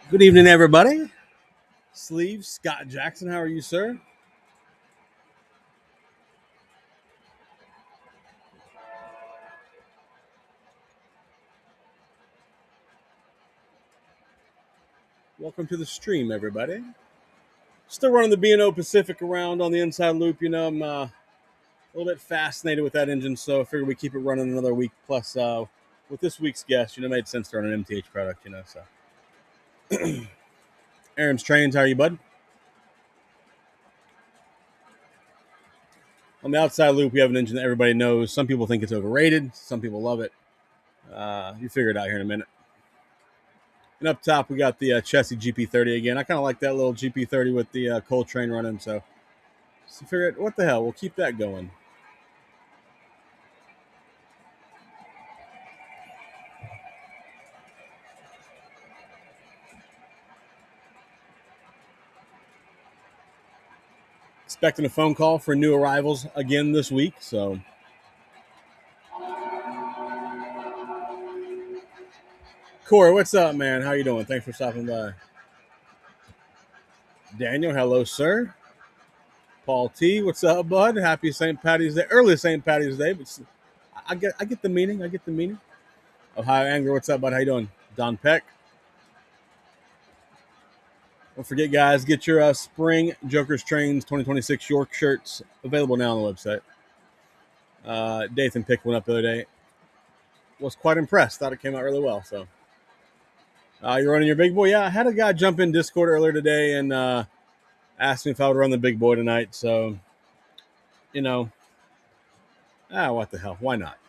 Good evening, everybody. Sleeve, Scott Jackson, how are you, sir? Welcome to the stream, everybody. Still running the B&O Pacific around on the inside loop. You know, I'm a little bit fascinated with that engine, so I figured we keep it running another week. Plus, with this week's guest, it made sense to run an MTH product, so. Aaron's Trains, how are you, bud? On the outside loop, we have an engine that everybody knows. Some people think it's overrated. Some people love it. You figure it out here in a minute. And up top, we got the Chessie GP30 again. I kind of like that little GP30 with the Coltrane running. So figure it, what the hell? We'll keep that going. Expecting a phone call for new arrivals again this week. So Corey, what's up, man? How you doing? Thanks for stopping by. Daniel, hello, sir. Paul T, what's up, bud? Happy St. Patty's Day. Early St. Patty's Day, but I get the meaning. I get the meaning. Ohio Angler, what's up, bud? How you doing? Don Peck. Don't forget, guys, get your spring Joker's Trains 2026 York shirts available now on the website. Dathan picked one up the other day. Was quite impressed. Thought it came out really well. So, you're running your big boy? Yeah, I had a guy jump in Discord earlier today and asked me if I would run the big boy tonight. So, what the hell? Why not?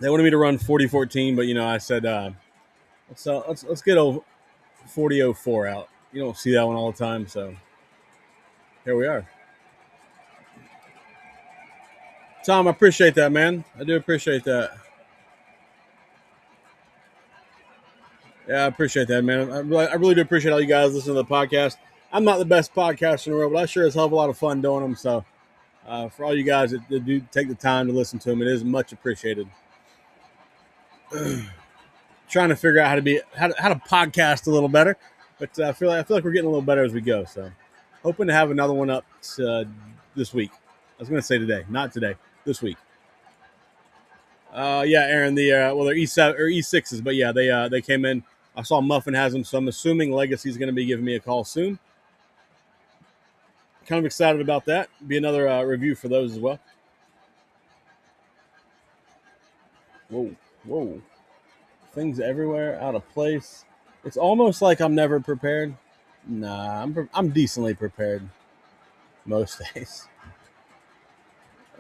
They wanted me to run 40-14, but I said let's get a 40-04 out. You don't see that one all the time, so here we are. Tom, I appreciate that, man. I do appreciate that. Yeah, I appreciate that, man. I really do appreciate all you guys listening to the podcast. I'm not the best podcaster in the world, but I sure as hell have a lot of fun doing them. So for all you guys that do take the time to listen to them, it is much appreciated. Trying to figure out how to podcast a little better, but I feel like we're getting a little better as we go. So hoping to have another one up this week. I was going to say today, not today. This week. Yeah, Aaron. They're E7 or E6s, but yeah, they came in. I saw Muffin has them, so I'm assuming Legacy's going to be giving me a call soon. Kind of excited about that. Be another review for those as well. Whoa. Things everywhere, out of place. It's almost like I'm never prepared. Nah, I'm decently prepared most days.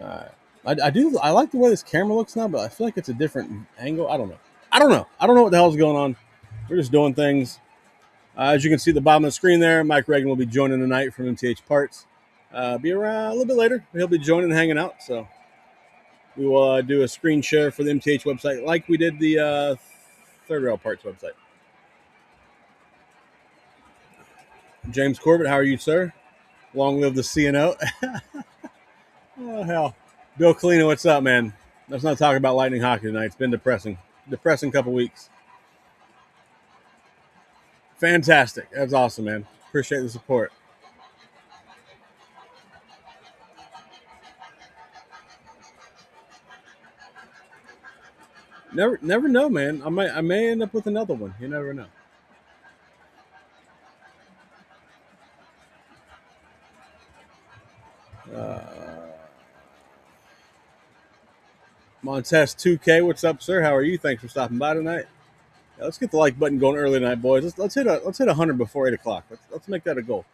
I like the way this camera looks now, but I feel like it's a different angle. I don't know what the hell's going on. We're just doing things. As you can see at the bottom of the screen there, Mike Reagan will be joining tonight from MTH Parts. Be around a little bit later. He'll be joining and hanging out. So we will do a screen share for the MTH website like we did the Third Rail Parts website. James Corbett, how are you, sir? Long live the CNO. Oh, hell. Bill Colino, what's up, man? Let's not talk about Lightning hockey tonight. It's been depressing. Depressing couple weeks. Fantastic. That's awesome, man. Appreciate the support. Never know, man. I may end up with another one. You never know. Uh, Montez 2K, what's up, sir? How are you? Thanks for stopping by tonight. Yeah, let's get the like button going early tonight, boys. Let's hit 100 before 8 o'clock. Let's make that a goal.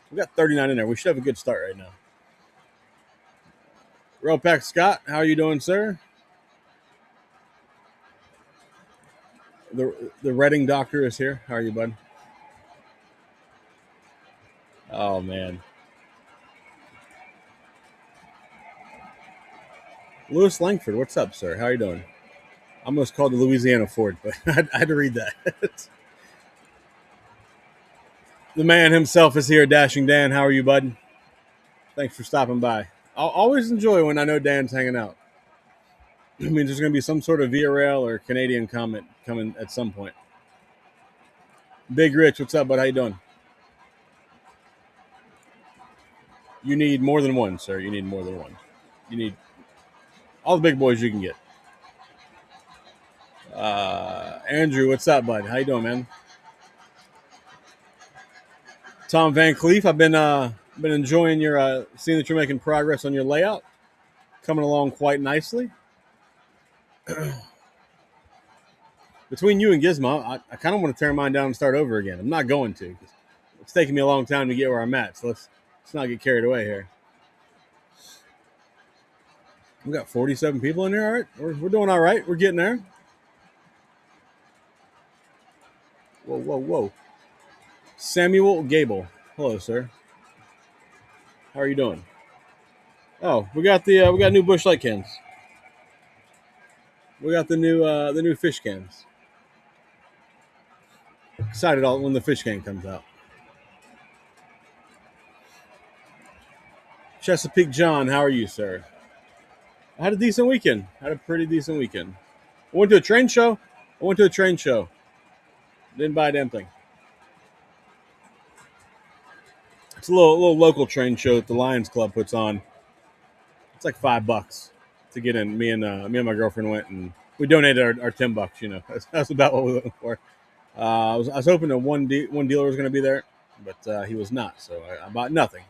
We got 39 in there. We should have a good start right now. Ropack Scott, how are you doing, sir? The Reading doctor is here. How are you, bud? Oh man, Lewis Langford, what's up, sir? How are you doing? I almost called the Louisiana Ford, but I had to read that. The man himself is here, Dashing Dan. How are you, bud? Thanks for stopping by. I'll always enjoy when I know Dan's hanging out. I mean, there's going to be some sort of Via Rail or Canadian comment coming at some point. Big Rich, what's up, bud? How you doing? You need more than one, sir. You need more than one. You need all the big boys you can get. Andrew, what's up, bud? How you doing, man? Tom Van Cleef, I've been enjoying your seeing that you're making progress on your layout, coming along quite nicely. Between you and Gizmo, I kind of want to tear mine down and start over again. I'm not going to. It's taking me a long time to get where I'm at, so let's not get carried away here. We got 47 people in here. All right, we're doing all right. We're getting there. Whoa, whoa, whoa. Samuel Gable, hello, sir. How are you doing? Oh, we got new Bush Light cans. We got the new fish cans. Excited all when the fish can comes out. Chesapeake John, how are you, sir? I had a decent weekend. I had a pretty decent weekend. I went to a train show. I went to a train show. Didn't buy a damn thing. It's a little local train show that the Lions Club puts on. It's like $5 to get in. Me and my girlfriend went and we donated our $10. You know, that's about what we were looking for. I was hoping that one dealer was going to be there, but he was not. So I bought nothing.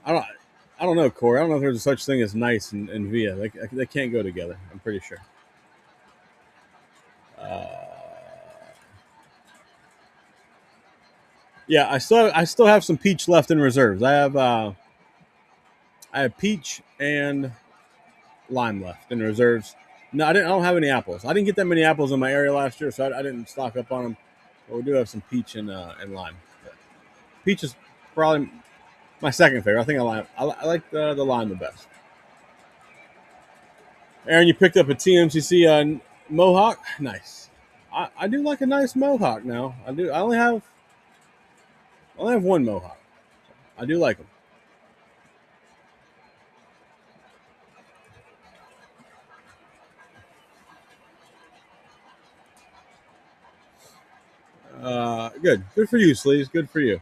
I don't. I don't know, Corey. I don't know if there's a such thing as nice and Via. They can't go together. I'm pretty sure. Uh, yeah, I still have some peach left in reserves. I have peach and lime left in reserves. No, I don't have any apples. I didn't get that many apples in my area last year, so I didn't stock up on them. But we do have some peach and lime. But peach is probably my second favorite. I think I like the lime the best. Aaron, you picked up a TMCC Mohawk. Nice. I do like a nice Mohawk now. I do. I only have one Mohawk. I do like them. Good for you, Sleeves. Good for you.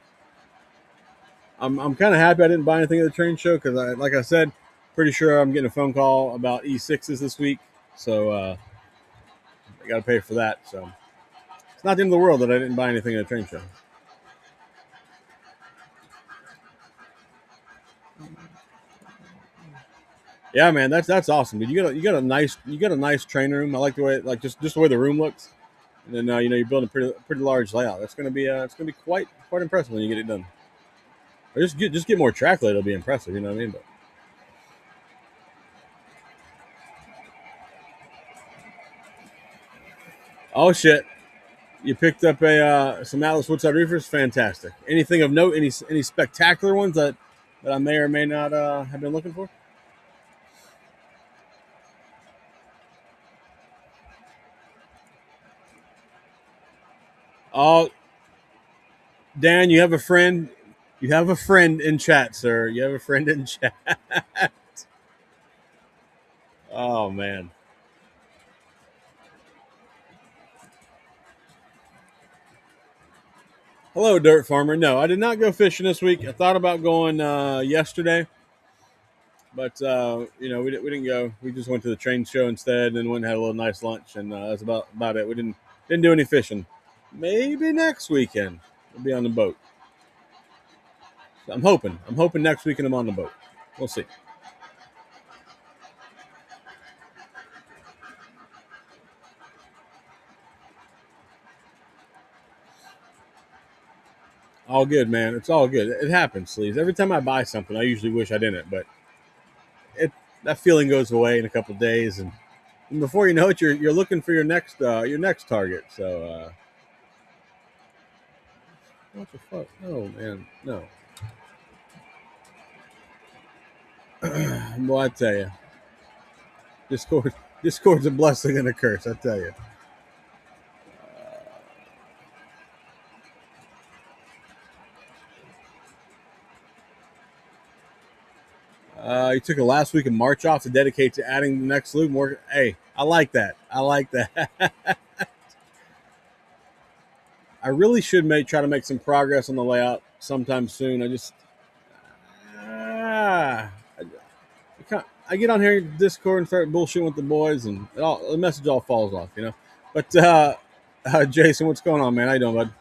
I'm kind of happy I didn't buy anything at the train show because like I said, pretty sure I'm getting a phone call about E6s this week. So I got to pay for that. So it's not the end of the world that I didn't buy anything at a train show. Yeah, man, that's awesome, dude. You got a nice train room. I like the way just the way the room looks. And then you're building a pretty large layout. That's it's gonna be quite impressive when you get it done. Or just get more track layout. It'll be impressive. You know what I mean? But oh shit, you picked up a some Atlas Woodside Reefers. Fantastic. Anything of note? Any spectacular ones that I may or may not have been looking for? Oh, Dan, you have a friend. You have a friend in chat, sir. You have a friend in chat. Oh man. Hello, Dirt Farmer. No, I did not go fishing this week. I thought about going yesterday, but we didn't go. We just went to the train show instead, and then went and had a little nice lunch, and that's about it. We didn't do any fishing. Maybe next weekend we'll be on the boat. So I'm hoping. I'm hoping next weekend I'm on the boat. We'll see. All good, man. It's all good. It happens, Sleeves. Every time I buy something, I usually wish I didn't, but it that feeling goes away in a couple of days, and before you know it, you're looking for your next target. So what the fuck? No, man, no. Well, I tell you, Discord's a blessing and a curse. I tell you. You took a last week of March off to dedicate to adding the next loop more. Hey, I like that. I like that. I really should try to make some progress on the layout sometime soon. I get on here in Discord and start bullshitting with the boys, and the message all falls off, you know. But Jason, what's going on, man? How you doing, bud?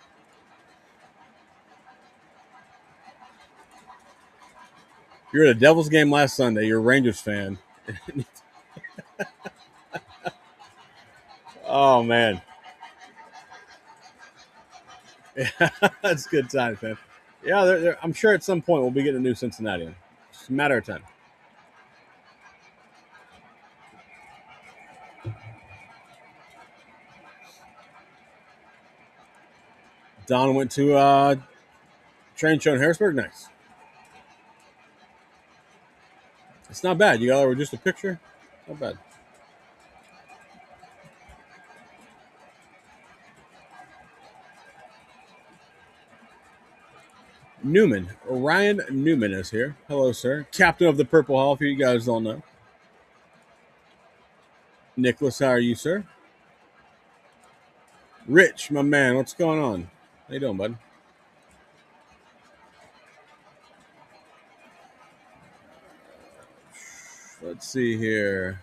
You were at a Devils game last Sunday. You're a Rangers fan. Oh man, yeah, that's good times, man. Yeah, I'm sure at some point we'll be getting a new Cincinnati. It's a matter of time. Don went to train show in Harrisburg. Nice. It's not bad. You got over just a picture. Not bad. Newman, Ryan Newman is here. Hello, sir. Captain of the Purple Hall, if you guys don't know. Nicholas, how are you, sir? Rich, my man, what's going on? How you doing, bud? Let's see here.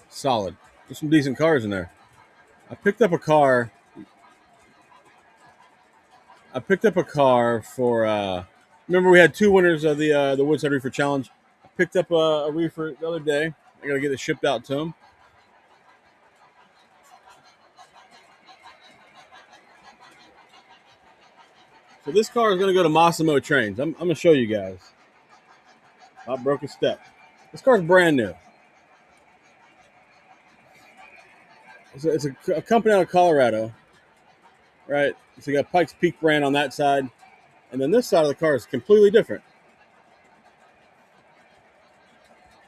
Solid. There's some decent cars in there. I picked up a car. I picked up a car for. Remember, we had two winners of the Woodside Reefer Challenge. I picked up a reefer the other day. I got to get it shipped out to him. So this car is going to go to Massimo Trains. I'm going to show you guys. I broke a step. This car's brand new. It's a company out of Colorado, right? So you got Pikes Peak brand on that side, and then this side of the car is completely different.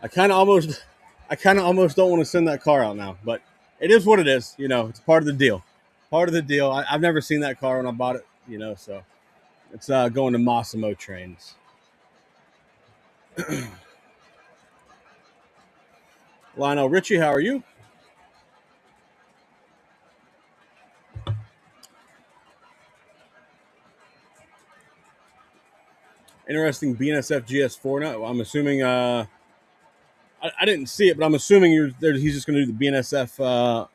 I kind of almost don't want to send that car out now, but it is what it is. You know, it's part of the deal. Part of the deal. I've never seen that car when I bought it. You know, so it's going to Massimo Trains. Lionel Richie, how are you? Interesting BNSF GS4 now. I'm assuming I didn't see it, but I'm assuming he's just going to do the BNSF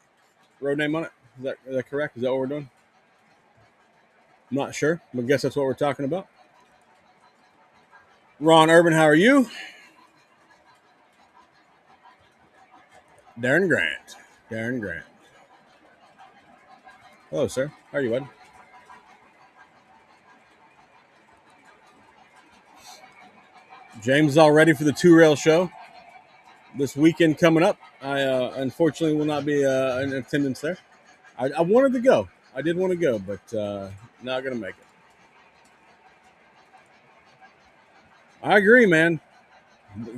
road name on it. Is that correct? Is that what we're doing? I'm not sure. I guess that's what we're talking about. Ron Urban, how are you? Darren Grant. Darren Grant. Hello, sir. How are you, bud? James is all ready for the two rail show this weekend coming up. I unfortunately will not be in attendance there. I wanted to go. I did want to go, but not going to make it. I agree, man.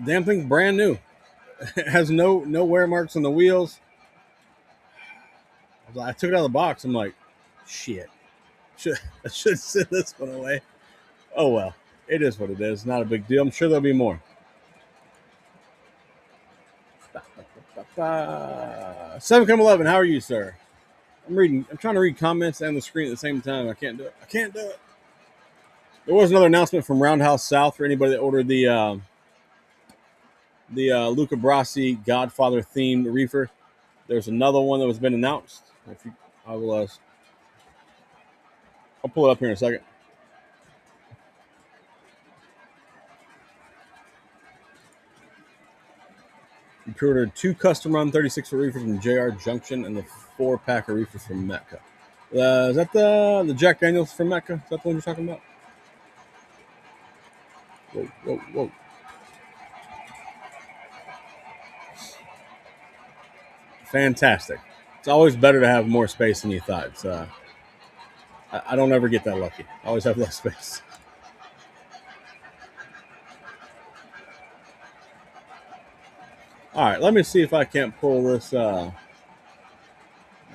Damn thing's brand new. It has no wear marks on the wheels. I took it out of the box. I'm like, shit. I should send this one away. Oh well, it is what it is. Not a big deal. I'm sure there'll be more. 7 come 11. How are you, sir? I'm trying to read comments and the screen at the same time. I can't do it. I can't do it. There was another announcement from Roundhouse South for anybody that ordered the Luca Brasi Godfather themed reefer. There's another one that was been announced. If you, I will. I'll pull it up here in a second. You pre-ordered 2 custom run 36 foot reefers from JR Junction and the 4-pack of reefers from Mecca. Is that the Jack Daniels from Mecca? Is that the one you're talking about? Whoa, whoa, whoa. Fantastic. It's always better to have more space than you thought. I don't ever get that lucky. I always have less space. All right, let me see if I can't pull this. I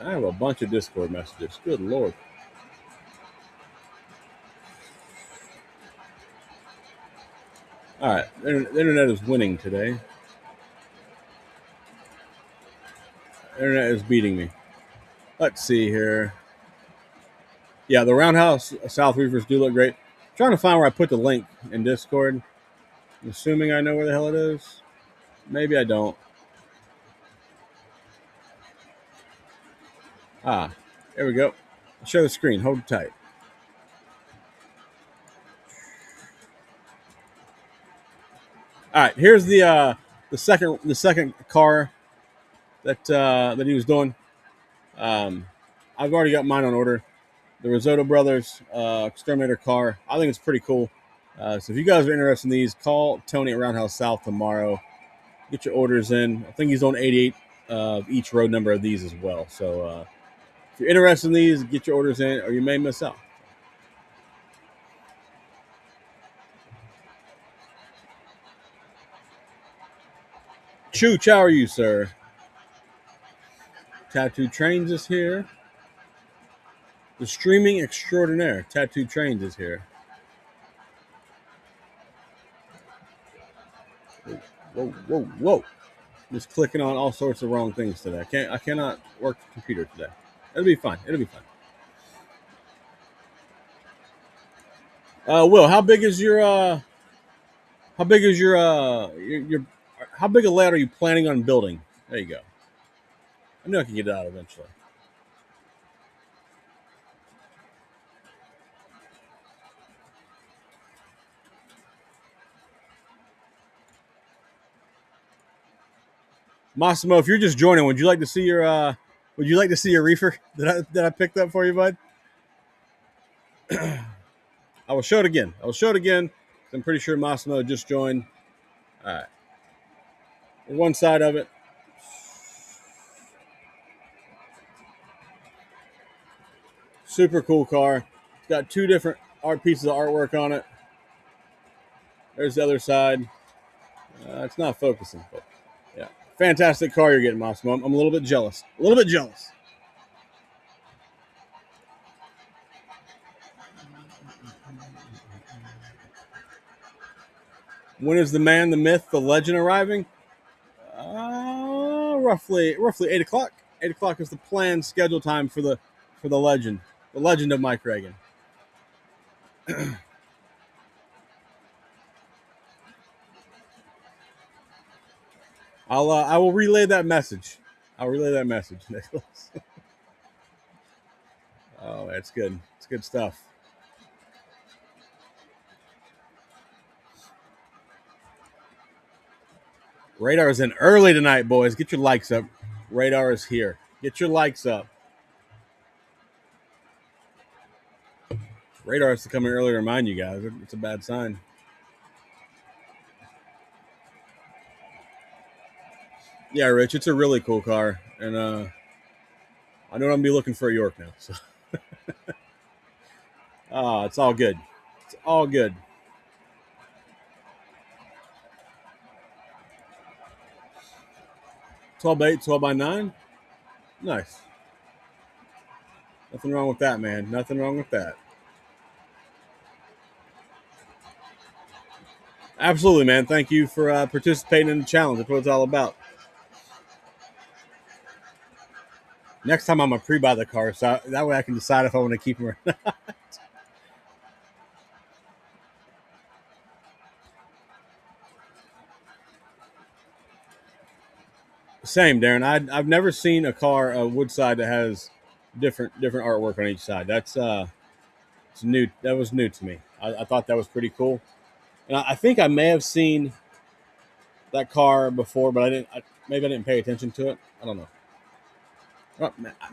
have a bunch of Discord messages. Good Lord. All right, the internet is winning today. The internet is beating me. Let's see here. Yeah, the Roundhouse South Reefers do look great. I'm trying to find where I put the link in Discord. I'm assuming I know where the hell it is. Maybe I don't. There we go. I'll share the screen. Hold it tight. All right, here's the second car that he was doing. I've already got mine on order. The Risotto Brothers Exterminator car. I think it's pretty cool. So if you guys are interested in these, call Tony at Roundhouse South tomorrow. Get your orders in. I think he's on 88 of each road number of these as well. So if you're interested in these, get your orders in, or you may miss out. Choo, how are you, sir? Tattoo Trains is here. The streaming extraordinaire, Tattoo Trains, is here. Whoa, whoa, whoa! Just clicking on all sorts of wrong things today. I cannot work the computer today. It'll be fine. It'll be fine. Will, how big is your how big a layout are you planning on building? There you go. I knew I could get it out eventually. Massimo, if you're just joining, would you like to see your reefer that I picked up for you, bud? I will show it again. I'm pretty sure Massimo just joined. All right. One side of it. Super cool car. It's got 2 different art pieces of artwork on it. There's the other side. It's not focusing, but yeah. Fantastic car you're getting, Massimo. I'm a little bit jealous. When is the man, the myth, the legend arriving? Roughly 8 o'clock. 8 o'clock is the planned schedule time for the legend of Mike Reagan. I will relay that message. Nicholas. Oh, that's good. It's good stuff. Radar is in early tonight, boys. Get your likes up. Radar is here. Get your likes up. Radar has to come in early to remind you guys. It's a bad sign. Yeah, Rich, it's a really cool car, and I know I'm gonna be looking for a York now. So, it's all good. It's all good. 12x8, 12x9. Nice. Nothing wrong with that, man. Nothing wrong with that. Absolutely, man. Thank you for participating in the challenge. That's what it's all about. Next time I'm gonna pre-buy the car, so that way I can decide if I want to keep them or not. Same, Darren. I've never seen a car, a Woodside, that has different artwork on each side. That's it's new. That was new to me. I thought that was pretty cool. And I think I may have seen that car before, but I didn't. Maybe I didn't pay attention to it. I don't know.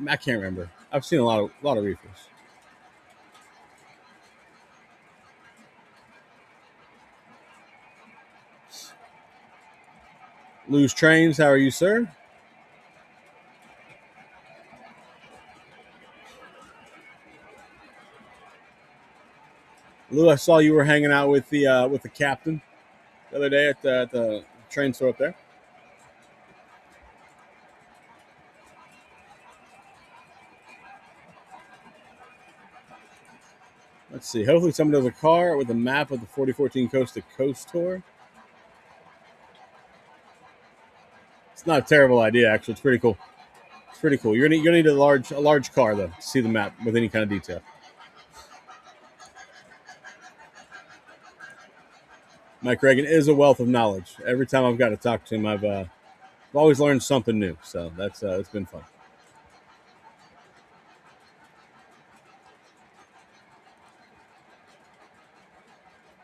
I can't remember. I've seen a lot of reefers. Loose trains. How are you, sir? Lou, I saw you were hanging out with the captain the other day at the train store up there. Let's see. Hopefully, someone does a car with a map of the 4014 Coast to Coast tour. It's not a terrible idea, actually. It's pretty cool. It's pretty cool. You're gonna need a large car though to see the map with any kind of detail. Mike Reagan is a wealth of knowledge. Every time I've got to talk to him, I've always learned something new. So that's it's been fun.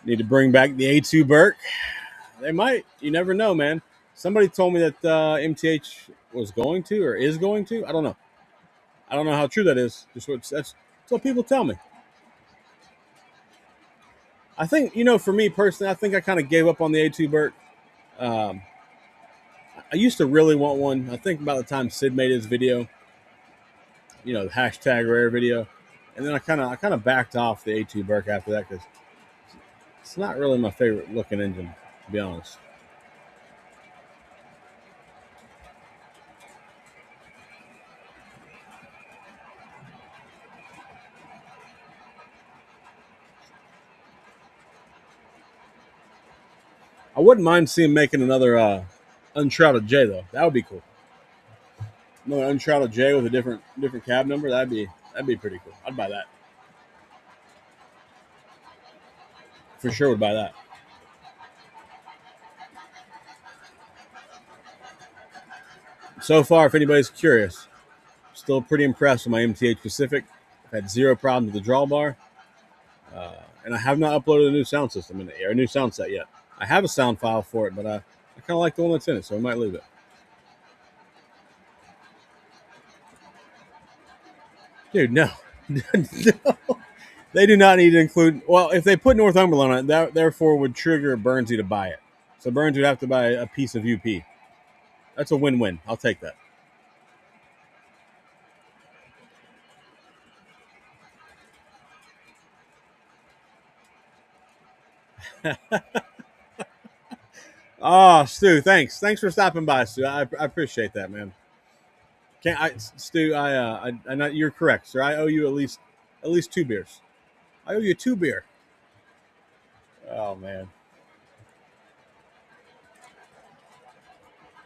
Need to bring back the A2 Burke. They might. You never know, man. Somebody told me that MTH was going to or is going to. I don't know. I don't know how true that is. That's what people tell me. I think for me personally, I think I kind of gave up on the A2 Burke. Um, I used to really want one. I think about the time Sid made his video, the hashtag rare video, and then I kind of backed off the A2 Burke after that because it's not really my favorite looking engine, to be honest. I wouldn't mind seeing making another Unshrouded J though. That would be cool. Another Unshrouded J with a different cab number. That'd be pretty cool. I'd buy that for sure. Would buy that. So far, if anybody's curious, still pretty impressed with my MTH Pacific. I've had zero problems with the drawbar, and I have not uploaded a new sound system or a new sound set yet. I have a sound file for it, but I kind of like the one that's in it, so I might leave it. Dude, no. No. They do not need to include. Well, if they put Northumberland on it, that therefore would trigger Burnsy to buy it. So Burns would have to buy a piece of UP. That's a win-win. I'll take that. Oh, Stu, thanks for stopping by, Stu. I appreciate that, man. Can't I, Stu? I not. You're correct, sir. I owe you at least two beers. I owe you two beer. Oh man.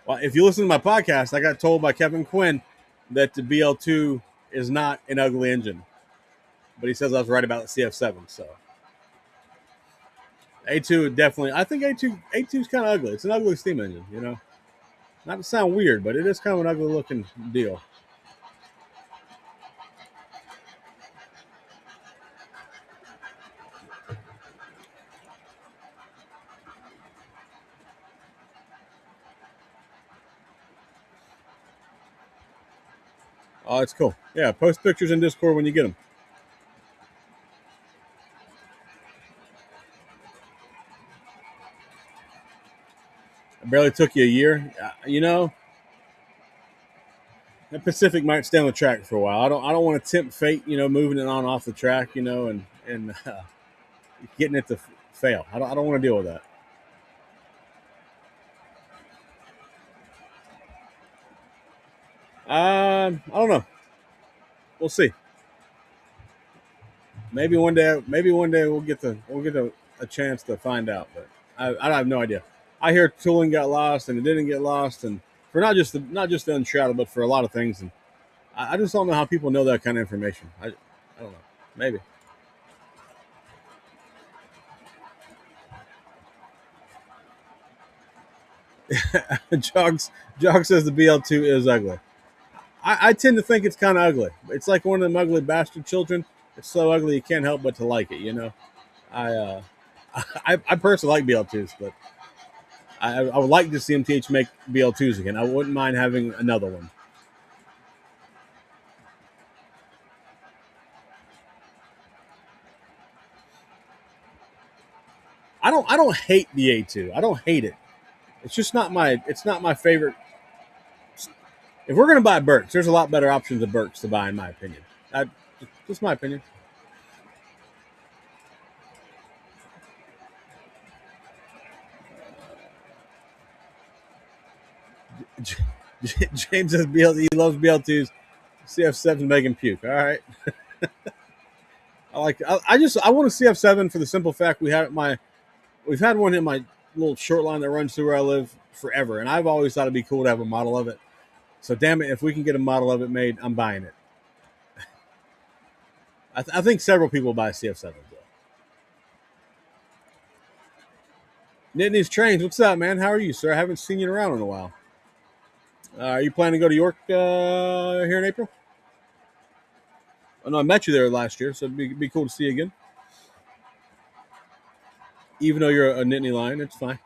Well, if you listen to my podcast, I got told by Kevin Quinn that the BL2 is not an ugly engine, but he says I was right about the CF7. So A2 definitely. I think A2 is kind of ugly. It's an ugly steam engine. Not to sound weird, but it is kind of an ugly looking deal. Oh, it's cool. Yeah, post pictures in Discord when you get them. It barely took you a year. That Pacific might stay on the track for a while. I don't want to tempt fate. Moving it on off the track. And getting it to fail. I don't want to deal with that. I don't know. We'll see. Maybe one day we'll get a chance to find out. But I have no idea. I hear tooling got lost and it didn't get lost, and for not just the unshrouded, but for a lot of things. And I just don't know how people know that kind of information. I don't know. Maybe. Jogs Jog says the BL2 is ugly. I tend to think it's kind of ugly. It's like one of them ugly bastard children. It's so ugly you can't help but to like it. You know. I I personally like BL2s, but I would like to see MTH make BL2s again. I wouldn't mind having another one. I don't hate the A2. I don't hate it. It's not my favorite. If we're gonna buy Burks, there's a lot better options of Burks to buy, in my opinion. I, just my opinion. James says he loves BL2s. CF7 making puke. All right. I want a CF7 for the simple fact we've had one in my little short line that runs through where I live forever, and I've always thought it'd be cool to have a model of it. So damn it, if we can get a model of it made, I'm buying it. I think several people buy CF7s though. Nittany's Trains, what's up, man? How are you, sir? I haven't seen you around in a while. Are you planning to go to York here in April? Oh, no, I met you there last year, so be cool to see you again. Even though you're a Nittany Lion, it's fine.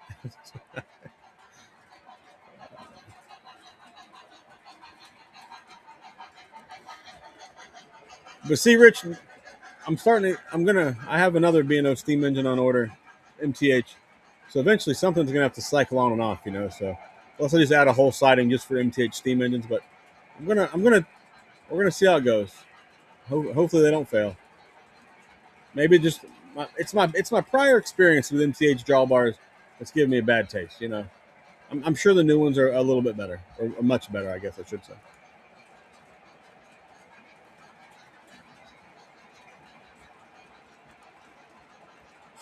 But see, Rich, I have another B&O steam engine on order, MTH. So eventually something's gonna have to cycle on and off, you know. So unless I just add a whole siding just for MTH steam engines, but we're gonna see how it goes. Hopefully they don't fail. Maybe just it's my prior experience with MTH drawbars that's giving me a bad taste. You know, I'm sure the new ones are a little bit better or much better, I guess I should say.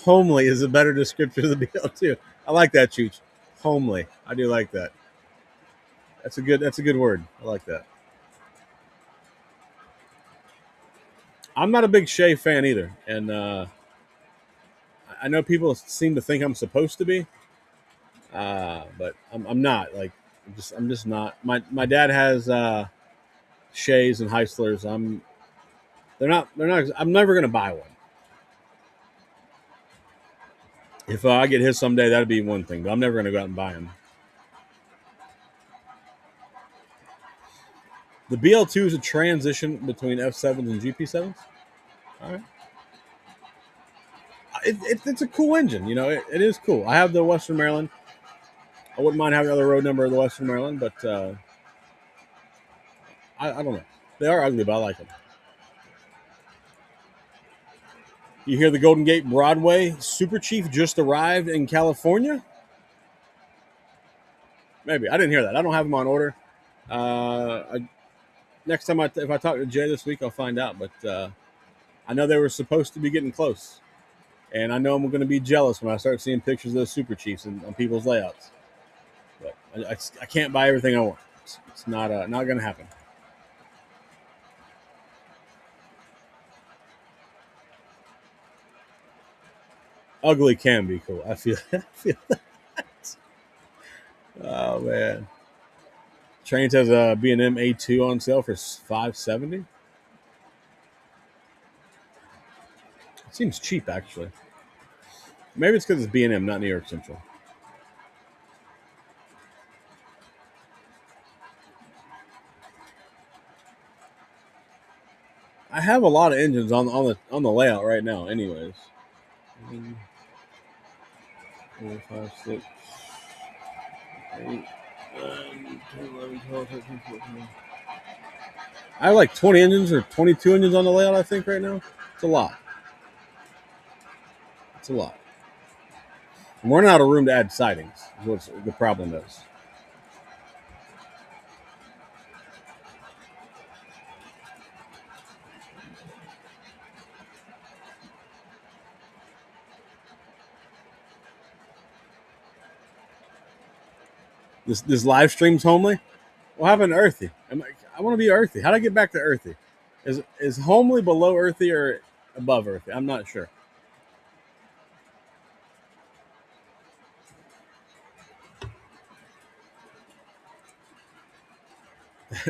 Homely is a better descriptor of the BL2. I like that, Chooch. Homely. I do like that. That's a good word. I like that. I'm not a big Shea fan either, and I know people seem to think I'm supposed to be, but I'm not. Like, I'm just not. My dad has Sheas and Heislers. They're not. I'm never gonna buy one. If I get his someday, that'd be one thing, but I'm never gonna go out and buy them. The BL2 is a transition between F7s and GP7s. All right. It's a cool engine. You know, it is cool. I have the Western Maryland. I wouldn't mind having another road number of the Western Maryland, but I don't know. They are ugly, but I like them. You hear the Golden Gate Broadway Super Chief just arrived in California? Maybe. I didn't hear that. I don't have them on order. Next time if I talk to Jay this week, I'll find out. But I know they were supposed to be getting close. And I know I'm going to be jealous when I start seeing pictures of those Super Chiefs on people's layouts. But I can't buy everything I want. It's not going to happen. Ugly can be cool. I feel. I feel. Oh man. Trains has a B&M A2 on sale for $570. It seems cheap actually. Maybe it's because it's B&M, not New York Central. I have a lot of engines on the layout right now. Anyways, 4, 5, 6, 8, 9, 10, 11, 12, 13, 14. I have like 20 engines or 22 engines on the layout. I think right now it's a lot. It's a lot. I'm running out of room to add sidings. Is what the problem is. This live stream's homely. What happened to Earthy? I want to be earthy. How do I get back to earthy? Is homely below earthy or above earthy? I'm not sure.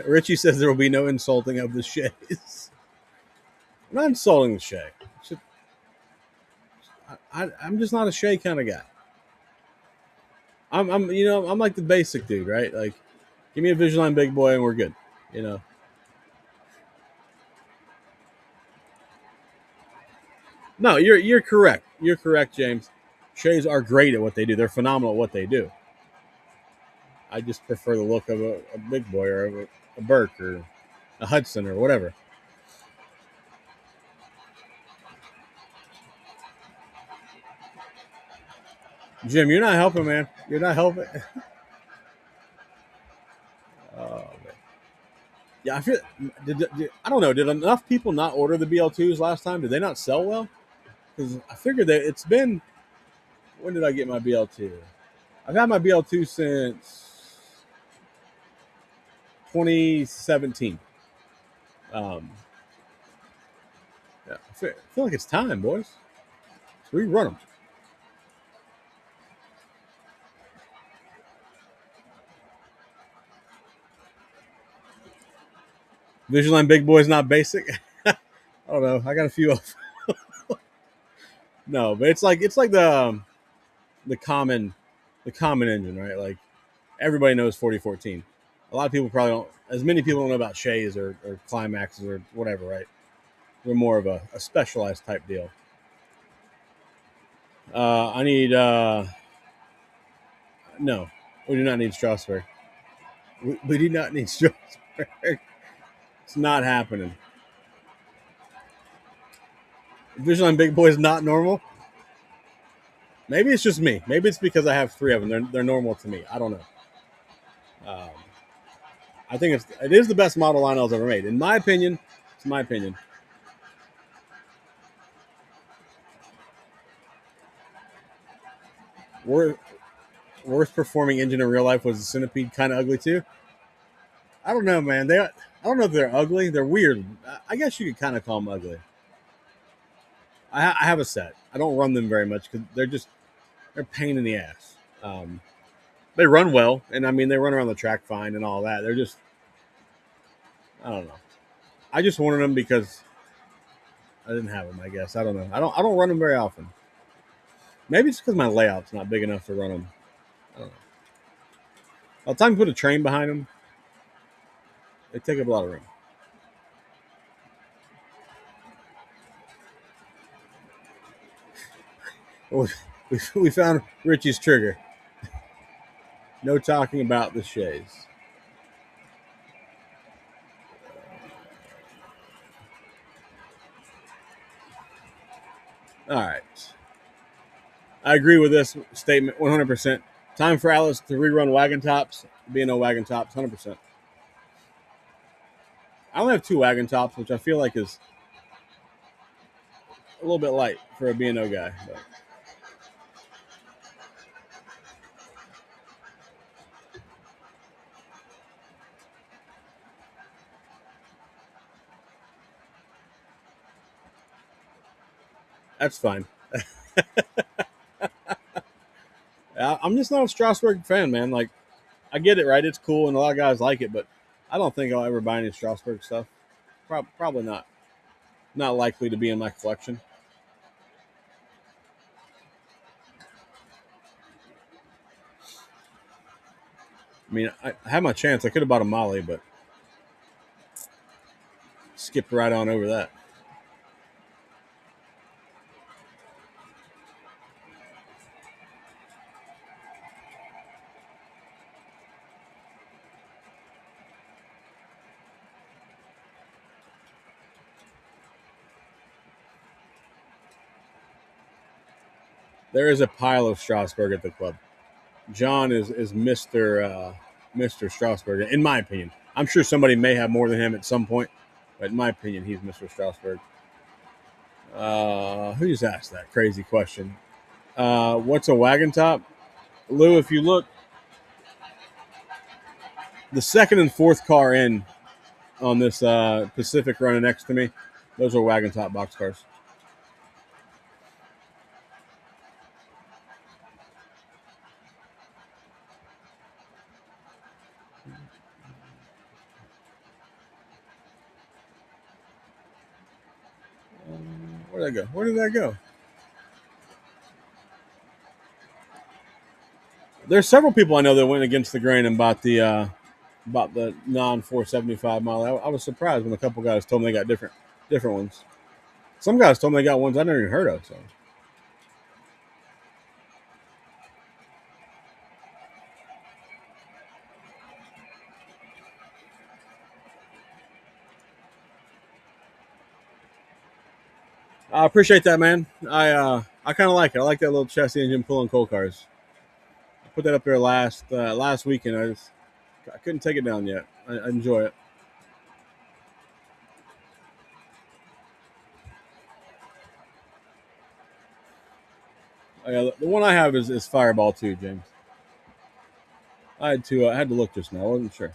Richie says there will be no insulting of the Shays. I'm not insulting the Shay. I'm just not a Shay kind of guy. I'm like the basic dude, right? Like, give me a Vigilant big boy and we're good. You know. No, you're correct. You're correct, James. Shays are great at what they do. They're phenomenal at what they do. I just prefer the look of a big boy or a Burke or a Hudson or whatever. Jim, you're not helping, man. You're not helping. Oh, man. Yeah, I feel. I don't know. Did enough people not order the BL2s last time? Did they not sell well? Because I figured that it's been. When did I get my BL2? I've had my BL2 since 2017. Um, yeah, I feel like it's time, boys. So we run them. Vigilant big boy is not basic. I don't know. I got a few of. No, but it's like the common the common engine, right? Like everybody knows 4014. A lot of people probably don't. As many people don't know about Shays or Climaxes or whatever, right? They're more of a specialized type deal. I need no. We do not need Strasbourg. We do not need Strasbourg. It's not happening. Vigilant big boy is not normal. Maybe it's just me. Maybe it's because I have three of them. They're normal to me. I don't know. Um, I think it is the best model Lionel's ever made. In my opinion, it's my opinion. Wor- Worst performing engine in real life was the Centipede. Kind of ugly too. I don't know, man. I don't know if they're ugly. They're weird. I guess you could kind of call them ugly. I have a set. I don't run them very much because they're a pain in the ass. They run well, and I mean they run around the track fine and all that. They're just I don't know. I just wanted them because I didn't have them. I guess I don't know. I don't run them very often. Maybe it's because my layout's not big enough to run them. I don't know. By the time you put a train behind them, they take up a lot of room. We found Richie's trigger. No talking about the Shays. All right. I agree with this statement 100%. Time for Alice to rerun Wagon Tops. B&O Wagon Tops, 100%. I only have two Wagon Tops, which I feel like is a little bit light for a B&O guy. But that's fine. I'm just not a Strasbourg fan, man. Like, I get it, right? It's cool, and a lot of guys like it, but I don't think I'll ever buy any Strasbourg stuff. Probably not. Not likely to be in my collection. I mean, I had my chance. I could have bought a Molly, but skipped right on over that. There is a pile of Strasbourg at the club. John is Mister Strasburg, in my opinion. I'm sure somebody may have more than him at some point, but in my opinion, he's Mister Strasburg. Who just asked that crazy question? What's a wagon top, Lou? If you look, the second and fourth car in on this Pacific running next to me. Those are wagon top boxcars. Where did that go? Where did that go? There's several people I know that went against the grain and bought the non 475 mile. I was surprised when a couple guys told me they got different ones. Some guys told me they got ones I never even heard of. So I appreciate that, man. I kind of like it. I like that little chassis engine pulling coal cars. I put that up there last weekend. I couldn't take it down yet. I enjoy it. The one I have is Fireball too, James. I had to look just now. I wasn't sure.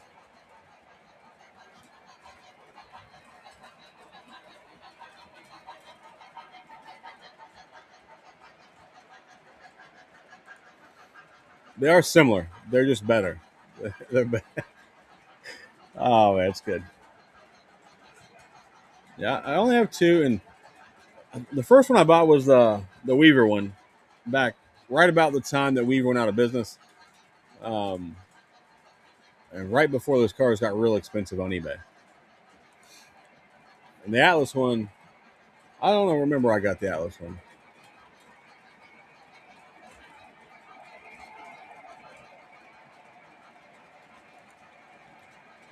They are similar. They're just better. They're be- oh man, it's good. Yeah, I only have two, and the first one I bought was the Weaver one, back right about the time that Weaver went out of business, um, and right before those cars got real expensive on eBay. And the Atlas one, I don't know. Remember, I got the Atlas one.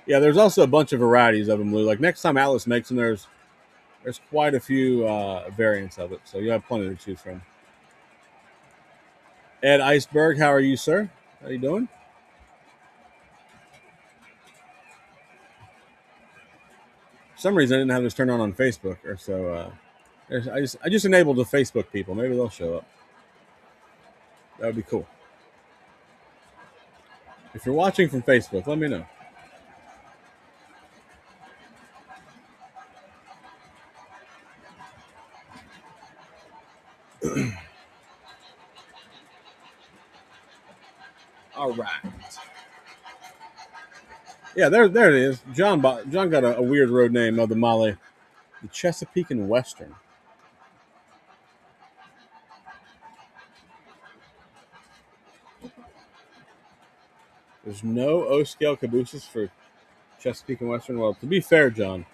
Yeah, there's also a bunch of varieties of them, Lou. Like next time Atlas makes them, there's quite a few variants of it, so you have plenty to choose from. Ed Iceberg, how are you, sir? How you doing? For some reason, I didn't have this turned on Facebook, or so. I just enabled the Facebook people. Maybe they'll show up. That would be cool. If you're watching from Facebook, let me know. All right. Yeah, there it is. John got a weird road name of the Molly, the Chesapeake and Western. There's no O scale cabooses for Chesapeake and Western. Well, to be fair, John,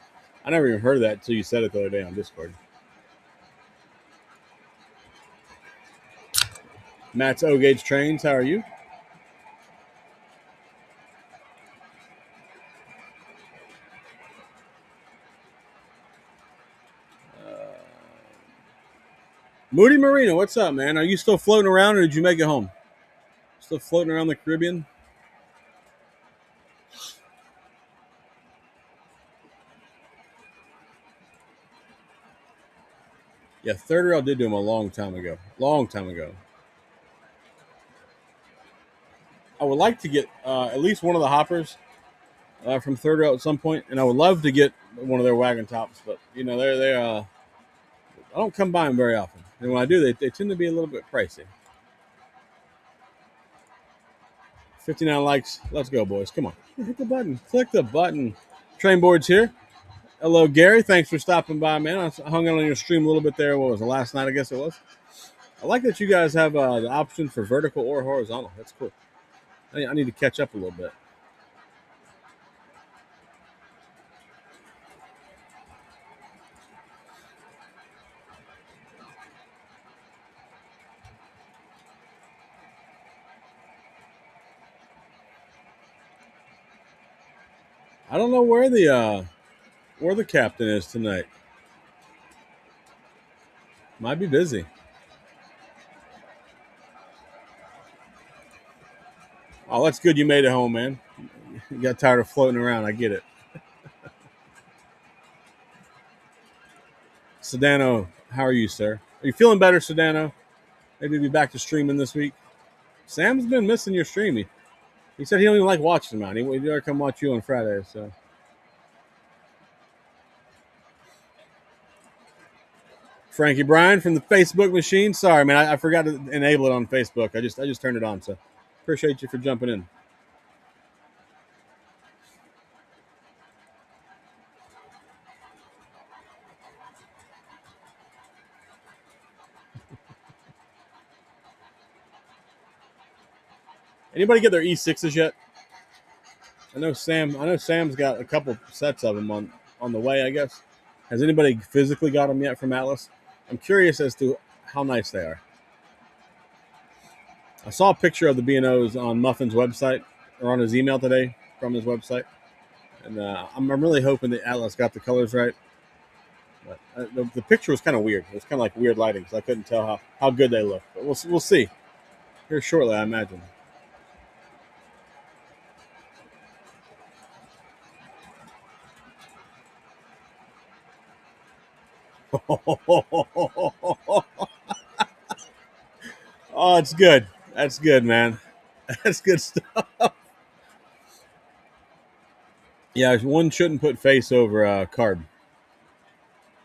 I never even heard of that until you said it the other day on Discord. Matt's O gauge trains. How are you? Moody Marina, what's up, man? Are you still floating around, or did you make it home? Still floating around the Caribbean? Yeah, third rail did do them a long time ago. Long time ago. I would like to get at least one of the hoppers from third rail at some point, and I would love to get one of their wagon tops. But they I don't come by them very often, and when I do, they tend to be a little bit pricey. 59 likes. Let's go, boys. Come on, hit the button. Click the button. Train board's here. Hello, Gary. Thanks for stopping by, man. I hung out on your stream a little bit there. What was it, last night? I guess it was. I like that you guys have the option for vertical or horizontal. That's cool. I need to catch up a little bit. I don't know where the captain is tonight. Might be busy. Oh, that's good. You made it home, man. You got tired of floating around. I get it. Sedano, how are you, sir? Are you feeling better, Sedano? Maybe be back to streaming this week. Sam's been missing your stream. He said he don't even like watching mine. He'd rather come watch you on Fridays. So Frankie Bryan from the Facebook machine. Sorry, man, I forgot to enable it on Facebook. I just turned it on. So appreciate you for jumping in. Anybody get their E6s yet? I know Sam. I know Sam's got a couple sets of them on the way. I guess. Has anybody physically got them yet from Atlas? I'm curious as to how nice they are. I saw a picture of the B&Os on Muffin's website or on his email today from his website, and I'm really hoping that Atlas got the colors right. But the picture was kind of weird. It was kind of like weird lighting, so I couldn't tell how good they look. But we'll see here shortly, I imagine. Oh, it's good. That's good, man. That's good stuff. Yeah, one shouldn't put face over carb.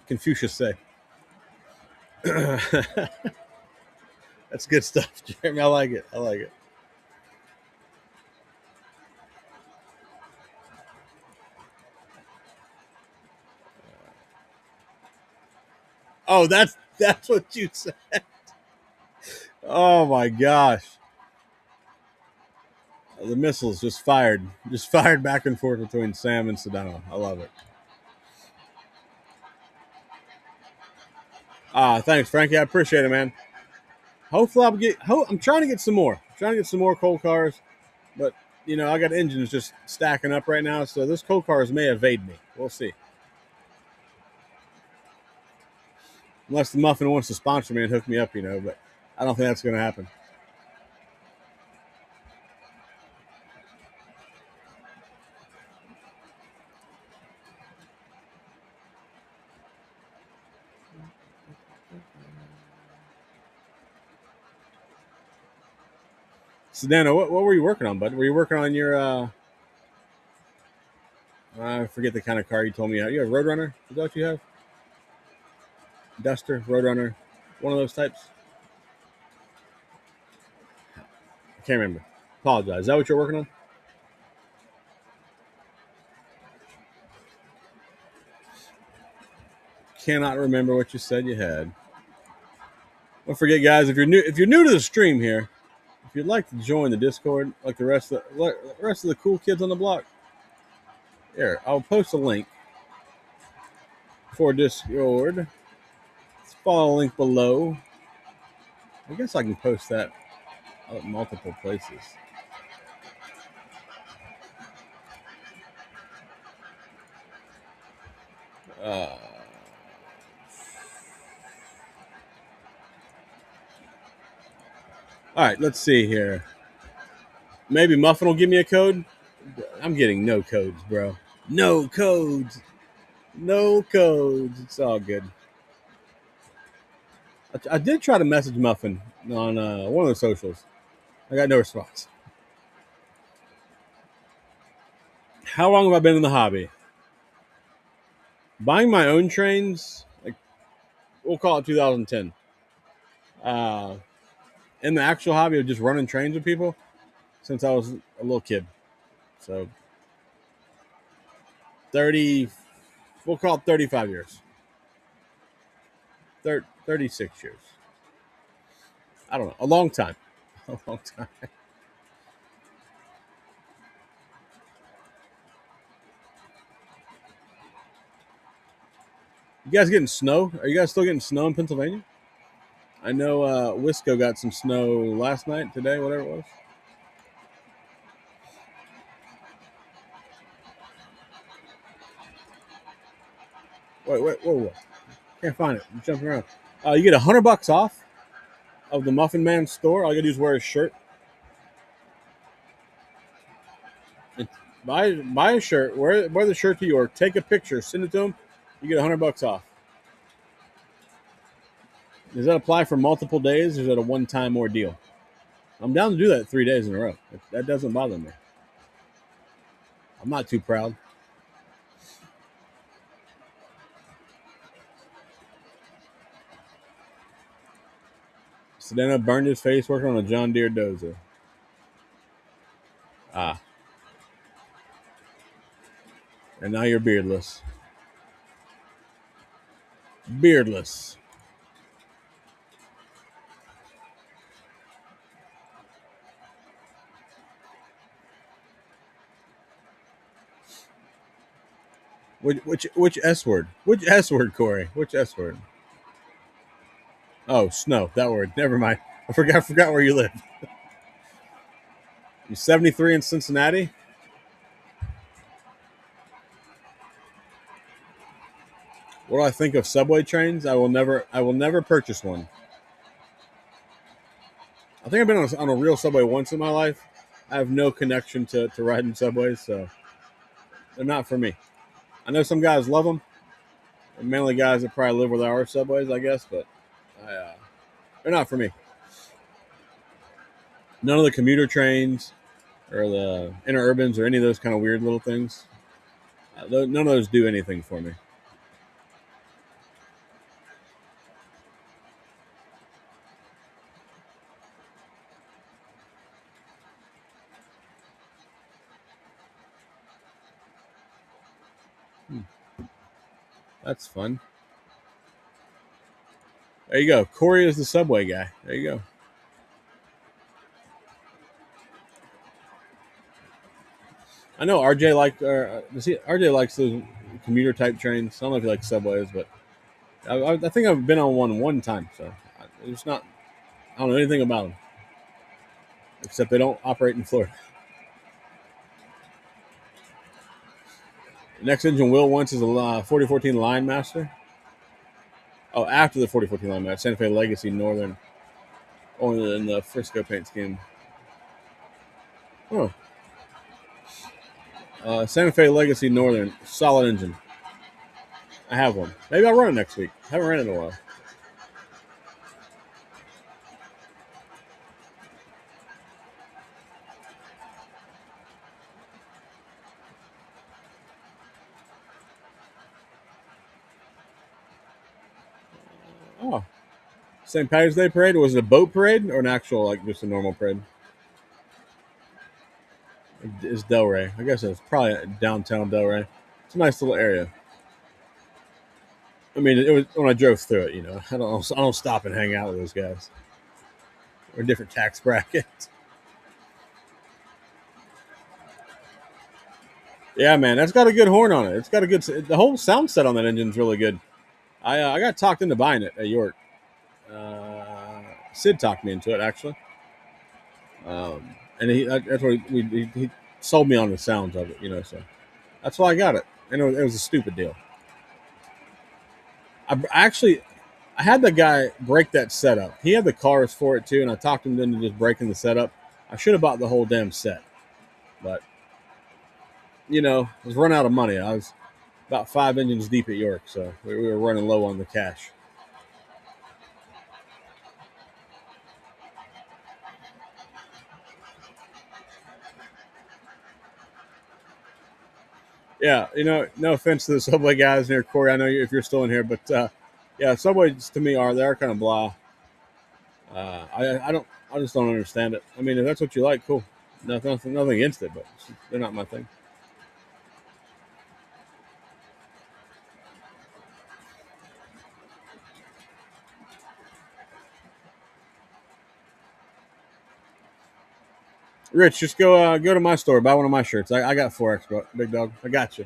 Confucius say. That's good stuff, Jeremy. I like it. I like it. Oh, that's what you said. Oh my gosh. The missiles just fired back and forth between Sam and Sedano. I love it. Thanks, Frankie. I appreciate it, man. Hopefully, I'm trying to get some more. I'm trying to get some more coal cars, but I got engines just stacking up right now, so those coal cars may evade me. We'll see. Unless the Muffin wants to sponsor me and hook me up, but I don't think that's going to happen. Sedano, what were you working on, bud? Were you working on your I forget the kind of car you told me you have. You have Roadrunner? Is that what you have? Duster, Roadrunner, one of those types? I can't remember. Apologize. Is that what you're working on? Cannot remember what you said you had. Don't forget, guys, if you're new to the stream here, if you'd like to join the Discord, like the rest of the cool kids on the block, here I'll post a link for Discord. Follow the link below. I guess I can post that at multiple places. Uh, all right, let's see here. Maybe Muffin will give me a code. I'm getting no codes, bro. No codes. No codes. It's all good. I did try to message Muffin on one of the socials. I got no response. How long have I been in the hobby? Buying my own trains, like we'll call it 2010. Uh, in the actual hobby of just running trains with people since I was a little kid. So 30, we'll call it 35 years. 36 years. I don't know. A long time. A long time. You guys getting snow? Are you guys still getting snow in Pennsylvania? I know Wisco got some snow last night, today, whatever it was. Wait, whoa. Can't find it. I'm jumping around. You get $100 off of the Muffin Man store. All you gotta do is wear his shirt. And buy a shirt. Wear the shirt to York. Take a picture. Send it to him. You get $100 off. Does that apply for multiple days, or is that a one-time ordeal? I'm down to do that 3 days in a row. That doesn't bother me. I'm not too proud. Sedena burned his face working on a John Deere dozer. Ah, and now you're beardless. Beardless. Which S word? Which S word, Corey? Which S word? Oh, snow. That word. Never mind. I forgot where you live. You're 73 in Cincinnati. What do I think of subway trains? I will never purchase one. I think I've been on a real subway once in my life. I have no connection to riding subways, so they're not for me. I know some guys love them, mainly guys that probably live with our subways, I guess, but they're not for me. None of the commuter trains or the interurbans or any of those kind of weird little things. None of those do anything for me. Hmm, that's fun. There you go. Corey is the subway guy. There you go. I know RJ RJ likes those commuter type trains. I don't know if he likes subways, but I think I've been on one time. So it's not. I don't know anything about them except they don't operate in Florida. The next engine Will wants is a 4014 Line Master. Oh, after the 4014 Line Master, Santa Fe Legacy Northern, only in the Frisco paint scheme. Oh, Santa Fe Legacy Northern, solid engine. I have one. Maybe I'll run it next week. I haven't ran it in a while. Oh, St. Patrick's Day parade? Was it a boat parade or an actual, like, just a normal parade? It's Delray. I guess it's probably downtown Delray. It's a nice little area. I mean, it was when I drove through it. I don't stop and hang out with those guys. Or different tax brackets. Yeah, man, that's got a good horn on it. It's got a good. The whole sound set on that engine's really good. I got talked into buying it at York. Sid talked me into it actually, and that's what he sold me on the sounds of it. So that's why I got it. And it was a stupid deal. I had the guy break that setup. He had the cars for it too, and I talked him into just breaking the setup. I should have bought the whole damn set, but I was running out of money. I was about 5 engines deep at York, so we were running low on the cash. Yeah, no offense to the Subway guys near Corey. I know if you're still in here, but yeah, Subways to me they are kind of blah. I just don't understand it. I mean, if that's what you like, cool. Nothing against it, but they're not my thing. Rich, just go to my store, buy one of my shirts. I got 4X, big dog. I got you.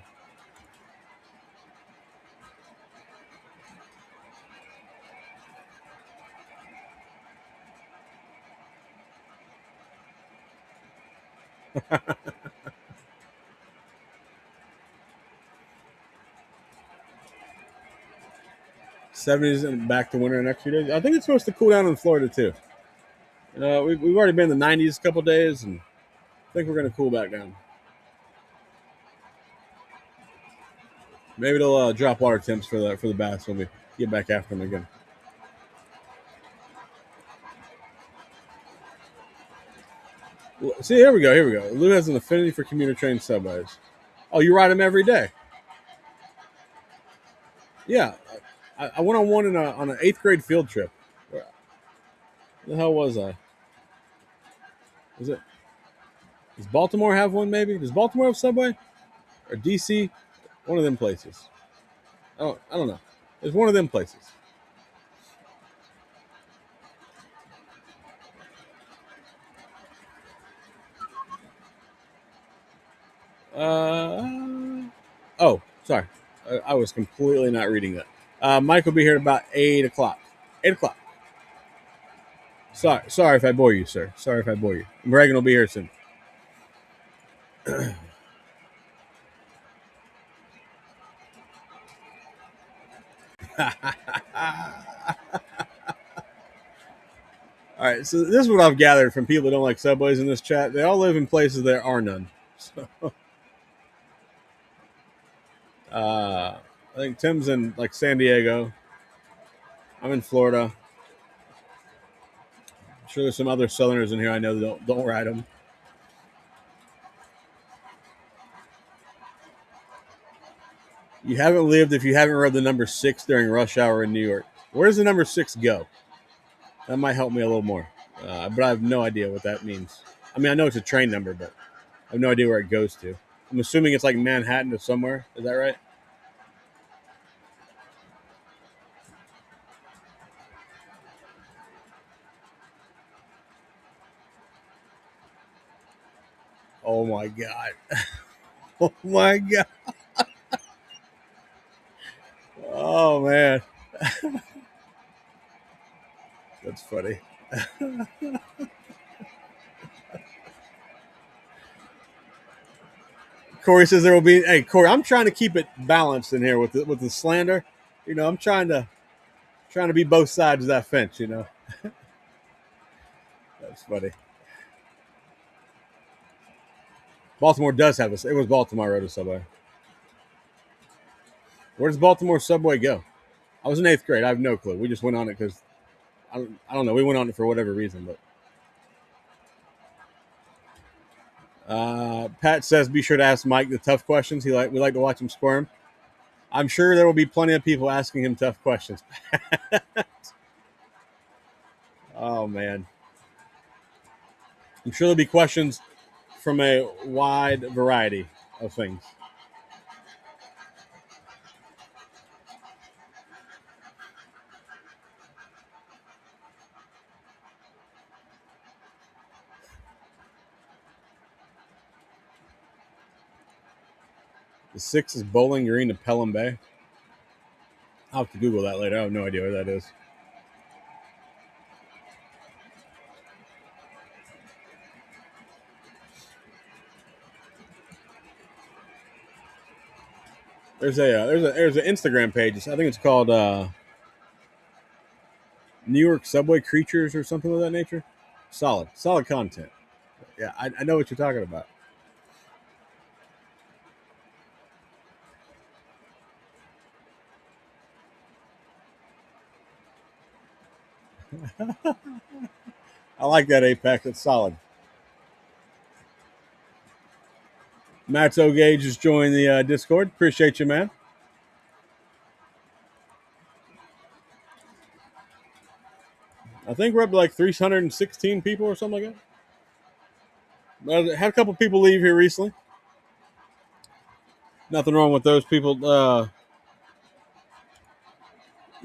70s and back to winter the next few days. I think it's supposed to cool down in Florida too. We've already been in the 90s a couple days, and I think we're going to cool back down. Maybe they'll drop water temps for the baths when we get back after them again. Well, see, here we go. Here we go. Lou has an affinity for commuter train subways. Oh, you ride them every day? Yeah, I went on one on an eighth grade field trip. The hell was I? Is it? Does Baltimore have one? Maybe does Baltimore have Subway or DC? One of them places. I don't know. It's one of them places. Oh, sorry. I was completely not reading that. Mike will be here at about 8 o'clock. 8 o'clock. Sorry if I bore you, sir. Sorry if I bore you. Reagan will be here soon. All right, so this is what I've gathered from people that don't like subways in this chat. They all live in places there are none. So, I think Tim's in like San Diego. I'm in Florida. I'm sure there's some other Southerners in here I know that don't ride them. You haven't lived if you haven't read the number 6 during rush hour in New York. Where does the number 6 go? That might help me a little more. But I have no idea what that means. I mean, I know it's a train number, but I have no idea where it goes to. I'm assuming it's like Manhattan to somewhere. Is that right? Oh my god. Oh my god. Oh man. That's funny. Corey says there will be. Hey, Corey, I'm trying to keep it balanced in here with the slander. You know, I'm trying to be both sides of that fence. You know, that's funny. Baltimore does have a. It was Baltimore Road Subway. Where does Baltimore Subway go? I was in 8th grade. I have no clue. We just went on it because I don't know. We went on it for whatever reason, but. Pat says, "Be sure to ask Mike the tough questions. We like to watch him squirm. I'm sure there will be plenty of people asking him tough questions." Oh man, I'm sure there'll be questions from a wide variety of things. The 6 is Bowling Green to Pelham Bay. I'll have to Google that later. I have no idea where that is. There's an Instagram page. I think it's called New York Subway Creatures or something of that nature. Solid content. Yeah, I know what you're talking about. I like that Apex. It's solid. Matt's O'Gage just joined the Discord. Appreciate you, man. I think we're up to like 316 people or something like that. I had a couple people leave here recently. Nothing wrong with those people.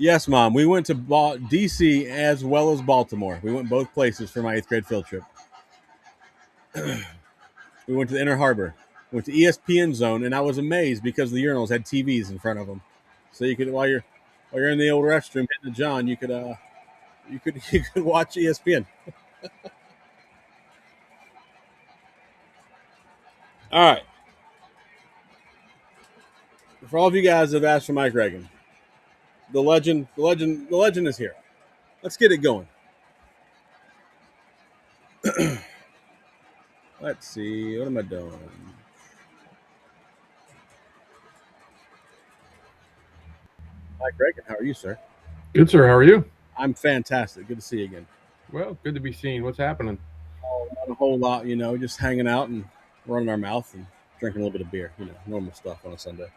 Yes, Mom. We went to D.C. as well as Baltimore. We went both places for my 8th grade field trip. We went to the Inner Harbor. Went to ESPN Zone, and I was amazed because the urinals had TVs in front of them, so you could while you're in the old restroom hitting the John, you could watch ESPN. All right. For all of you guys that have asked for Mike Reagan, the legend is here. Let's get it going. Let's see. What am I doing? Mike Reagan, how are you, sir? Good, sir. How are you? I'm fantastic. Good to see you again. Well, good to be seen. What's happening? Oh, not a whole lot, just hanging out and running our mouth and drinking a little bit of beer. Normal stuff on a Sunday.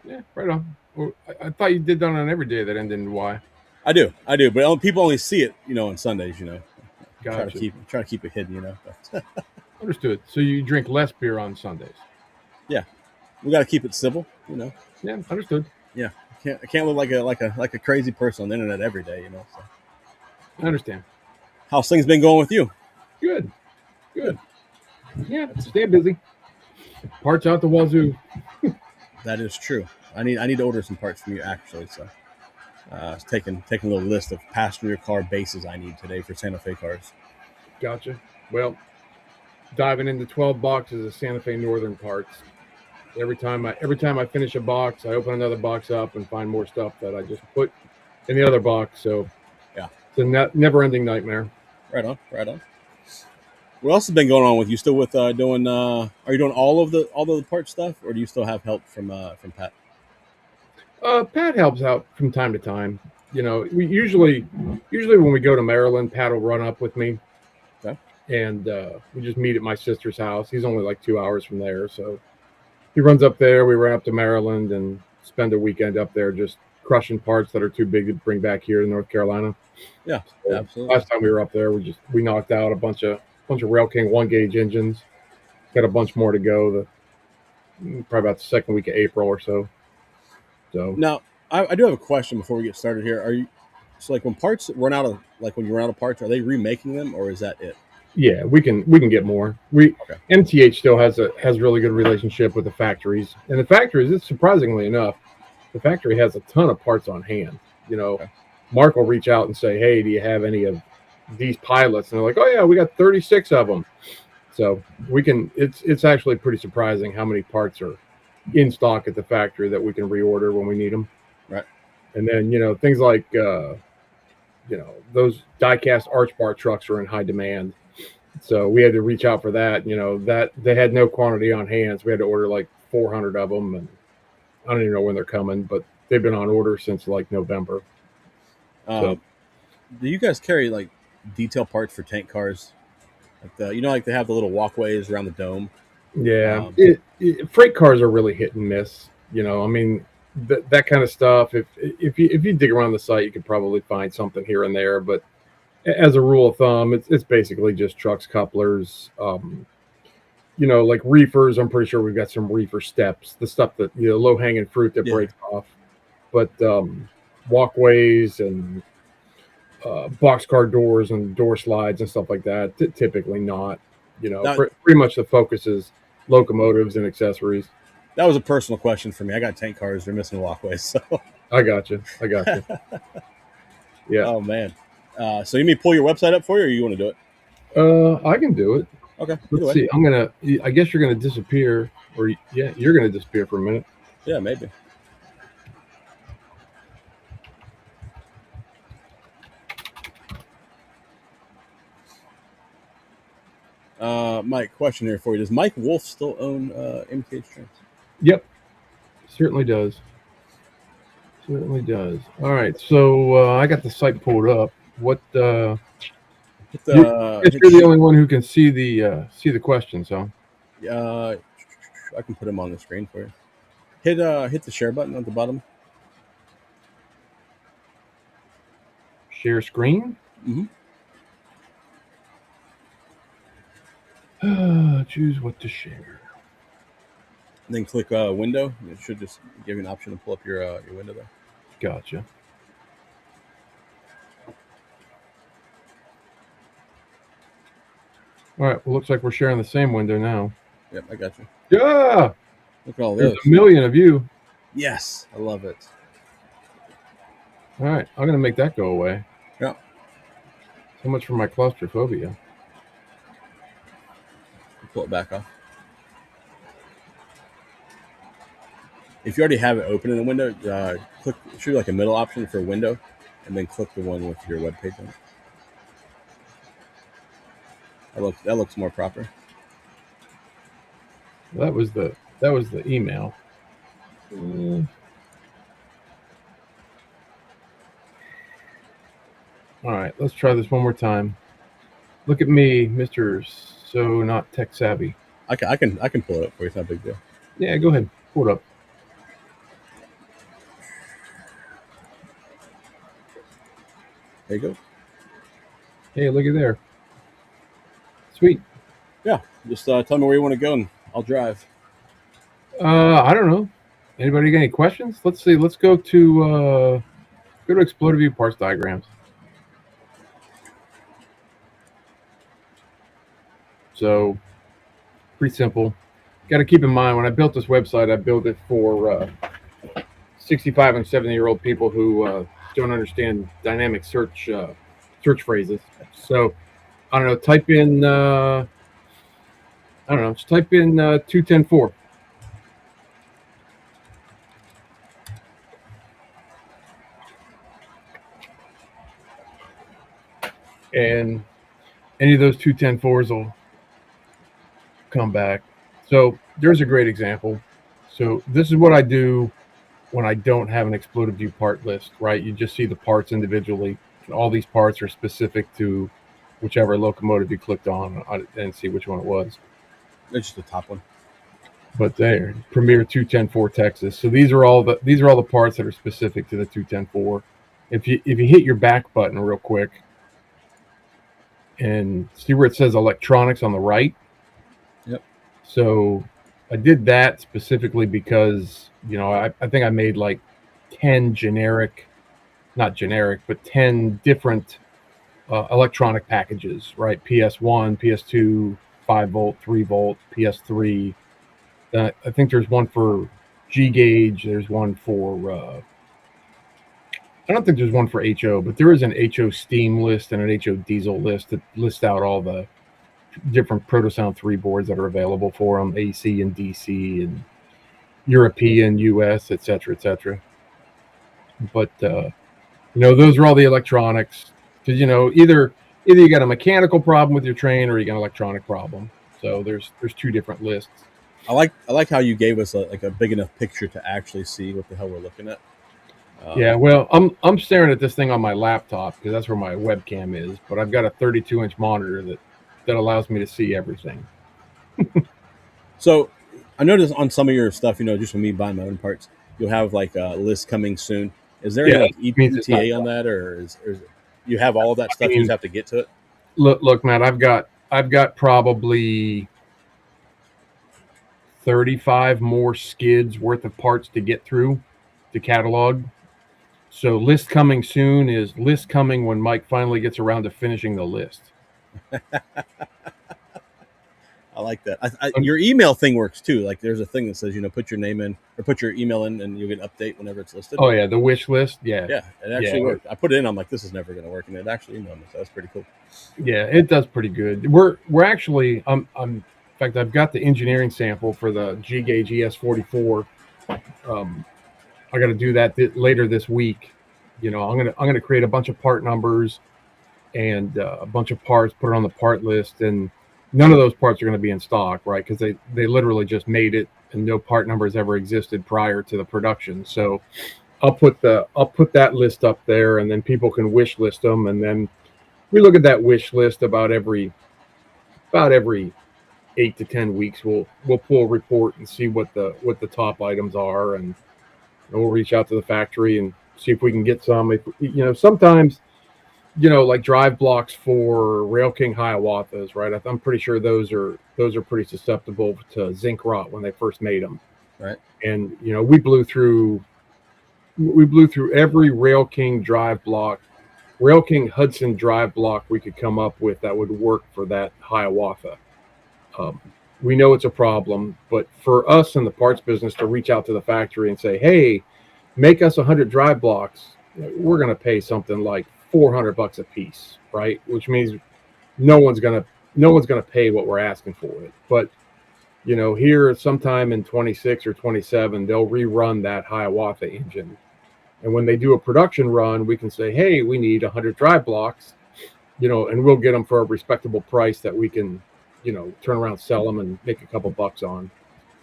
Yeah, right on. Well, I thought you did that on every day that ended in Y. I do, but people only see it, on Sundays. Gotcha. Try to keep it hidden, you know. But, Understood. So you drink less beer on Sundays. yeah, we got to keep it civil, you know. Yeah, understood. Yeah, I can't live like a crazy person on the internet every day, you know. So. I understand. How's things been going with you? Good. Good. Yeah, stay busy. Parts out the wazoo. That is true. I need to order some parts from you actually. So, taking a little list of passenger car bases I need today for Santa Fe cars. Gotcha. Well, diving into 12 boxes of Santa Fe Northern parts. Every time I finish a box, I open another box up and find more stuff that I just put in the other box. So Yeah, it's a never-ending nightmare. right on, right on. What else has been going on with you? Still with doing? Are you doing all of the part stuff, or do you still have help from Pat? Pat helps out from time to time. You know, we usually when we go to Maryland, Pat will run up with me, Okay. and we just meet at my sister's house. He's only like 2 hours from there, so he runs up there. We run up to Maryland and spend a weekend up there just crushing parts that are too big to bring back here to North Carolina. Yeah, So absolutely. last time we were up there, we knocked out a bunch of Rail King 1-gauge engines. Got a bunch more to go. Probably about the second week of April or so. So Now, I do have a question before we get started here. Are you so like when parts run out of when you run out of parts, are they remaking them or is that it? yeah, we can get more. Okay. MTH still has really good relationship with the factories, and the factories, it's surprisingly enough, the factory has a ton of parts on hand. You know, Okay. Mark will reach out and say, "Hey, do you have any of these pilots?" And they're like, "Oh yeah, we got 36 of them." So we can. It's actually pretty surprising how many parts are in stock at the factory that we can reorder when we need them. Right. And then things like those die-cast arch bar trucks are in high demand. So we had to reach out for that. That they had no quantity on hand, so we had to order like 400 of them, and I don't even know when they're coming, but they've been on order since like November. So Do you guys carry like detail parts for tank cars? Like they have the little walkways around the dome. yeah, freight cars are really hit and miss. I mean that kind of stuff. If you dig around the site, you could probably find something here and there, but as a rule of thumb, it's basically just trucks, couplers. Like reefers. I'm pretty sure we've got some reefer steps, the stuff that low hanging fruit that breaks off. But walkways and boxcar doors and door slides and stuff like that, typically not. Pretty much the focus is locomotives and accessories. That was a personal question for me. I got tank cars; they're missing walkways. So I got you. Yeah. Oh man. So you mean pull your website up for you, or you want to do it? I can do it. Okay. Let's see. I guess you're gonna disappear, or yeah, you're gonna disappear for a minute. Yeah, maybe. Mike, question here for you: does Mike Wolf still own MTH Trans? Yep, certainly does. Certainly does. All right, so I got the site pulled up. What? You're the only one who can see the questions, huh? I can put them on the screen for you. Hit the share button at the bottom. Share screen. Mm-hmm. Choose what to share. Then click window. It should just give you an option to pull up your window there. Gotcha. All right. Well, looks like we're sharing the same window now. Yep, I got you. Yeah. Look at all There's this. a million of you. Yes, I love it. All right, I'm gonna make that go away. Yeah. So much for my claustrophobia. Pull it back off. If you already have it open in the window, click. It should be like a middle option for window, and then click the one with your web page on it. That looks more proper. That was the email. All right, let's try this one more time. Look at me, Mr. So not tech savvy. I can pull it up for you. It's not a big deal. Yeah, go ahead. Pull it up. There you go. Hey, look at there. Sweet. Yeah, just tell me where you want to go and I'll drive. I don't know. Anybody got any questions? Let's see. Let's go to Explode View parts diagrams. So pretty simple. Got to keep in mind when I built this website, I built it for 65 and 70-year-old people who don't understand dynamic search phrases. So I don't know. Type in Just type in 2104. And any of those 210.4s will come back. So there's a great example. So this is what I do when I don't have an exploded view part list, right? You just see the parts individually. All these parts are specific to whichever locomotive you clicked on. I didn't see which one it was. It's just the top one. But there, Premier 210.4 Texas. So these are all the parts that are specific to the 210.4. If you hit your back button real quick and see where it says electronics on the right. Yep. So I did that specifically because, I think I made like 10 not generic, but 10 different electronic packages, right? PS1, PS2, 5 volt, 3 volt, PS3. I think there's one for G gauge. There's one for, I don't think there's one for HO, but there is an HO steam list and an HO diesel list that lists out all the different Protosound 3 boards that are available for them, AC and DC and European, US, et cetera, et cetera. But, those are all the electronics because, either you got a mechanical problem with your train or you got an electronic problem. So there's two different lists. I like how you gave us a big enough picture to actually see what the hell we're looking at. Yeah, well, I'm staring at this thing on my laptop because that's where my webcam is, but I've got a 32-inch monitor that allows me to see everything. So I noticed on some of your stuff, just when me buying my own parts, you'll have like a list coming soon. Is there any ETA on that, or is you have all of that stuff? You just have to get to it. Look, Matt, I've got probably 35 more skids worth of parts to get through to catalog. So list coming soon is list coming when Mike finally gets around to finishing the list. I like that. Your email thing works too. Like there's a thing that says, put your name in or put your email in and you'll get an update whenever it's listed. Oh yeah, the wish list. Yeah. Yeah, it actually worked. I put it in. I'm like, this is never going to work. And it actually emailed me. So that's pretty cool. Yeah, it does pretty good. We're actually, in fact, I've got the engineering sample for the G gauge ES44. I got to do that later this week. I'm gonna create a bunch of part numbers and a bunch of parts, put it on the part list, and none of those parts are going to be in stock, right? Because they literally just made it, and no part numbers ever existed prior to the production. So I'll put that list up there, and then people can wish list them, and then we look at that wish list about every 8 to 10 weeks. We'll pull a report and see what the top items are, and we'll reach out to the factory and see if we can get some. If sometimes, like drive blocks for Rail King Hiawatha's, right? I'm pretty sure those are pretty susceptible to zinc rot when they first made them, right? And we blew through every Rail King drive block, Rail King Hudson drive block we could come up with that would work for that Hiawatha. We know it's a problem, but for us in the parts business to reach out to the factory and say, hey, make us 100 drive blocks, we're going to pay something like $400 a piece, right? Which means no one's going to pay what we're asking for it. But here sometime in 26 or 27, they'll rerun that Hiawatha engine, and when they do a production run, we can say, hey, we need 100 drive blocks, and we'll get them for a respectable price that we can turn around, sell them, and make a couple bucks on.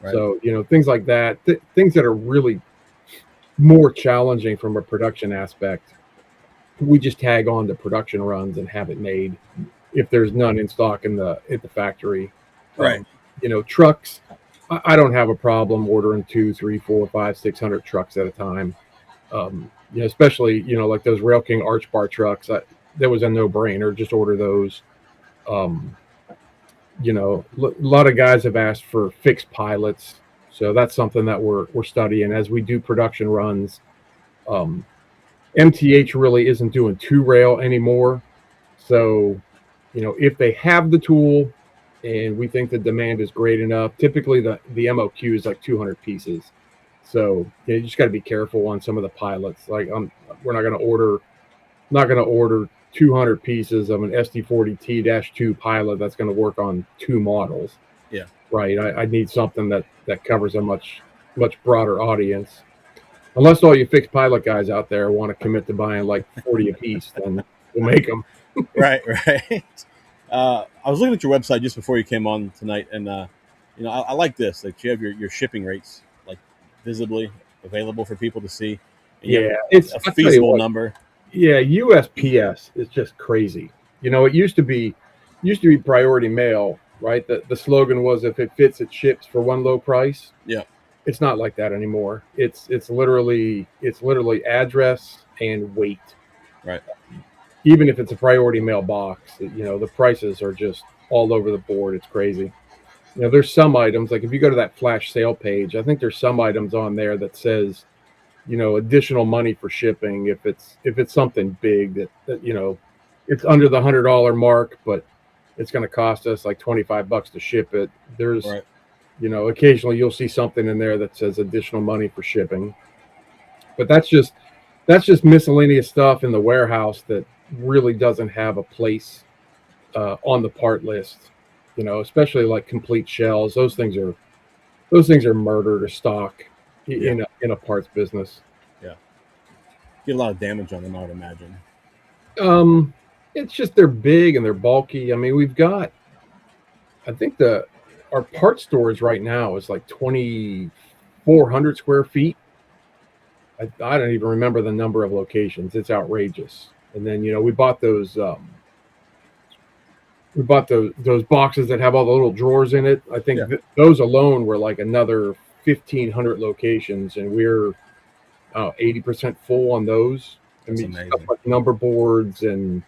Right. So things like that, things that are really more challenging from a production aspect, we just tag on to production runs and have it made if there's none in stock at the factory. Right. Trucks, I don't have a problem ordering 2, 3, 4, 5, 600 trucks at a time. Especially like those Rail King Arch Bar trucks. That was a no-brainer. Just order those. A lot of guys have asked for fixed pilots, so that's something that we're studying as we do production runs. Um, MTH really isn't doing two rail anymore, so if they have the tool and we think the demand is great enough, typically the MOQ is like 200 pieces. So you just got to be careful on some of the pilots. Like we're not going to order 200 pieces of an SD40T-2 pilot that's going to work on two models. Yeah. Right. I need something that covers a much broader audience. Unless all you fixed pilot guys out there want to commit to buying like 40 a piece, then we'll make them. Right. I was looking at your website just before you came on tonight, and I like this. Like you have your shipping rates like visibly available for people to see. And you have it's a feasible number. Yeah, USPS is just crazy. It used to be priority mail, right? The slogan was if it fits, it ships for one low price. Yeah. It's not like that anymore. It's literally address and weight. Right. Even if it's a priority mail box, the prices are just all over the board. It's crazy. There's some items, like if you go to that flash sale page, I think there's some items on there that says, additional money for shipping if it's something big that it's under the $100 mark, but it's going to cost us like $25 to ship it. There's right. Occasionally you'll see something in there that says additional money for shipping, but that's just miscellaneous stuff in the warehouse that really doesn't have a place on the part list. Especially like complete shells. Those things are murder to stock in a parts business. Yeah, get a lot of damage on them, I would imagine. It's just they're big and they're bulky. I mean, we've got, I think our part stores right now is like 2,400 square feet. I don't even remember the number of locations. It's outrageous. And then we bought those boxes that have all the little drawers in it. I think those alone were like another 1,500 locations, and we're 80% full on those. That's amazing. Stuff like number boards and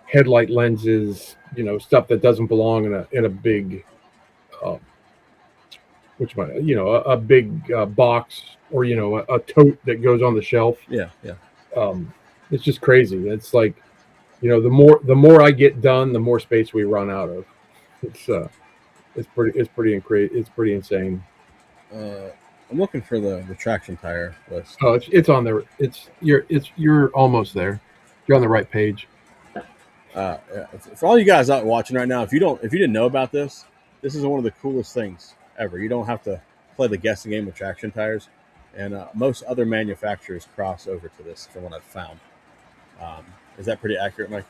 headlight lenses, stuff that doesn't belong in a big a big box or a tote that goes on the shelf. Yeah. It's just crazy. It's like the more I get done, the more space we run out of. It's pretty insane. I'm looking for the traction tire list. Oh, it's on there. You're almost there. You're on the right page. For all you guys out watching right now, if you didn't know about this is one of the coolest things ever. You don't have to play the guessing game with traction tires, and most other manufacturers cross over to this, from what I've found. Is that pretty accurate, Mike?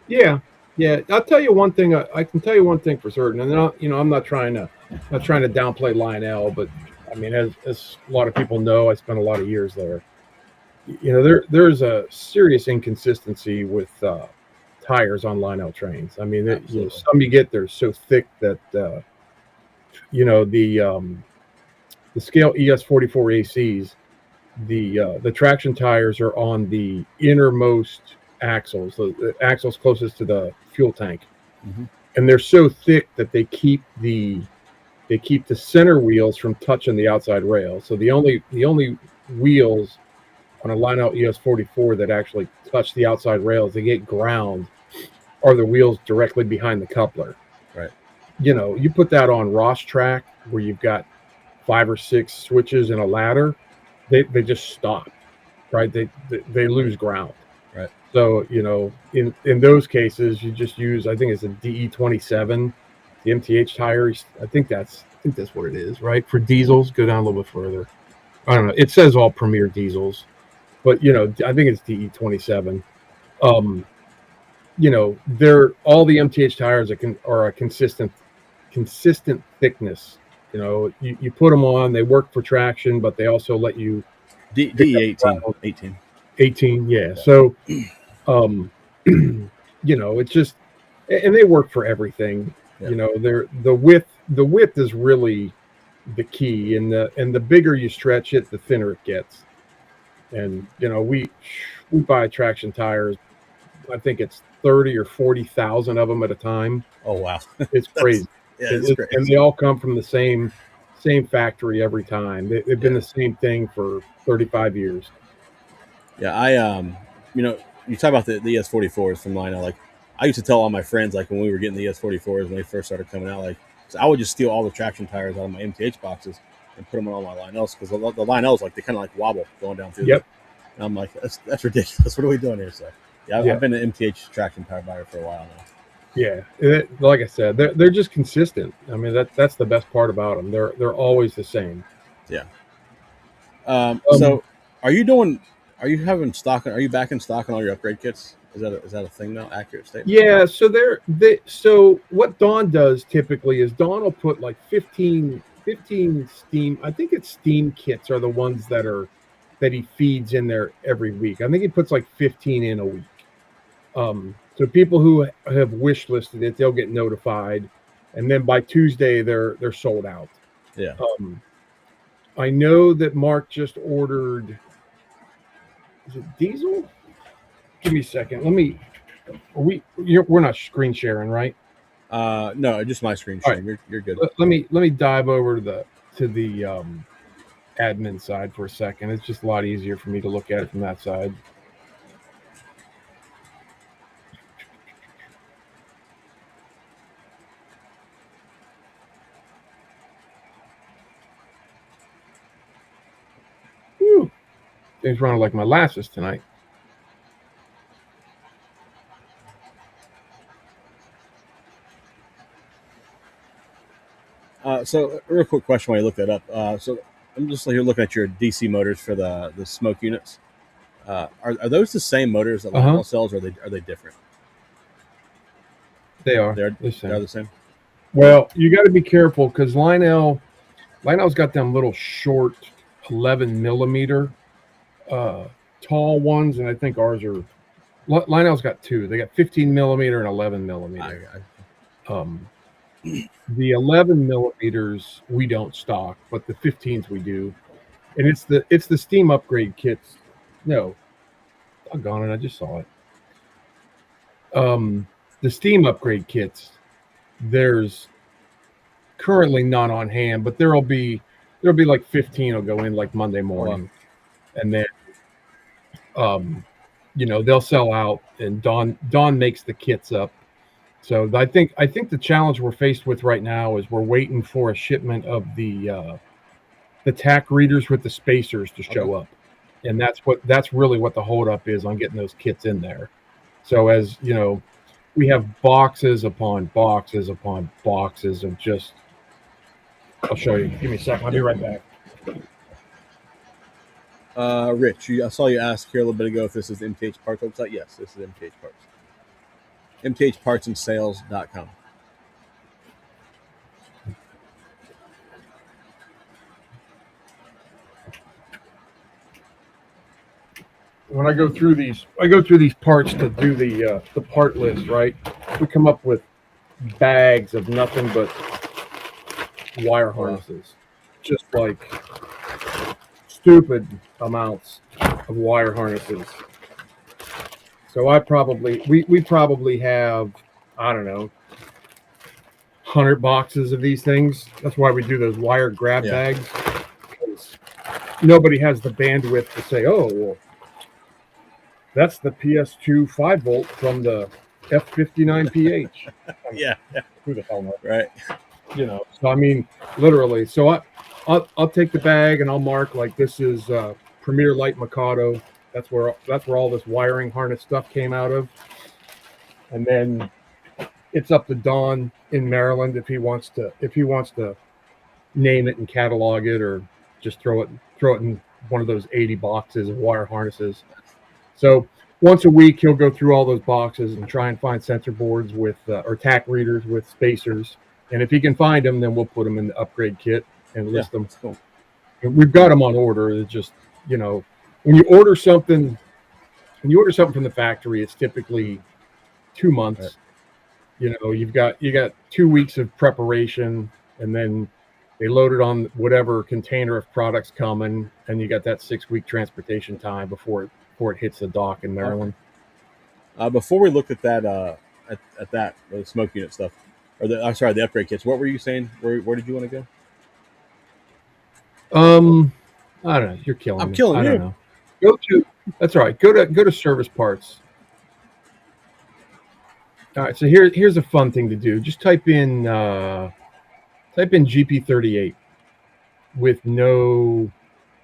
Yeah. I'll tell you one thing. I can tell you one thing for certain, and I'm not trying to downplay Lionel, but I mean, as a lot of people know, I spent a lot of years there. There's a serious inconsistency with tires on Lionel trains. I mean, some you get, they're so thick that the scale ES44 ACs, the traction tires are on the innermost axles, the axles closest to the fuel tank, and they're so thick that they keep the center wheels from touching the outside rail. So the only wheels on a Lionel ES44 that actually touch the outside rails, they get ground, are the wheels directly behind the coupler. Right. You put that on Ross track where you've got 5 or 6 switches and a ladder, they just stop. Right. They lose ground. Right. So, in those cases, you just use, I think it's a DE27, the MTH tires. I think that's what it is, right? For diesels, go down a little bit further. I don't know. It says all Premier diesels, but I think it's DE27. They're all the MTH tires are a consistent thickness. You put them on, they work for traction, but they also let you DE18. 18, yeah. So, it's just, and they work for everything. Yeah. The width is really the key, and the bigger you stretch it, the thinner it gets. And we buy traction tires. I think it's 30 or 40,000 of them at a time. Oh wow, It's crazy. It's crazy. And they all come from the same factory every time. They've been the same thing for 35 years. Yeah, I you talk about the ES44s from Lionel. Like, I used to tell all my friends, like, when we were getting the ES44s when they first started coming out, like, so I would just steal all the traction tires out of my MTH boxes and put them on all my Lionels, because the Lionels, like, they kind of like wobble going down through. Yep. And I'm like, that's ridiculous. What are we doing here? So I've been an MTH traction tire buyer for a while now. Yeah, like I said, they're just consistent. I mean, that's the best part about them. They're always the same. Yeah. So are you having stock? Are you back in stock on all your upgrade kits? Is that a thing now? Accurate statement? Yeah. So so what Dawn does typically is Dawn will put like 15 steam. I think it's steam kits are the ones that he feeds in there every week. I think he puts like 15 in a week. So people who have wish listed it, they'll get notified, and then by Tuesday they're sold out. Yeah. I know that Mark just ordered. Is it diesel? Give me a second. We're not screen sharing, right? No, just my screen sharing. Right. You're good. Let me dive over to the admin side for a second. It's just a lot easier for me to look at it from that side. Whew. Things running like molasses tonight. So, a real quick question while you look that up. So, I'm just here looking at your DC motors for the smoke units. Are those the same motors that Lionel sells, or are they different? They are. They're the same. Well, you got to be careful because Lionel's got them little short 11 millimeter tall ones, and I think ours are. Lionel's got two. They got 15 millimeter and 11 millimeter. The 11 millimeters we don't stock, but the 15s we do, and it's the steam upgrade kits. No, doggone it, I just saw it. The steam upgrade kits, there's currently none on hand, but there'll be like 15 will go in like Monday morning, and then they'll sell out, and Dawn makes the kits up. So I think the challenge we're faced with right now is we're waiting for a shipment of the TAC readers with the spacers to show up, and that's really what the holdup is on getting those kits in there. So as you know, we have boxes upon boxes upon boxes of just. I'll show you. Give me a second. I'll be right back. Rich, I saw you ask here a little bit ago if this is the MTH Parts website. Yes, this is MTH Parts. MTHpartsandsales.com. When I go through these parts to do the part list, right? We come up with bags of nothing but wire harnesses, just like stupid amounts of wire harnesses. So we probably have, I don't know, 100 boxes of these things. That's why we do those wire grab bags, because nobody has the bandwidth to say, oh, well, that's the PS2 5-volt from the F59PH. Yeah. Who the hell knows? Right. So I mean, literally. So I'll take the bag and I'll mark like this is Premier Light Mikado. That's where all this wiring harness stuff came out of. And then it's up to Don in Maryland if he wants to name it and catalog it, or just throw it in one of those 80 boxes of wire harnesses. So once a week he'll go through all those boxes and try and find sensor boards with or TAC readers with spacers. And if he can find them, then we'll put them in the upgrade kit and list them. Cool. We've got them on order. It's just, when you order something from the factory, it's typically 2 months. Right. You got 2 weeks of preparation, and then they load it on whatever container of products coming, and you got that 6-week transportation time before it hits the dock in Maryland. Before we looked at that, at that the smoke unit stuff, or I'm sorry, the upgrade kits. What were you saying? Where did you want to go? I don't know. You're killing I'm me. killing I don't you. know. Go to That's all right. Go to service parts. All right. So here's a fun thing to do. Just type in GP38 with no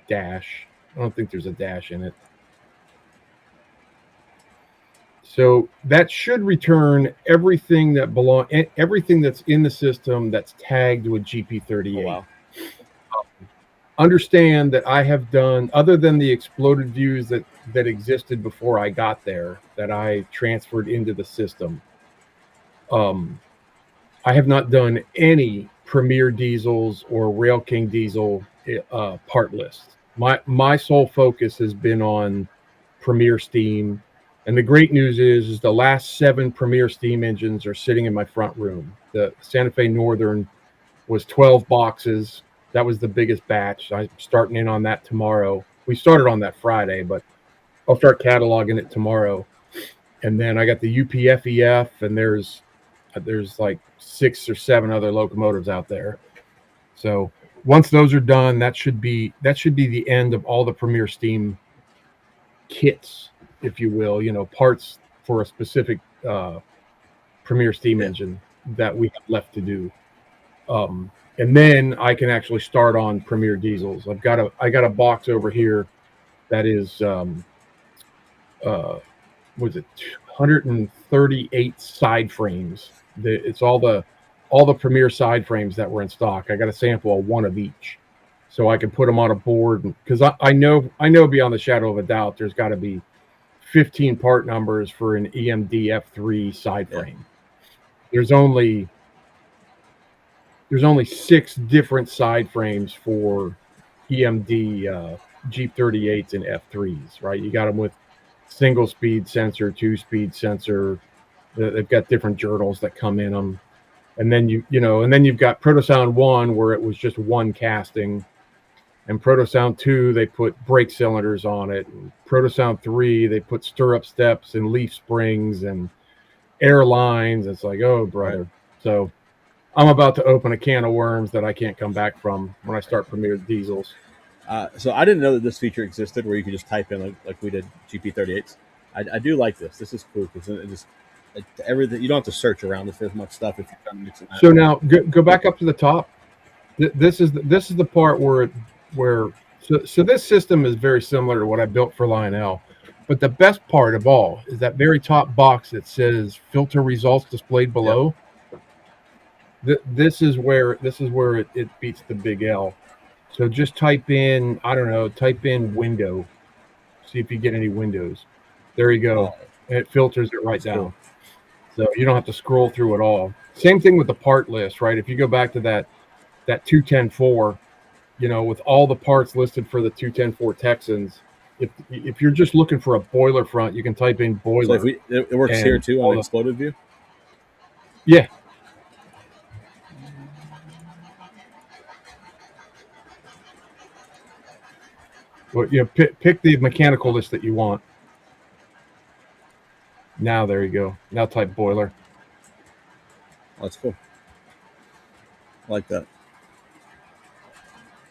dash. I don't think there's a dash in it. So that should return everything that's in the system that's tagged with Oh GP38. wow. Understand that I have done, other than the exploded views that existed before I got there, that I transferred into the system. I have not done any Premier diesels or Rail King diesel part list. My sole focus has been on Premier Steam, and the great news is the last 7 Premier Steam engines are sitting in my front room. The Santa Fe Northern was 12 boxes. That was the biggest batch. I'm starting in on that tomorrow. We started on that Friday, but I'll start cataloging it tomorrow. And then I got the UPFEF, and there's like 6 or 7 other locomotives out there. So once those are done, that should be the end of all the Premier Steam kits, if you will. Parts for a specific Premier Steam Yeah. engine that we have left to do. And then I can actually start on Premier diesels. I got a box over here that is was it 138 side frames. It's all the Premier side frames that were in stock. I got a sample of one of each, so I can put them on a board. Because I know beyond the shadow of a doubt, there's got to be 15 part numbers for an EMD F3 side frame. There's only 6 different side frames for EMD Jeep 38s and F3s, right? You got them with single speed sensor, 2-speed sensor. They've got different journals that come in them. And then you've got Protosound 1 where it was just one casting. And Protosound 2, they put brake cylinders on it. And Protosound 3, they put stirrup steps and leaf springs and air lines. It's like, oh, brother. Right. So I'm about to open a can of worms that I can't come back from when I start Premier diesels. So I didn't know that this feature existed where you could just type in like we did GP38s. I do like this. This is cool because it just everything, you don't have to search around if there's much stuff if you're trying to mix it. So now go back up to the top. This is the part where so this system is very similar to what I built for Lionel, but the best part of all is that very top box that says filter results displayed below. Yep. This is where it beats the big L. So just type in window, see if you get any windows. There you go. And it filters it right down. Cool. So you don't have to scroll through it all. Same thing with the part list, right? If you go back to that 210-4, with all the parts listed for the 210-4 Texans, if you're just looking for a boiler front, you can type in boiler. So it works here too on the exploded view? Yeah. Well, pick the mechanical list that you want. Now there you go. Now type boiler. Oh, that's cool. I like that.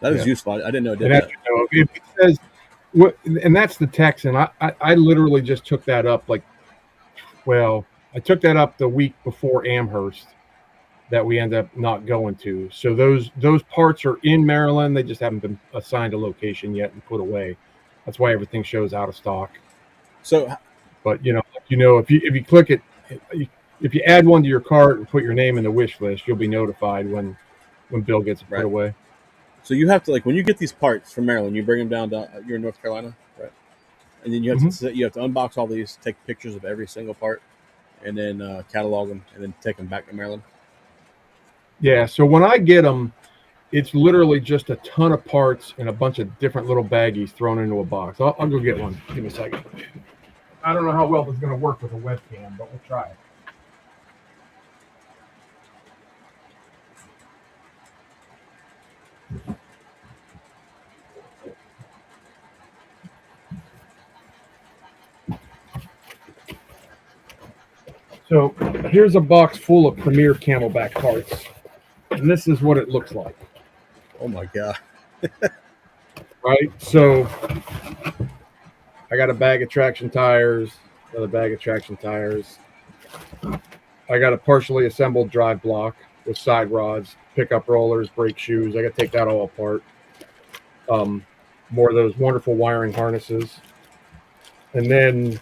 That is useful. I didn't know it did that. If it says, and that's the Texan. I literally just took that up I took that up the week before Amherst that we end up not going to. So those parts are in Maryland. They just haven't been assigned a location yet and put away. That's why everything shows out of stock. So, but if you click it, if you add one to your cart and put your name in the wish list, you'll be notified when Bill gets it put away. So you have to, like, when you get these parts from Maryland, you bring them down. You're in North Carolina, right? And then you have to unbox all these, take pictures of every single part, and then catalog them, and then take them back to Maryland. Yeah. So when I get them, it's literally just a ton of parts and a bunch of different little baggies thrown into a box. I'll go get one. Give me a second. I don't know how well it's going to work with a webcam, but we'll try it. So here's a box full of Premier Camelback parts, and this is what it looks like. Oh my god! Right. So I got a bag of traction tires, another bag of traction tires. I got a partially assembled drive block with side rods, pickup rollers, brake shoes. I got to take that all apart. More of those wonderful wiring harnesses. And then,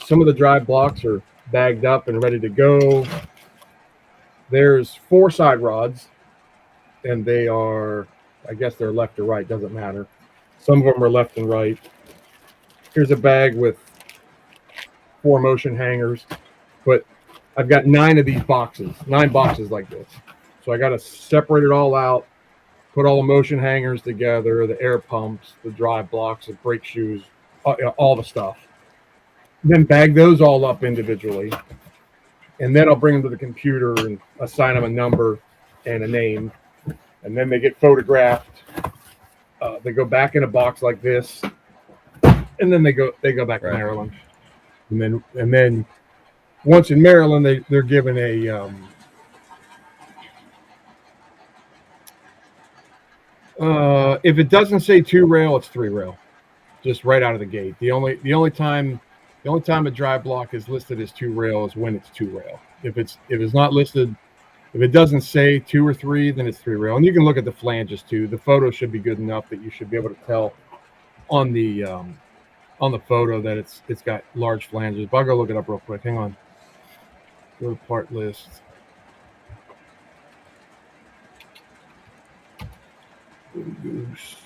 some of the drive blocks are bagged up and ready to go. There's 4 side rods, and they are, I guess they're left or right, doesn't matter. Some of them are left and right. Here's a bag with 4 motion hangers, but I've got 9 boxes like this. So I got to separate it all out, put all the motion hangers together, the air pumps, the drive blocks, the brake shoes, all the stuff. Then bag those all up individually. And then I'll bring them to the computer and assign them a number and a name. And then they get photographed. They go back in a box like this. And then they go back to Maryland. And then once in Maryland, they're given a if it doesn't say 2-rail, it's 3-rail, just right out of the gate. The only time a drive block is listed as 2-rail is when it's 2-rail. If it's not listed, if it doesn't say 2 or 3, then it's 3-rail. And you can look at the flanges too. The photo should be good enough that you should be able to tell on the photo that it's got large flanges. But I'll go look it up real quick. Hang on. Go to part list. Goose.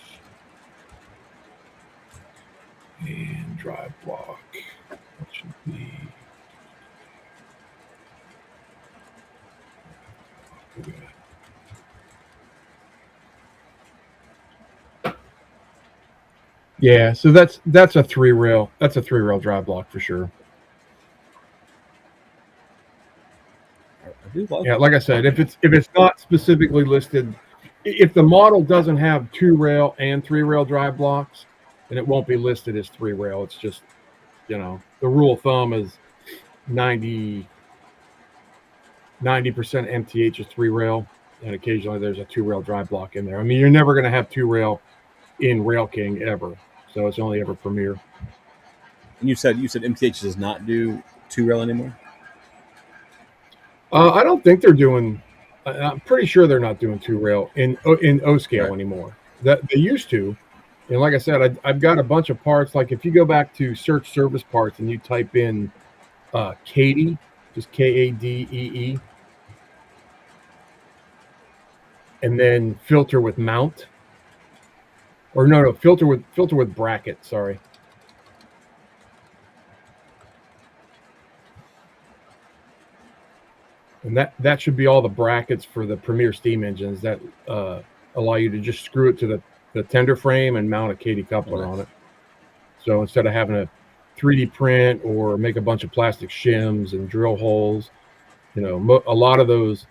And drive block. That should be. Yeah, so that's a 3-rail. That's a 3-rail drive block for sure. Yeah, like I said, if it's not specifically listed, if the model doesn't have 2-rail and 3-rail drive blocks, then it won't be listed as 3-rail. It's just, the rule of thumb is 90% MTH is 3-rail, and occasionally there's a 2-rail drive block in there. I mean, you're never going to have 2-rail in Rail King ever, so it's only ever Premier. And you said MTH does not do 2-rail anymore? I don't think they're doing. I'm pretty sure they're not doing 2-rail in O scale anymore. That they used to, and like I said, I've got a bunch of parts. Like if you go back to search service parts and you type in Kadee, just Kadee, and then filter with mount, or no, filter with bracket. Sorry. And that should be all the brackets for the Premier steam engines that allow you to just screw it to the tender frame and mount a Kadee coupler on it. So instead of having a 3D print or make a bunch of plastic shims and drill holes, a lot of those.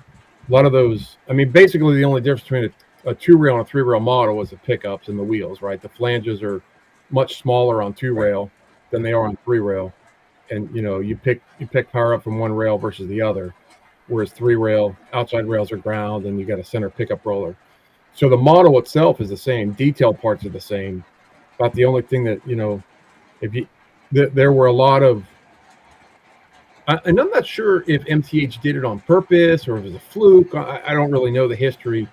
I mean, basically the only difference between a 2-rail and a 3-rail model is the pickups and the wheels, right? The flanges are much smaller on 2-rail than they are on 3-rail, and you pick power up from one rail versus the other. Whereas 3-rail, outside rails are ground, and you got a center pickup roller. So the model itself is the same. Detail parts are the same. About the only thing that, there were a lot of, and I'm not sure if MTH did it on purpose or if it was a fluke. I don't really know the history.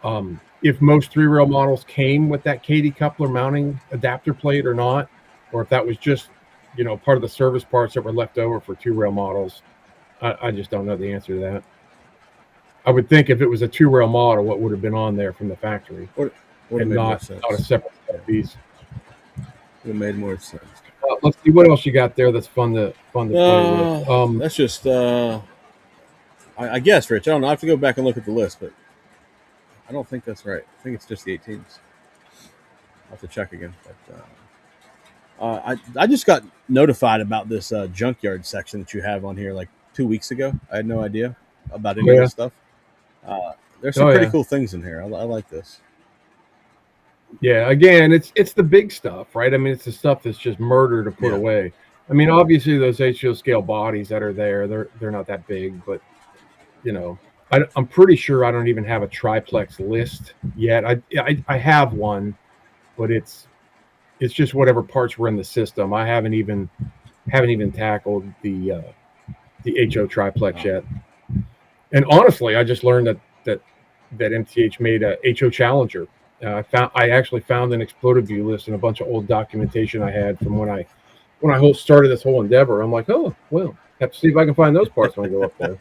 If most 3-rail models came with that Kadee coupler mounting adapter plate or not, or if that was just, part of the service parts that were left over for 2-rail models. I just don't know the answer to that. I would think if it was a 2-rail model, what would have been on there from the factory, and not a separate piece. It made more sense. Let's see what else you got there that's fun to play with. That's just, I guess, Rich. I don't know. I have to go back and look at the list, but I don't think that's right. I think it's just the 18s. I'll have to check again. But I just got notified about this junkyard section that you have on here like 2 weeks ago. I had no idea about any of this stuff. There's some pretty cool things in here. I like this. Yeah, again, it's the big stuff, right? I mean, it's the stuff that's just murder to put away. I mean, obviously those HO scale bodies that are there, they're not that big, but you know, I'm pretty sure I don't even have a triplex list yet. I have one, but it's just whatever parts were in the system. I haven't even tackled the HO triplex yet. And honestly, I just learned that MTH made a HO Challenger. I actually found an exploded view list and a bunch of old documentation I had from when I started this whole endeavor. I'm like, oh well, have to see if I can find those parts when I go up there.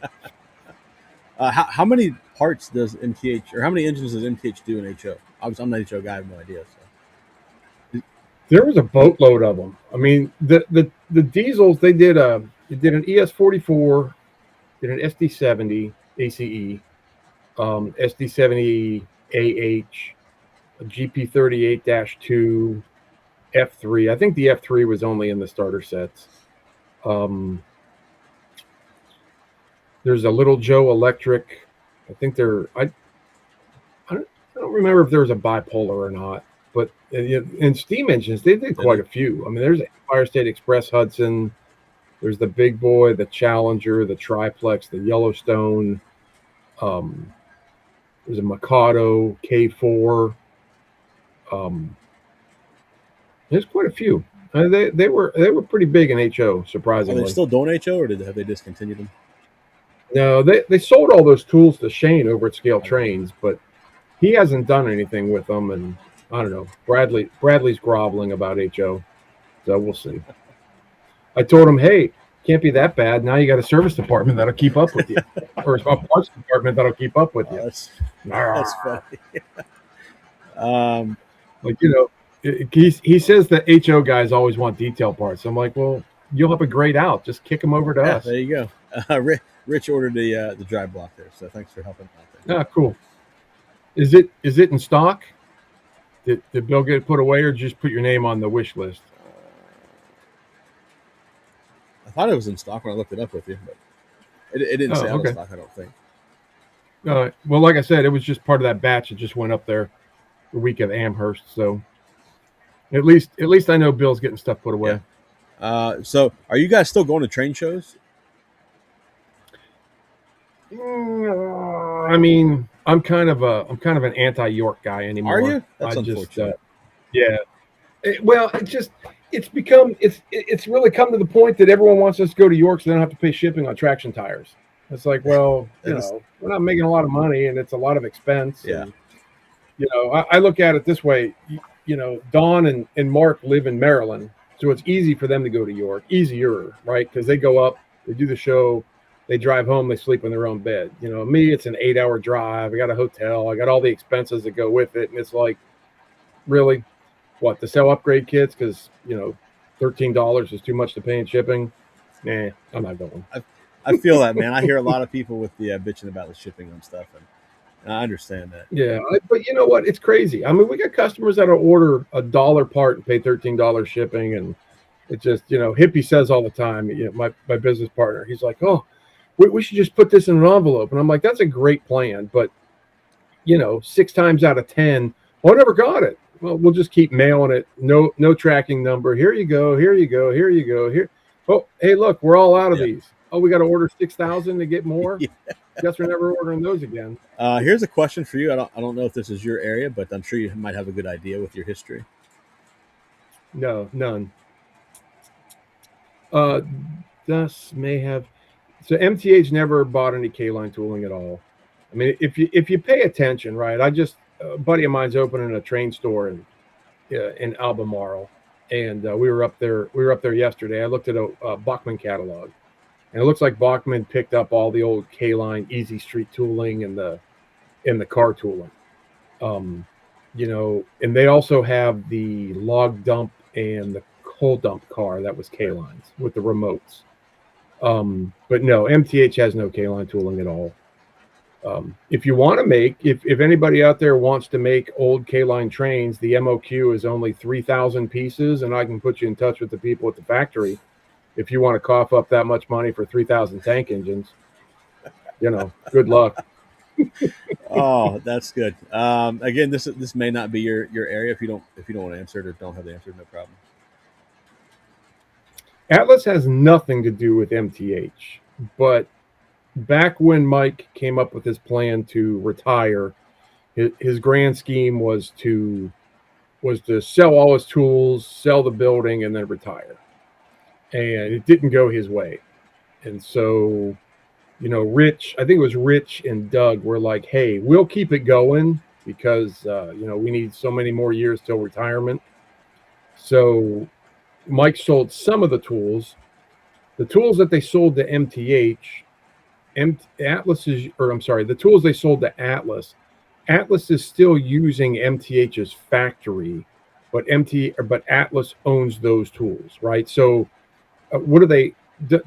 How many parts does MTH, or how many engines does MTH do in HO? I'm not an HO guy. I have no idea. So. There was a boatload of them. I mean, the diesels they did an ES44, did an SD70 ACE, SD70 AH, a GP38-2, F3. I think the F3 was only in the starter sets. There's a Little Joe electric. I think I don't remember if there was a bipolar or not. But in steam engines, they did quite a few. I mean, there's Empire State Express Hudson. There's the Big Boy, the Challenger, the Triplex, the Yellowstone. There's a Mikado K4. There's quite a few. They were pretty big in HO, surprisingly. Are they still doing HO, or have they discontinued them? No, they sold all those tools to Shane over at Scale Trains, but he hasn't done anything with them. And I don't know. Bradley's groveling about HO, so we'll see. I told him, hey, can't be that bad. Now you got a service department that'll keep up with you, or a parts department that'll keep up with you. That's funny. Like, he says that HO guys always want detail parts. I'm like, well, you'll have a grade out. Just kick them over to us. There you go. Rich ordered the drive block there, so thanks for helping out there. Ah, cool. Is it in stock? Did Bill get it put away, or just put your name on the wish list? I thought it was in stock when I looked it up with you, but it didn't say out of stock, I don't think. Well, like I said, it was just part of that batch that just went up there the week of Amherst. So at least I know Bill's getting stuff put away. Yeah. So are you guys still going to train shows? I mean, I'm kind of an anti-York guy anymore. Are you? That's unfortunate. Yeah. It's really come to the point that everyone wants us to go to York so they don't have to pay shipping on traction tires. It's like, well, we're not making a lot of money and it's a lot of expense. Yeah. And, I look at it this way. Don and Mark live in Maryland, so it's easy for them to go to York. Easier, right? Because they go up, they do the show, they drive home, they sleep in their own bed. Me, it's an 8-hour drive. I got a hotel. I got all the expenses that go with it. And it's like, really? What, to sell upgrade kits? Because, $13 is too much to pay in shipping. Nah, I'm not going. I feel that, man. I hear a lot of people with the bitching about the shipping and stuff. And I understand that. Yeah, but you know what? It's crazy. I mean, we got customers that'll order $1 part and pay $13 shipping. And it just, Hippie says all the time, my business partner, he's like, oh, we should just put this in an envelope. And I'm like, that's a great plan. But, 6 times out of 10, I never got it. Well, we'll just keep mailing it. No tracking number. Here you go. Here you go. Here you go. Here. Oh, hey, look, we're all out of these. Oh, we got to order 6,000 to get more. Yeah. Guess we're never ordering those again. Here's a question for you. I don't know if this is your area, but I'm sure you might have a good idea with your history. No, none. Thus may have. So MTH never bought any K-line tooling at all. I mean, if you pay attention, right? A buddy of mine's opening a train store in Albemarle, and we were up there yesterday. I looked at a Bachmann catalog, and it looks like Bachmann picked up all the old K-line Easy Street tooling and the car tooling. And they also have the log dump and the coal dump car that was K-lines with the remotes. But no, MTH has no K-line tooling at all. If you want to make, if anybody out there wants to make old K-line trains, the MOQ is only 3,000 pieces, and I can put you in touch with the people at the factory if you want to cough up that much money for 3,000 tank engines. Good luck. Oh, that's good. Again, this may not be your area. If you don't want to answer it or don't have the answer, no problem. Atlas has nothing to do with MTH, but back when Mike came up with his plan to retire, his grand scheme was to sell all his tools, sell the building, and then retire. And it didn't go his way. And so, Rich, I think it was Rich and Doug were like, hey, we'll keep it going because, we need so many more years till retirement. So Mike sold some of the tools. The tools that they sold to MTH, the tools they sold to Atlas is still using MTH's factory, but Atlas owns those tools, right? So, what do they?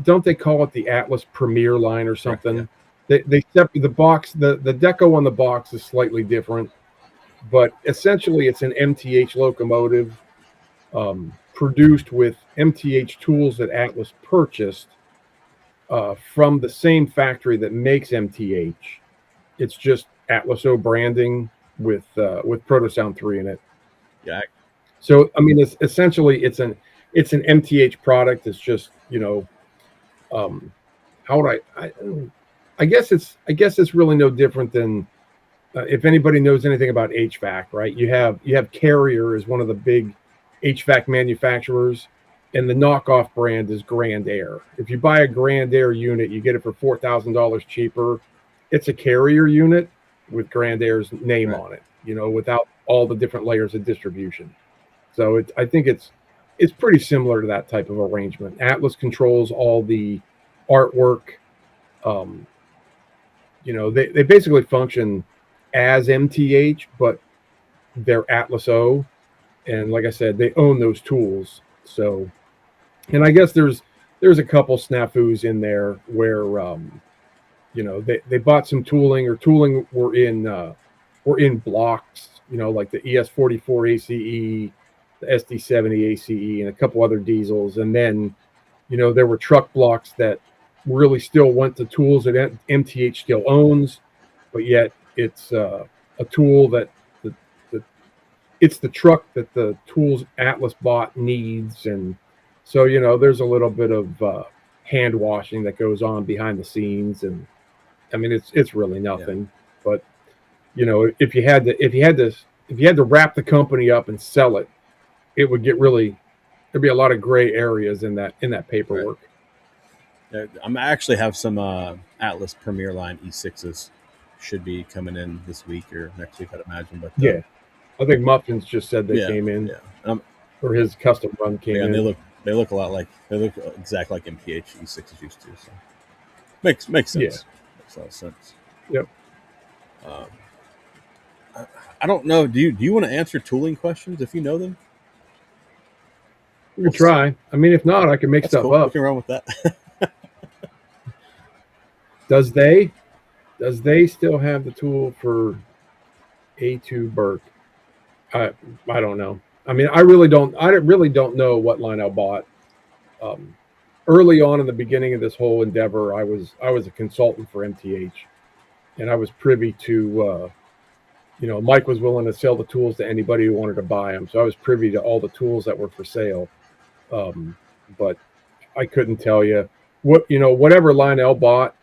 Don't they call it the Atlas Premier line or something? Right, yeah. They the box, the deco on the box is slightly different, but essentially it's an MTH locomotive produced with MTH tools that Atlas purchased from the same factory that makes MTH. It's just Atlas O branding with Protosound 3 in it. Yeah. So I mean, it's essentially it's an MTH product. It's just how would I guess it's really no different than if anybody knows anything about HVAC, right? You have Carrier as one of the big HVAC manufacturers, and the knockoff brand is Grand Air. If you buy a Grand Air unit, you get it for $4,000 cheaper. It's a Carrier unit with Grand Air's name on it, without all the different layers of distribution. So I think it's pretty similar to that type of arrangement. Atlas controls all the artwork. They basically function as MTH, but they're Atlas O. And like I said, they own those tools. So, and I guess there's a couple snafus in there where, they bought some tooling were in blocks, like the ES44 ACE, the SD70 ACE, and a couple other diesels. And then, there were truck blocks that really still went to tools that MTH still owns, but yet it's a tool that it's the truck that the tools Atlas bought needs. And so, there's a little bit of hand washing that goes on behind the scenes. And I mean, it's really nothing, but if you had to wrap the company up and sell it, it would there'd be a lot of gray areas in that paperwork. Right. I actually have some Atlas Premier line E6s should be coming in this week or next week, I'd imagine. But I think Muffins just said they came in, or his custom run came in. They look a lot like exactly like MPH E6s used to. So makes sense. Yeah. Makes a lot of sense. Yep. I don't know. Do you want to answer tooling questions if you know them? We can try. I mean, if not, I can make stuff up. We can run with that. Does they still have the tool for A2 Burke? I don't know. I mean, I really don't know what Lionel bought. Early on in the beginning of this whole endeavor, I was a consultant for MTH, and I was privy to Mike was willing to sell the tools to anybody who wanted to buy them. So I was privy to all the tools that were for sale. But I couldn't tell you whatever Lionel bought,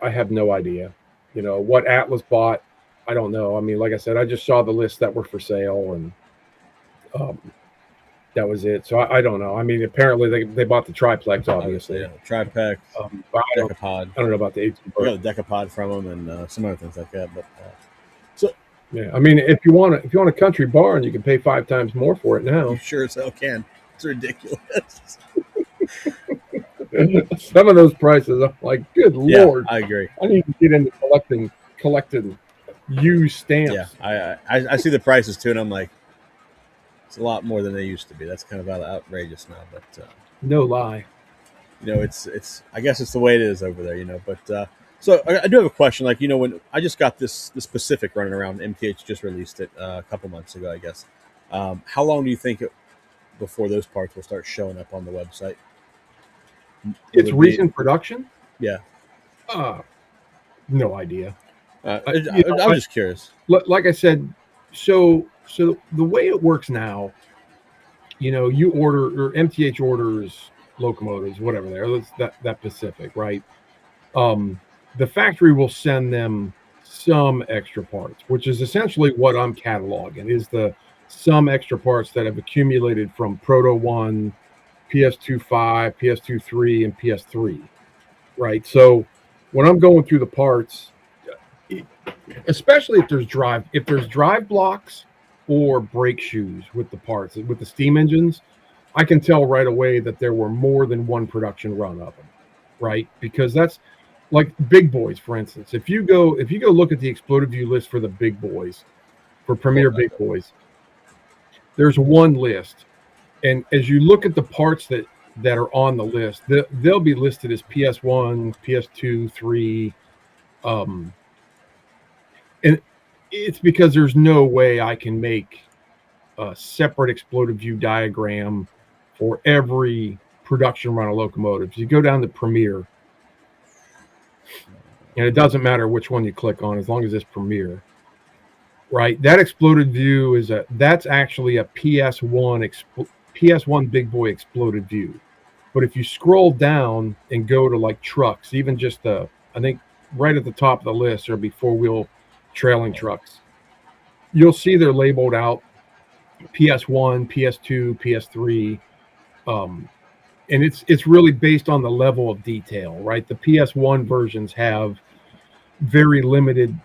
I have no idea. What Atlas bought, I don't know. I mean, like I said, I just saw the list that were for sale, and that was it. So I don't know. I mean, apparently they bought the triplex, obviously. Yeah, triplex, Decapod. I don't know about the 18. We got the Decapod from them and some other things like that. But yeah, I mean, if you want a country barn, you can pay 5 times more for it now. You sure as hell can. It's ridiculous. Some of those prices, I'm like, good Lord. I agree. I need to get into collecting used stamps. Yeah, I see the prices too, and I'm like, it's a lot more than they used to be. That's kind of outrageous now, but no lie. It's I guess it's the way it is over there, But so I do have a question. Like, when I just got this Pacific running around, MTH just released it a couple months ago, I guess. How long do you think before those parts will start showing up on the website? It's recent production? Yeah. No idea. I was just curious. Like I said, so the way it works now, you order, or MTH orders locomotives, whatever that Pacific, right? The factory will send them some extra parts, which is essentially what I'm cataloging, is the some extra parts that have accumulated from Proto 1, PS2 5, PS2 3, and PS3, right? So when I'm going through the parts, especially if there's drive blocks or brake shoes with the parts, with the steam engines, I can tell right away that there were more than one production run of them, right? Because that's like big boys, for instance. If you go look at the exploded view list for the big boys, for Premier Big Boys, there's one list, and as you look at the parts that are on the list, they'll be listed as PS1, PS2, 3, and it's because there's no way I can make a separate exploded view diagram for every production run of locomotives. You go down to Premier, and it doesn't matter which one you click on as long as it's Premier, right? That exploded view that's actually a PS1 big boy exploded view. But if you scroll down and go to like trucks, even just I think right at the top of the list there'll be four-wheel trailing trucks. You'll see they're labeled out PS1, PS2, PS3, and it's really based on the level of detail, right? The PS1 versions have very limited,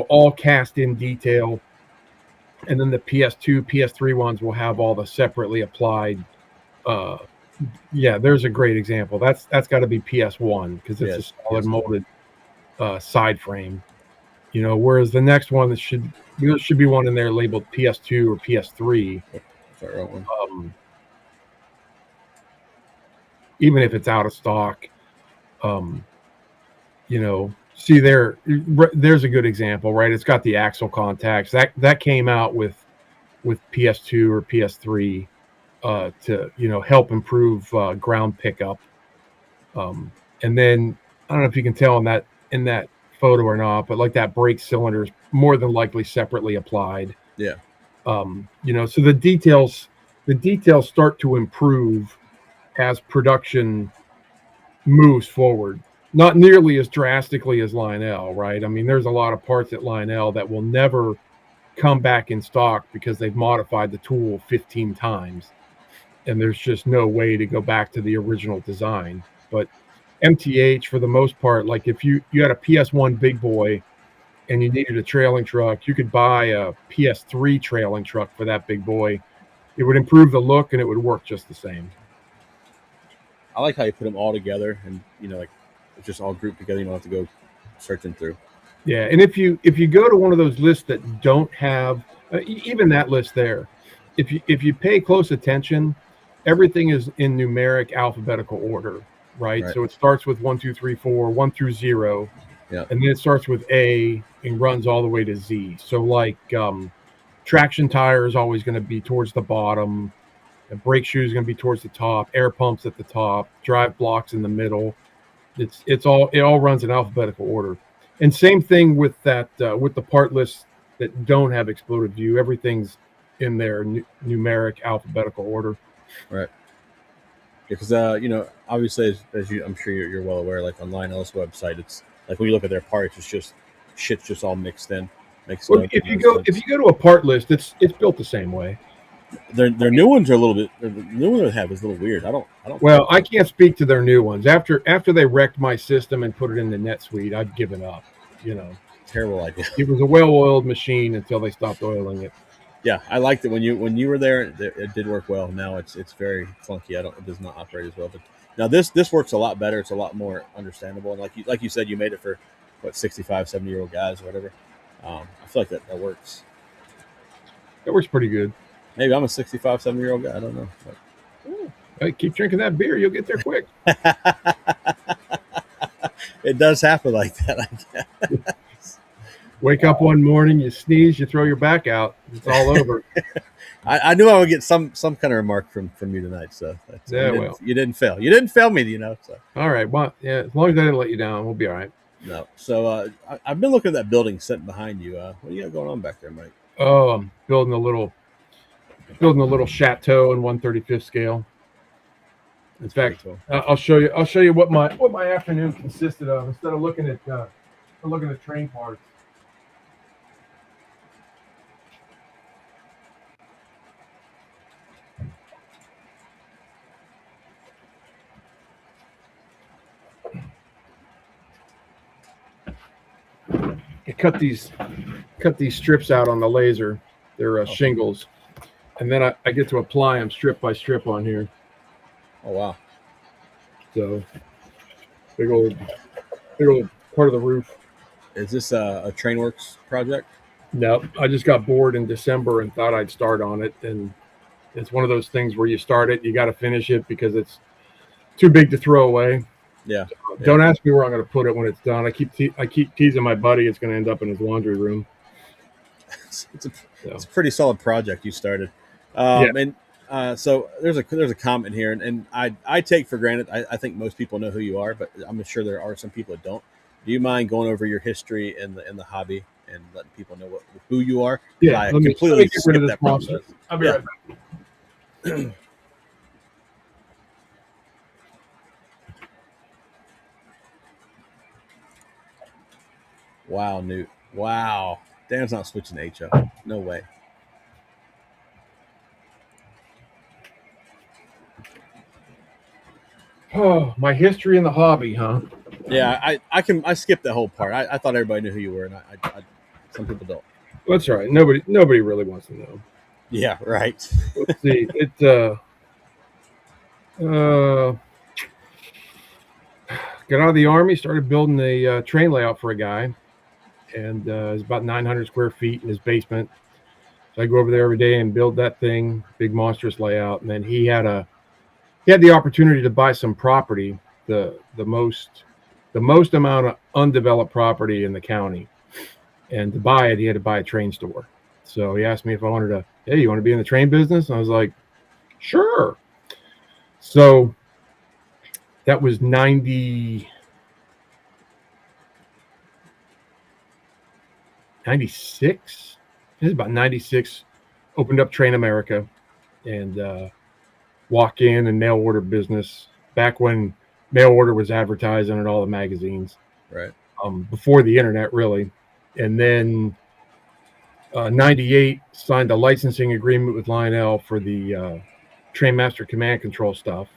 all cast in detail, and then the PS2, PS3 ones will have all the separately applied. There's a great example. That's got to be PS1 because it's a solid molded side frame. Whereas the next one there should be one in there labeled PS2 or PS3. Even if it's out of stock, see there's a good example, right? It's got the axle contacts that came out with PS2 or PS3 to help improve ground pickup. And then I don't know if you can tell in that photo or not, but like that brake cylinder is more than likely separately applied. Yeah. So the details start to improve as production moves forward. Not nearly as drastically as Lionel, right? I mean, there's a lot of parts at Lionel that will never come back in stock because they've modified the tool 15 times. And there's just no way to go back to the original design. But MTH, for the most part, like if you had a PS1 big boy and you needed a trailing truck, you could buy a PS3 trailing truck for that big boy. It would improve the look and it would work just the same. I like how you put them all together and, like it's just all grouped together. You don't have to go searching through. Yeah, and if you go to one of those lists that don't have even that list there, if you pay close attention, everything is in numeric alphabetical order, right? So it starts with 1, 2, 3, 4, 1 through 0, and then it starts with A and runs all the way to Z. So like traction tire is always going to be towards the bottom, the brake shoe is going to be towards the top, air pumps at the top, drive blocks in the middle. It all runs in alphabetical order. And same thing with that with the part lists that don't have exploded view. Everything's in their numeric alphabetical order. Right. Because obviously, as I'm sure you're well aware, like on Lionel's website, it's like when you look at their parts, it's just shit's just all mixed in. If you go to a part list, it's built the same way. Their new ones are a little bit. The new one they have is a little weird. I don't. Well, I can't speak to their new ones. After they wrecked my system and put it in the NetSuite, I'd given up. Terrible idea. It was a well-oiled machine until they stopped oiling it. Yeah, I liked it when you were there. It did work well. Now it's very clunky. It does not operate as well. But now this works a lot better. It's a lot more understandable. And like you said, you made it for 65, 70-year-old guys or whatever. I feel like that works. That works pretty good. Maybe I'm a 65, 70-year-old guy. I don't know. Hey, keep drinking that beer. You'll get there quick. It does happen like that, I guess. Wake up one morning, you sneeze, you throw your back out. It's all over. I knew I would get some kind of remark from you tonight. So you didn't fail. You didn't fail me, So. All right. Well, yeah. As long as I didn't let you down, we'll be all right. No. So I've been looking at that building sitting behind you. What do you got going on back there, Mike? Oh, I'm building a little chateau in 1/35 scale. In Pretty fact, cool. I'll show you. I'll show you what my afternoon consisted of instead of looking at train parts. I cut these strips out on the laser. They're shingles, and then I get to apply them strip by strip on here. Oh wow! So big old part of the roof. Is this a Trainworks project? No, I just got bored in December and thought I'd start on it, and it's one of those things where you start it, you got to finish it because it's too big to throw away. Yeah. Don't ask me where I'm going to put it when it's done. I keep teasing my buddy it's going to end up in his laundry room. It's a pretty solid project you started. And so there's a comment here, and I take for granted. I think most people know who you are, but I'm sure there are some people that don't. Do you mind going over your history in the hobby and letting people know who you are? Yeah, I completely skipped that process. I'll be right back. Wow, Newt. Wow. Dan's not switching to H up. No way. Oh, my history in the hobby, huh? Yeah, I skipped that whole part. I thought everybody knew who you were, and I some people don't. That's all right. Nobody really wants to know. Yeah, right. Let's see. It got out of the Army, started building a train layout for a guy, and it was about 900 square feet in his basement. So I go over there every day and build that thing, big monstrous layout. And then he had the opportunity to buy some property, the most amount of undeveloped property in the county. And to buy it, he had to buy a train store. So he asked me if I wanted to, hey, you want to be in the train business? And I was like, sure. So that was 96. It was about 96. Opened up Train America and walk in and mail order business back when mail order was advertising in all the magazines. Right. Before the internet, really. And then 98 signed a licensing agreement with Lionel for the Trainmaster command control stuff.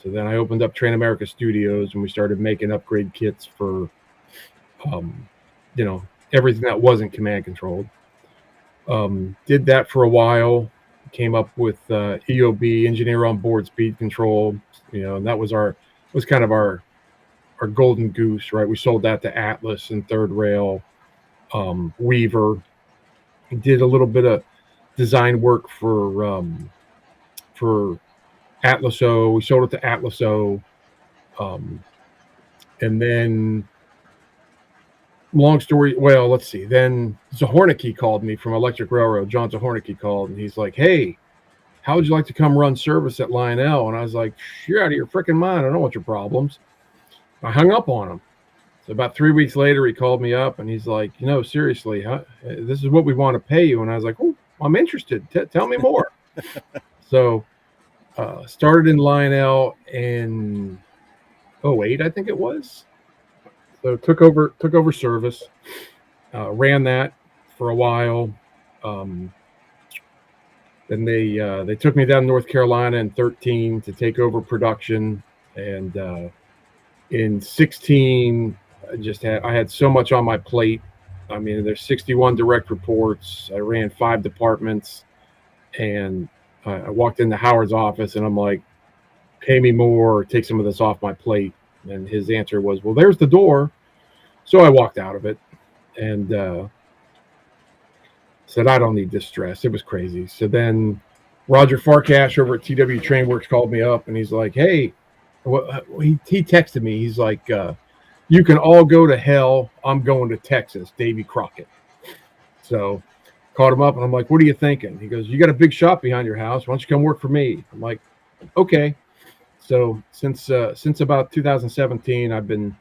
So then I opened up Train America Studios and we started making upgrade kits for, everything that wasn't command controlled. Did that for a while. Came up with EOB, Engineer on Board Speed Control. And that was kind of our golden goose, right? We sold that to Atlas and Third Rail, Weaver. Did a little bit of design work for Atlas O. We sold it to Atlas O. And then, long story, well, let's see. Then Zahornicki called me from Electric Railroad. John Zahornicki called, and he's like, hey, how would you like to come run service at Lionel? And I was like, you're out of your freaking mind. I don't know what your problems. I hung up on him. So about 3 weeks later, he called me up, and he's like, seriously, this is what we want to pay you. And I was like, oh, I'm interested. Tell me more. So started in Lionel in 2008, I think it was. So took over service, ran that for a while. Then they took me down to North Carolina in 2013 to take over production, and in 2016 I had so much on my plate. I mean, there's 61 direct reports. I ran 5 departments, and I walked into Howard's office, and I'm like, pay me more, or take some of this off my plate. And his answer was, well, there's the door. So I walked out of it and said, I don't need this stress. It was crazy. So then Roger Farkash over at TW Trainworks called me up, and he's like, hey, he texted me. He's like, you can all go to hell. I'm going to Texas, Davy Crockett. So called him up, and I'm like, what are you thinking? He goes, you got a big shop behind your house. Why don't you come work for me? I'm like, okay. So since about 2017, I've been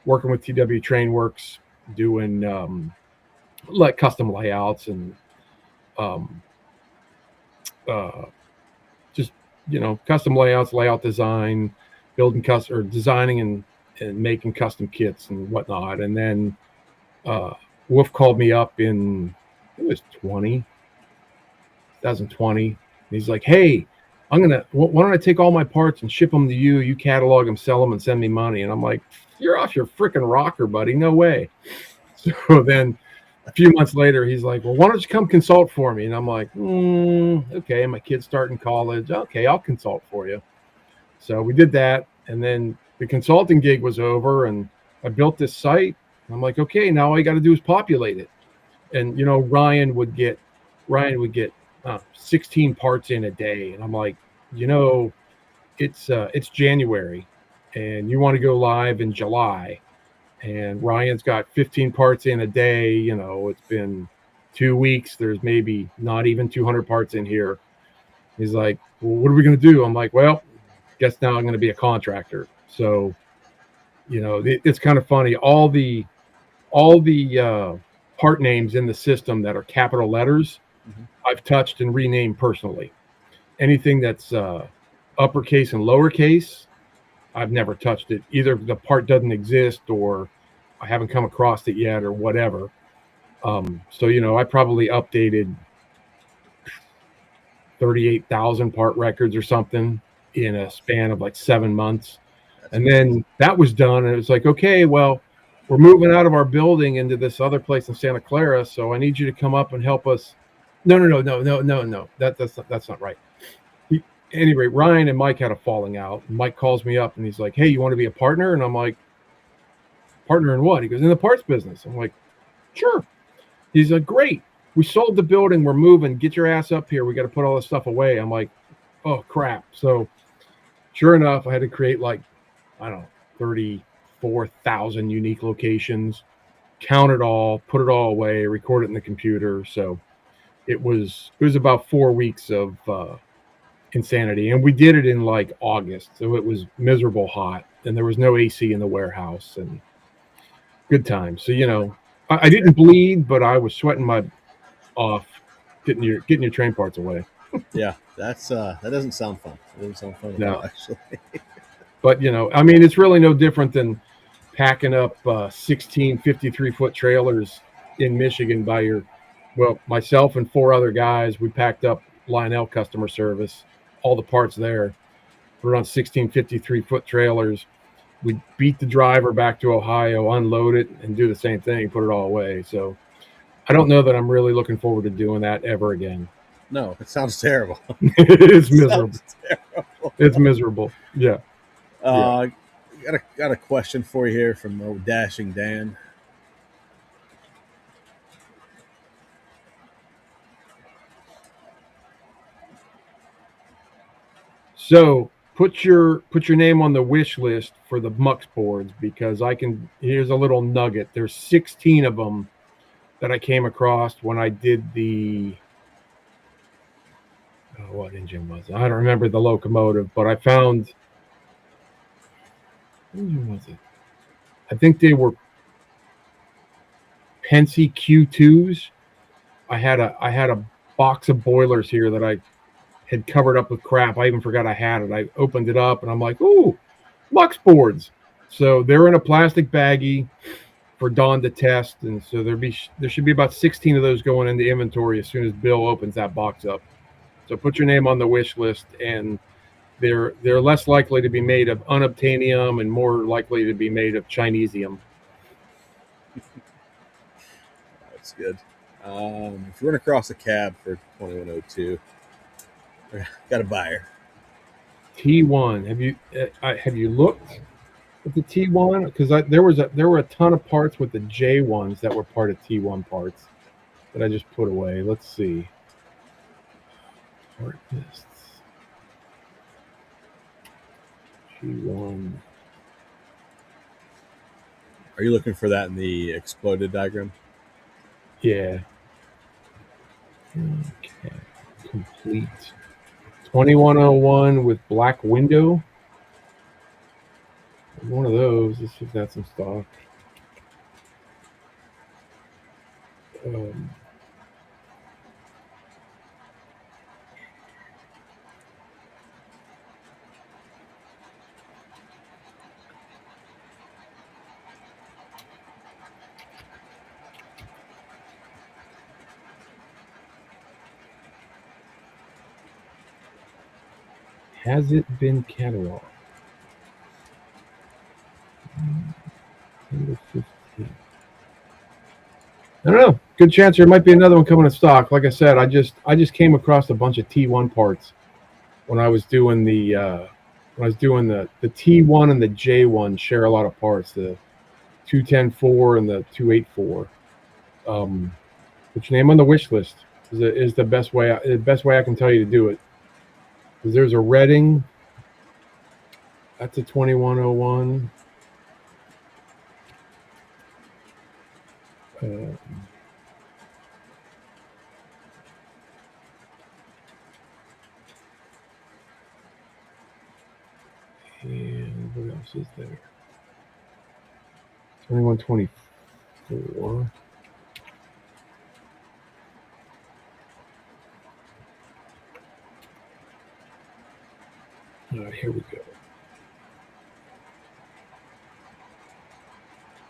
working with TW Trainworks, doing like custom layouts and just custom layouts, layout design, building custom or designing and making custom kits and whatnot. And then Wolf called me up in it was 2020. He's like, "Hey, why don't I take all my parts and ship them to you? You catalog them, sell them, and send me money." And I'm like, "You're off your freaking rocker, buddy. No way." So then a few months later, he's like, "Well, why don't you come consult for me?" And I'm like, "Okay, my kid's starting college. Okay, I'll consult for you." So we did that. And then the consulting gig was over and I built this site. I'm like, "Okay, now all you got to do is populate it." And, Ryan would get 16 parts in a day. And I'm like, it's January and you want to go live in July. And Ryan's got 15 parts in a day. It's been 2 weeks. There's maybe not even 200 parts in here. He's like, "Well, what are we going to do?" I'm like, "Well, guess now I'm going to be a contractor." So, it's kind of funny. All the part names in the system that are capital letters, I've touched and renamed personally. Anything that's uppercase and lowercase, I've never touched it. Either the part doesn't exist or I haven't come across it yet or whatever. So, I probably updated 38,000 part records or something in a span of like 7 months. And then that was done. And it was like, "Okay, well, we're moving out of our building into this other place in Santa Clara. So I need you to come up and help us." No, no, no, no, no, no, no. That's not right. Anyway, Ryan and Mike had a falling out. Mike calls me up and he's like, "Hey, you want to be a partner?" And I'm like, "Partner in what?" He goes, "In the parts business." I'm like, "Sure." He's like, "Great. We sold the building. We're moving. Get your ass up here. We got to put all this stuff away." I'm like, "Oh, crap." So sure enough, I had to create like, I don't know, 34,000 unique locations, count it all, put it all away, record it in the computer. So it was about 4 weeks of insanity. And we did it in like August. So it was miserable hot and there was no AC in the warehouse and good times. So, I didn't bleed, but I was sweating my off getting your train parts away. Yeah, that doesn't sound fun. It doesn't sound fun at No. all, actually. But, it's really no different than packing up 16 53-foot trailers in Michigan myself and 4 other guys. We packed up Lionel customer service, all the parts there. We're on 16 53-foot trailers. We beat the driver back to Ohio, unload it, and do the same thing, put it all away. So I don't know that I'm really looking forward to doing that ever again. No, it sounds terrible. It's miserable. Terrible. It's miserable. Yeah. Got a question for you here from old Dashing Dan. So put your name on the wish list for the Mux boards because here's a little nugget. There's 16 of them that I came across when I did what engine was it? I don't remember the locomotive, but I found, what engine was it? I think they were Penske Q2s. I had a box of boilers here that I had covered up with crap. I even forgot I had it. I opened it up and I'm like, "Ooh, Mux boards." So they're in a plastic baggie for Dawn to test, and so there should be about 16 of those going into inventory as soon as Bill opens that box up. So put your name on the wish list, and they're less likely to be made of unobtainium and more likely to be made of Chinesium. That's good. If you run across a cab for 2102, got a buyer. T1. Have you looked at the T1? Because there were a ton of parts with the J1s that were part of T1 parts that I just put away. Let's see. Part lists. T1. Are you looking for that in the exploded diagram? Yeah. Okay. Complete. 2101 with black window. One of those. Let's see if that's in stock. Has it been cataloged? Number 15. I don't know. Good chance there might be another one coming in stock. Like I said, I just came across a bunch of T1 parts when I was doing the T1 and the J1 share a lot of parts. The 210-4 and the 284. Which name on the wish list is the best way I can tell you to do it. Because there's a Redding. That's a 2101. And what else is there? 2124. All right, here we go.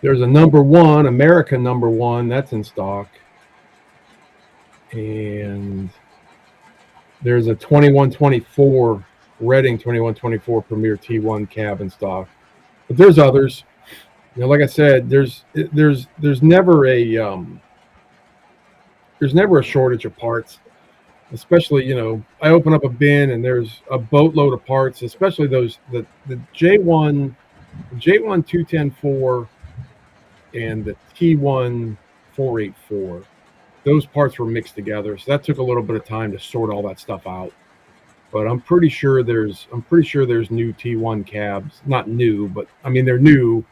There's a number 1, America number 1, that's in stock. And there's a 2124 Redding 2124 Premier T1 cab in stock. But there's others. You know, like I said, there's never a shortage of parts. Especially, you know, I open up a bin and there's a boatload of parts, especially those the J1 210-4 and the T1 484. Those parts were mixed together, so that took a little bit of time to sort all that stuff out. But I'm pretty sure there's new T1 cabs. Not new, but I mean they're new.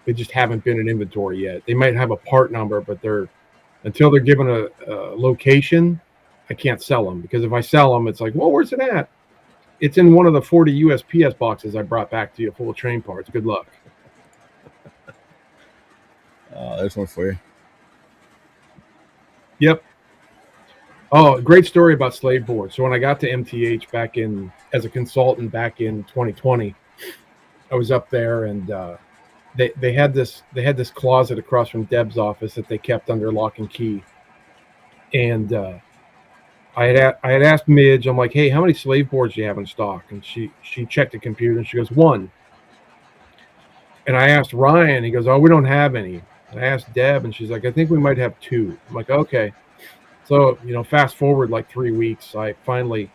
They just haven't been in inventory yet. They might have a part number, but until they're given a location, I can't sell them, because if I sell them, it's like, well, where's it at? It's in one of the 40 USPS boxes I brought back to you full of train parts. Good luck. There's one for you. Yep. Oh, great story about slave board. So when I got to MTH as a consultant back in 2020, I was up there and they had this closet across from Deb's office that they kept under lock and key. And I had asked Midge, I'm like, hey, how many slave boards do you have in stock? And she checked the computer and she goes, 1. And I asked Ryan, he goes, oh, we don't have any. And I asked Deb and she's like, I think we might have 2. I'm like, okay. So, you know, fast forward like 3 weeks, I finally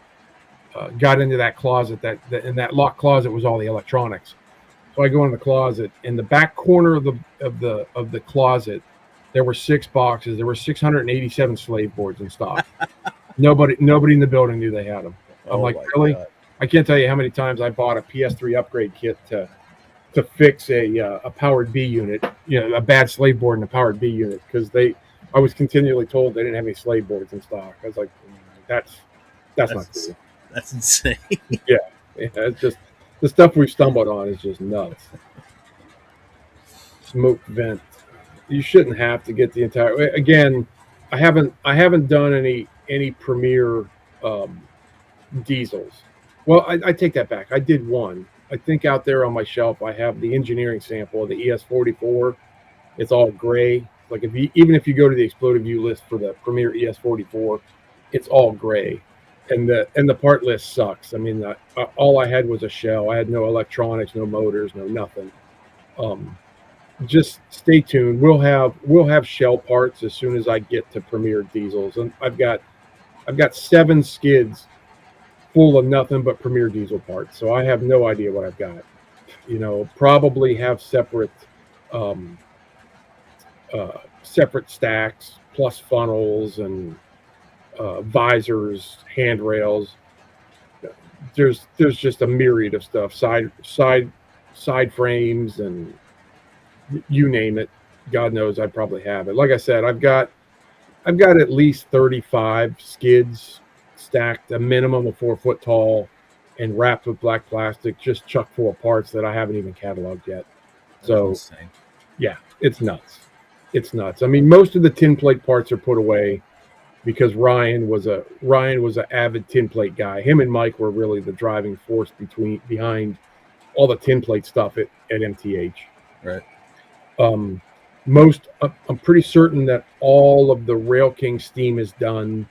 got into that closet. In that locked closet was all the electronics. So I go in the closet. In the back corner of the closet, there were 6 boxes. There were 687 slave boards in stock. Nobody in the building knew they had them. I'm like, really? God. I can't tell you how many times I bought a PS3 upgrade kit to fix a powered B unit, you know, a bad slave board in a powered B unit, because I was continually told they didn't have any slave boards in stock. I was like, that's not cool. That's insane. Yeah, it's just the stuff we've stumbled on is just nuts. Smoke vent. You shouldn't have to get the entire. Again, I haven't done any Premier diesels. Well, I take that back. I did one. I think out there on my shelf I have the engineering sample of the ES44. It's all gray. Like even if you go to the Exploded View list for the Premier ES44, it's all gray, and the part list sucks. I mean, all I had was a shell. I had no electronics, no motors, no nothing. Just stay tuned. We'll have shell parts as soon as I get to Premier diesels, and I've got 7 skids full of nothing but Premier diesel parts. So I have no idea what I've got. You know, probably have separate stacks plus funnels and visors, handrails. There's just a myriad of stuff. Side frames and you name it. God knows I probably have it. Like I said, I've got at least 35 skids stacked, a minimum of 4 foot tall, and wrapped with black plastic, just chuck full of parts that I haven't even cataloged yet. So, yeah, it's nuts. It's nuts. I mean, most of the tin plate parts are put away because Ryan was an avid tin plate guy. Him and Mike were really the driving force behind all the tin plate stuff at MTH. Right. I'm pretty certain that all of the Rail King steam is done,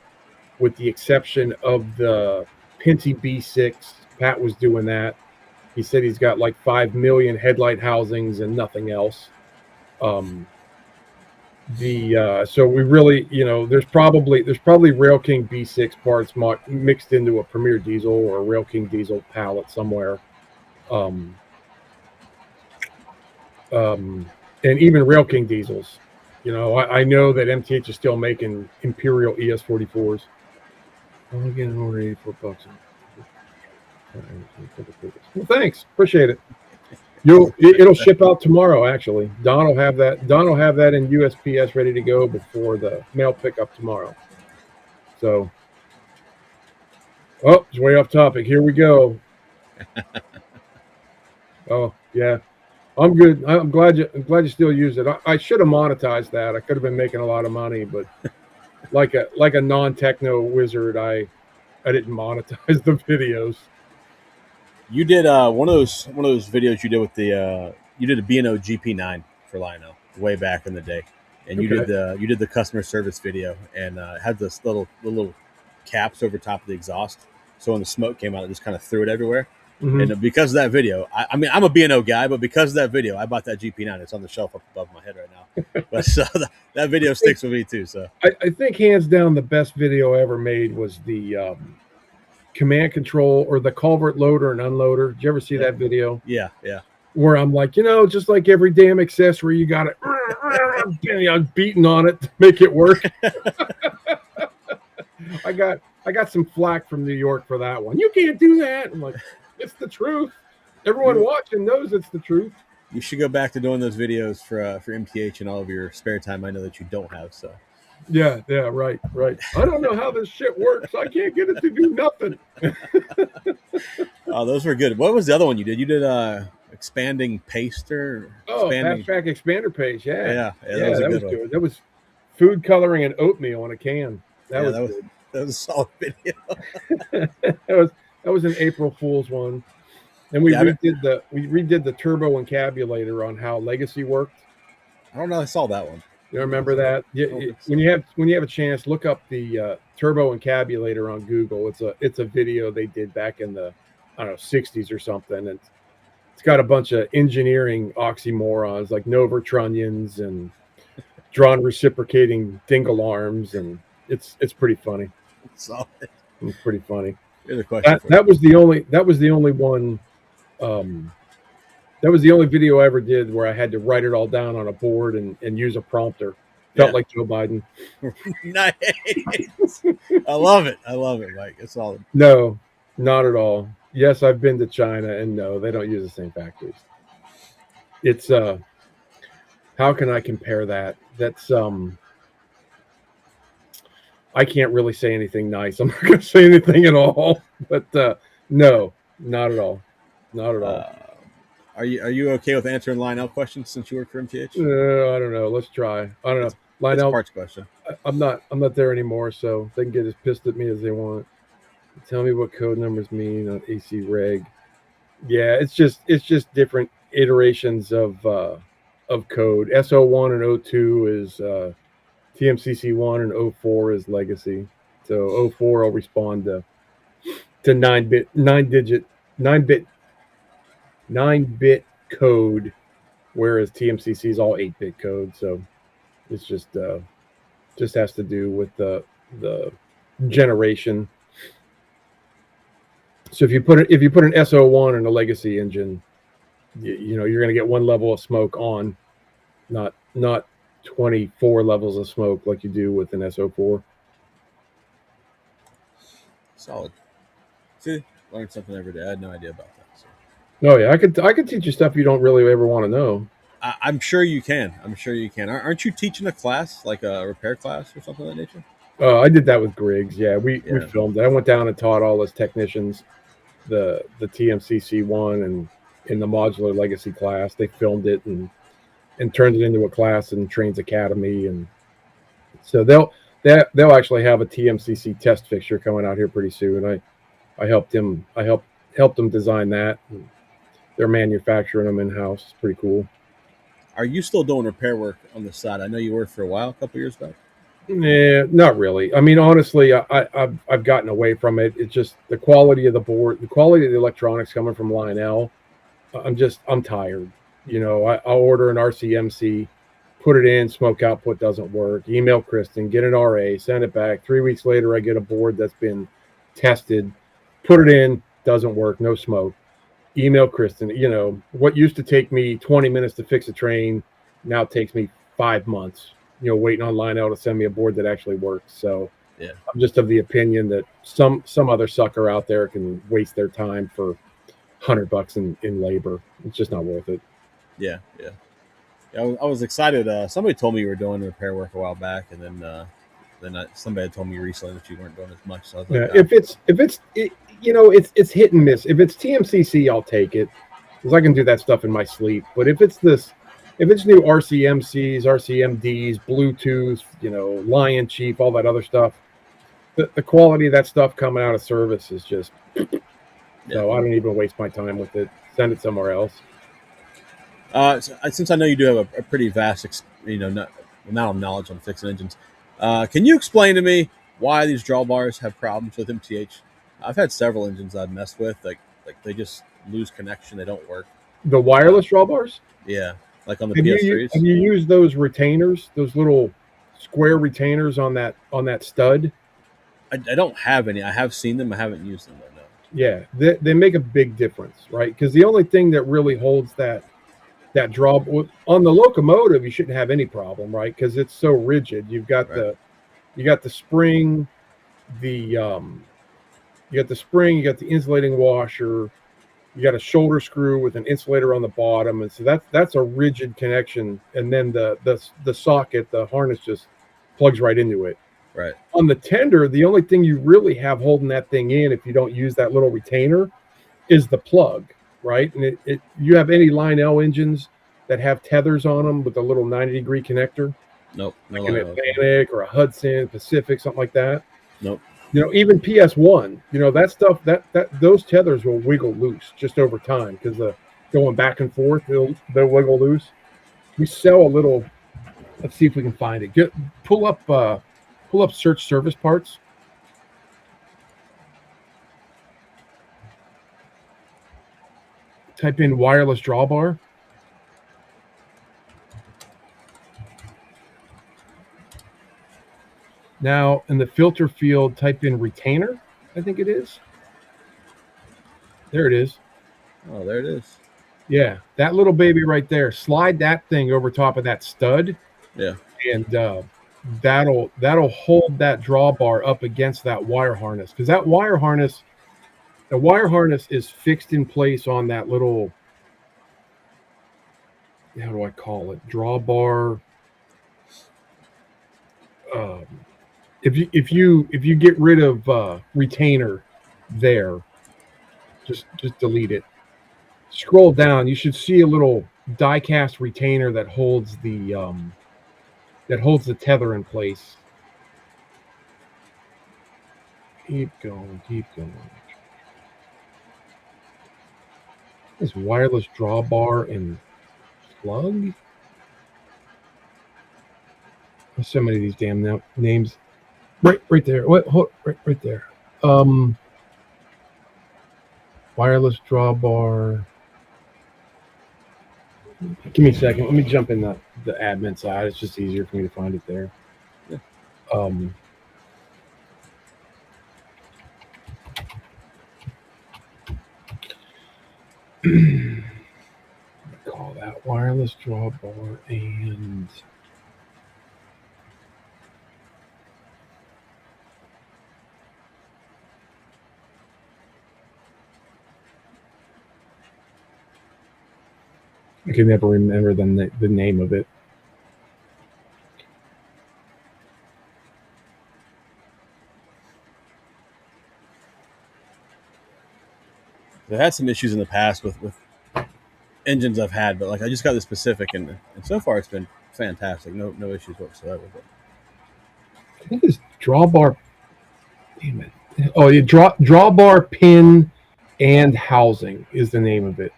with the exception of the Penty B6. Pat was doing that. He said he's got like 5 million headlight housings and nothing else. So we really, there's probably Rail King B6 parts mixed into a Premier Diesel or a Rail King Diesel pallet somewhere. And even Rail King diesels. I know that MTH is still making Imperial ES44s. Only getting over $84. Well, thanks, appreciate it. It'll ship out tomorrow. Actually, Don will have that in USPS ready to go before the mail pickup tomorrow. So, it's way off topic. Here we go. Oh yeah. I'm good. I'm glad you still use it. I should have monetized that. I could have been making a lot of money, but like a non-techno wizard, I didn't monetize the videos. You did one of those videos you did with you did a B&O GP9 for Lionel way back in the day, and you did the customer service video and had this little caps over top of the exhaust, so when the smoke came out, it just kind of threw it everywhere. Mm-hmm. And because of that video, I mean, I'm a B&O guy, but because of that video, I bought that GP9. It's on the shelf up above my head right now. But so that video sticks with me too. So I think hands down the best video ever made was the command control or the culvert loader and unloader. Did you ever see that video? Yeah. Where I'm like, just like every damn accessory, you got it. I'm beating on it to make it work. I got some flack from New York for that one. You can't do that. I'm like, it's the truth. Everyone watching knows it's the truth. You should go back to doing those videos for MTH and all of your spare time. I know that you don't have, so. Yeah, right. I don't know how this shit works. I can't get it to do nothing. Oh, those were good. What was the other one you did? You did expanding paster. Fastback expander paste. Yeah, that was good. That was food coloring and oatmeal on a can. That was good. That was a solid video. That was an April Fool's one, and we redid the turbo encabulator on how Legacy worked. I don't know. I saw that one. You remember that? When you have a chance, look up the turbo encabulator on Google. It's a video they did back in the 60s or something, and it's got a bunch of engineering oxymorons like Nova trunnions and drawn reciprocating dingle arms, and it's pretty funny. Solid. It's pretty funny. That was the only one. That was the only video I ever did where I had to write it all down on a board and use a prompter. Felt like Joe Biden. Nice. I love it, Mike. It's solid. No, not at all. Yes, I've been to China, and no, they don't use the same factories. It's how can I compare that? That's I can't really say anything nice. I'm not going to say anything at all. But no, not at all. Not at all. Are you okay with answering Lionel questions since you work for MTH? I don't know. Let's try. I don't know. Lionel, parts question. I'm not there anymore, so they can get as pissed at me as they want. Tell me what code numbers mean on AC reg. Yeah, it's just different iterations of code. SO1 and O2 is TMCC1 and 04 is legacy. So 04 will respond to 9-bit code, whereas TMCC is all 8-bit code. So it's just has to do with the generation. So if you put an SO1 in a legacy engine, you're going to get one level of smoke on, not 24 levels of smoke like you do with an SO4. Solid. See, learn something every day. I had no idea about that. So. Oh yeah, I could teach you stuff you don't really ever want to know. I'm sure you can. Aren't you teaching a class, like a repair class or something of that nature? I did that with Griggs. Yeah, we filmed it. I went down and taught all his technicians the TMCC one and in the modular legacy class. They filmed it and turned it into a class in Trains Academy, and so they'll actually have a TMCC test fixture coming out here pretty soon. I helped them design that. They're manufacturing them in house. It's pretty cool. Are you still doing repair work on the side? I know you were for a while, a couple years back. Yeah, not really. I mean, honestly, I've gotten away from it. It's just the quality of the board, the quality of the electronics coming from Lionel. I'm tired. I'll order an RCMC, put it in, smoke output doesn't work. Email Kristen, get an RA, send it back. 3 weeks later, I get a board that's been tested, put it in, doesn't work, no smoke. Email Kristen. What used to take me 20 minutes to fix a train now takes me 5 months. Waiting on Lionel to send me a board that actually works. So Yeah, I'm just of the opinion that some other sucker out there can waste their time for $100 in labor. It's just not worth it. yeah, yeah. I was excited. Somebody told me you were doing repair work a while back, and then somebody told me recently that you weren't doing as much. So I was like, Yeah, it's hit and miss. If it's TMCC, I'll take it because I can do that stuff in my sleep. But if it's new RCMCs, RCMDs, Bluetooth, Lion Chief, all that other stuff, the quality of that stuff coming out of service is just yeah. so I don't even waste my time with it. Send it somewhere else. Since I know you do have a pretty vast, amount of knowledge on fixing engines, can you explain to me why these drawbars have problems with MTH? I've had several engines I've messed with, like they just lose connection, they don't work. The wireless drawbars. Yeah, like on the Have PS3s. you used those retainers, those little square retainers on that stud? I don't have any. I have seen them. I haven't used them. But no. Yeah, they make a big difference, right? Because the only thing that really holds that draw on the locomotive, you shouldn't have any problem, right? Because it's so rigid. Right. You got the spring, the you got the spring, you got the insulating washer, you got a shoulder screw with an insulator on the bottom, and so that's a rigid connection. And then the socket, the harness just plugs right into it. Right. On the tender, the only thing you really have holding that thing in, if you don't use that little retainer, is the plug, right? And you have any Lionel engines that have tethers on them with a little 90-degree connector, Nope. No like an line. Atlantic or a Hudson, Pacific, something like that. Nope. Even PS1, that stuff, that those tethers will wiggle loose just over time because the going back and forth, they'll wiggle loose. We sell a little. Let's see if we can find it. Pull up search service parts. Type in wireless drawbar. Now, in the filter field, type in retainer, I think it is. There it is. Oh, there it is. Yeah, that little baby right there. Slide that thing over top of that stud, Yeah. and that'll hold that drawbar up against that wire harness. Because the wire harness is fixed in place on that little, how do I call it, drawbar. If you get rid of retainer there, just delete it. Scroll down, you should see a little die cast retainer that holds the tether in place. Keep going. This wireless drawbar and plug. There's so many of these damn names. Right there. What? Right there. Wireless drawbar. Give me a second. Let me jump in the admin side. It's just easier for me to find it there. Yeah. Call that wireless drawbar and I can never remember the name of it. I've had some issues in the past with engines I've had, but like I just got this specific, and so far it's been fantastic. No issues whatsoever. But I think it's drawbar. Damn it! Oh, yeah, drawbar pin and housing is the name of it.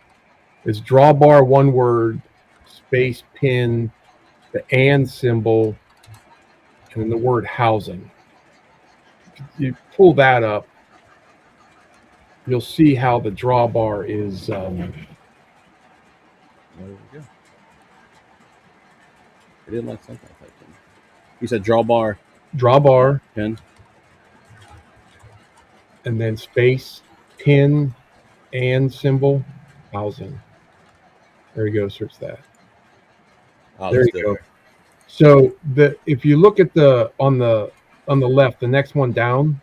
It's drawbar, one word, space pin, the and symbol, and then the word housing. You pull that up, you'll see how the drawbar is. There we go. I didn't like something I typed in. You said drawbar. Drawbar. Pin. And then space, pin, and symbol, housing. There you go. Search that. Oh, there you go. So if you look at on the left, the next one down.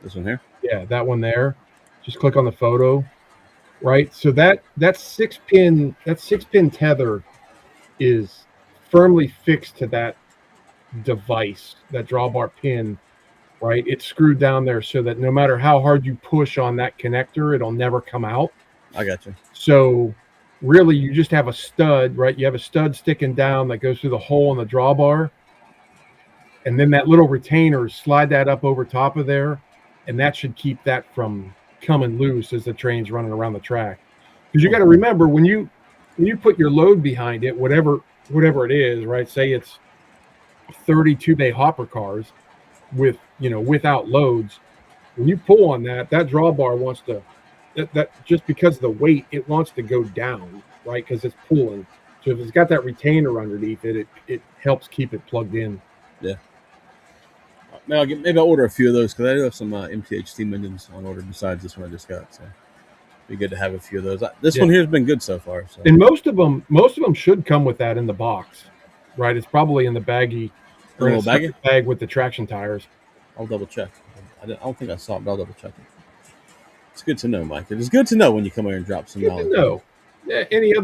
This one here. Yeah, that one there. Just click on the photo, right? So that 6-pin tether is firmly fixed to that device, that drawbar pin, right? It's screwed down there so that no matter how hard you push on that connector, it'll never come out. I got you. So really, you just have a stud, right? You have a stud sticking down that goes through the hole in the drawbar, and then that little retainer, slide that up over top of there, and that should keep that from coming loose as the train's running around the track. Because you got to remember, when you put your load behind it, whatever it is, right? Say it's 32 bay hopper cars with, without loads. When you pull on that drawbar wants to, that just because of the weight, it wants to go down, right? Because it's pulling. So if it's got that retainer underneath it, it helps keep it plugged in. Yeah. Maybe I'll order a few of those because I do have some MTH steam engines on order besides this one I just got. So it'd be good to have a few of those. This one here has been good so far. So. And most of them should come with that in the box, right? It's probably in the baggie, or in a bag with the traction tires. I'll double check. I don't think I saw it, but I'll double check it. It's good to know, Mike. It is good to know when you come here and drop some knowledge. Good to know. Yeah, any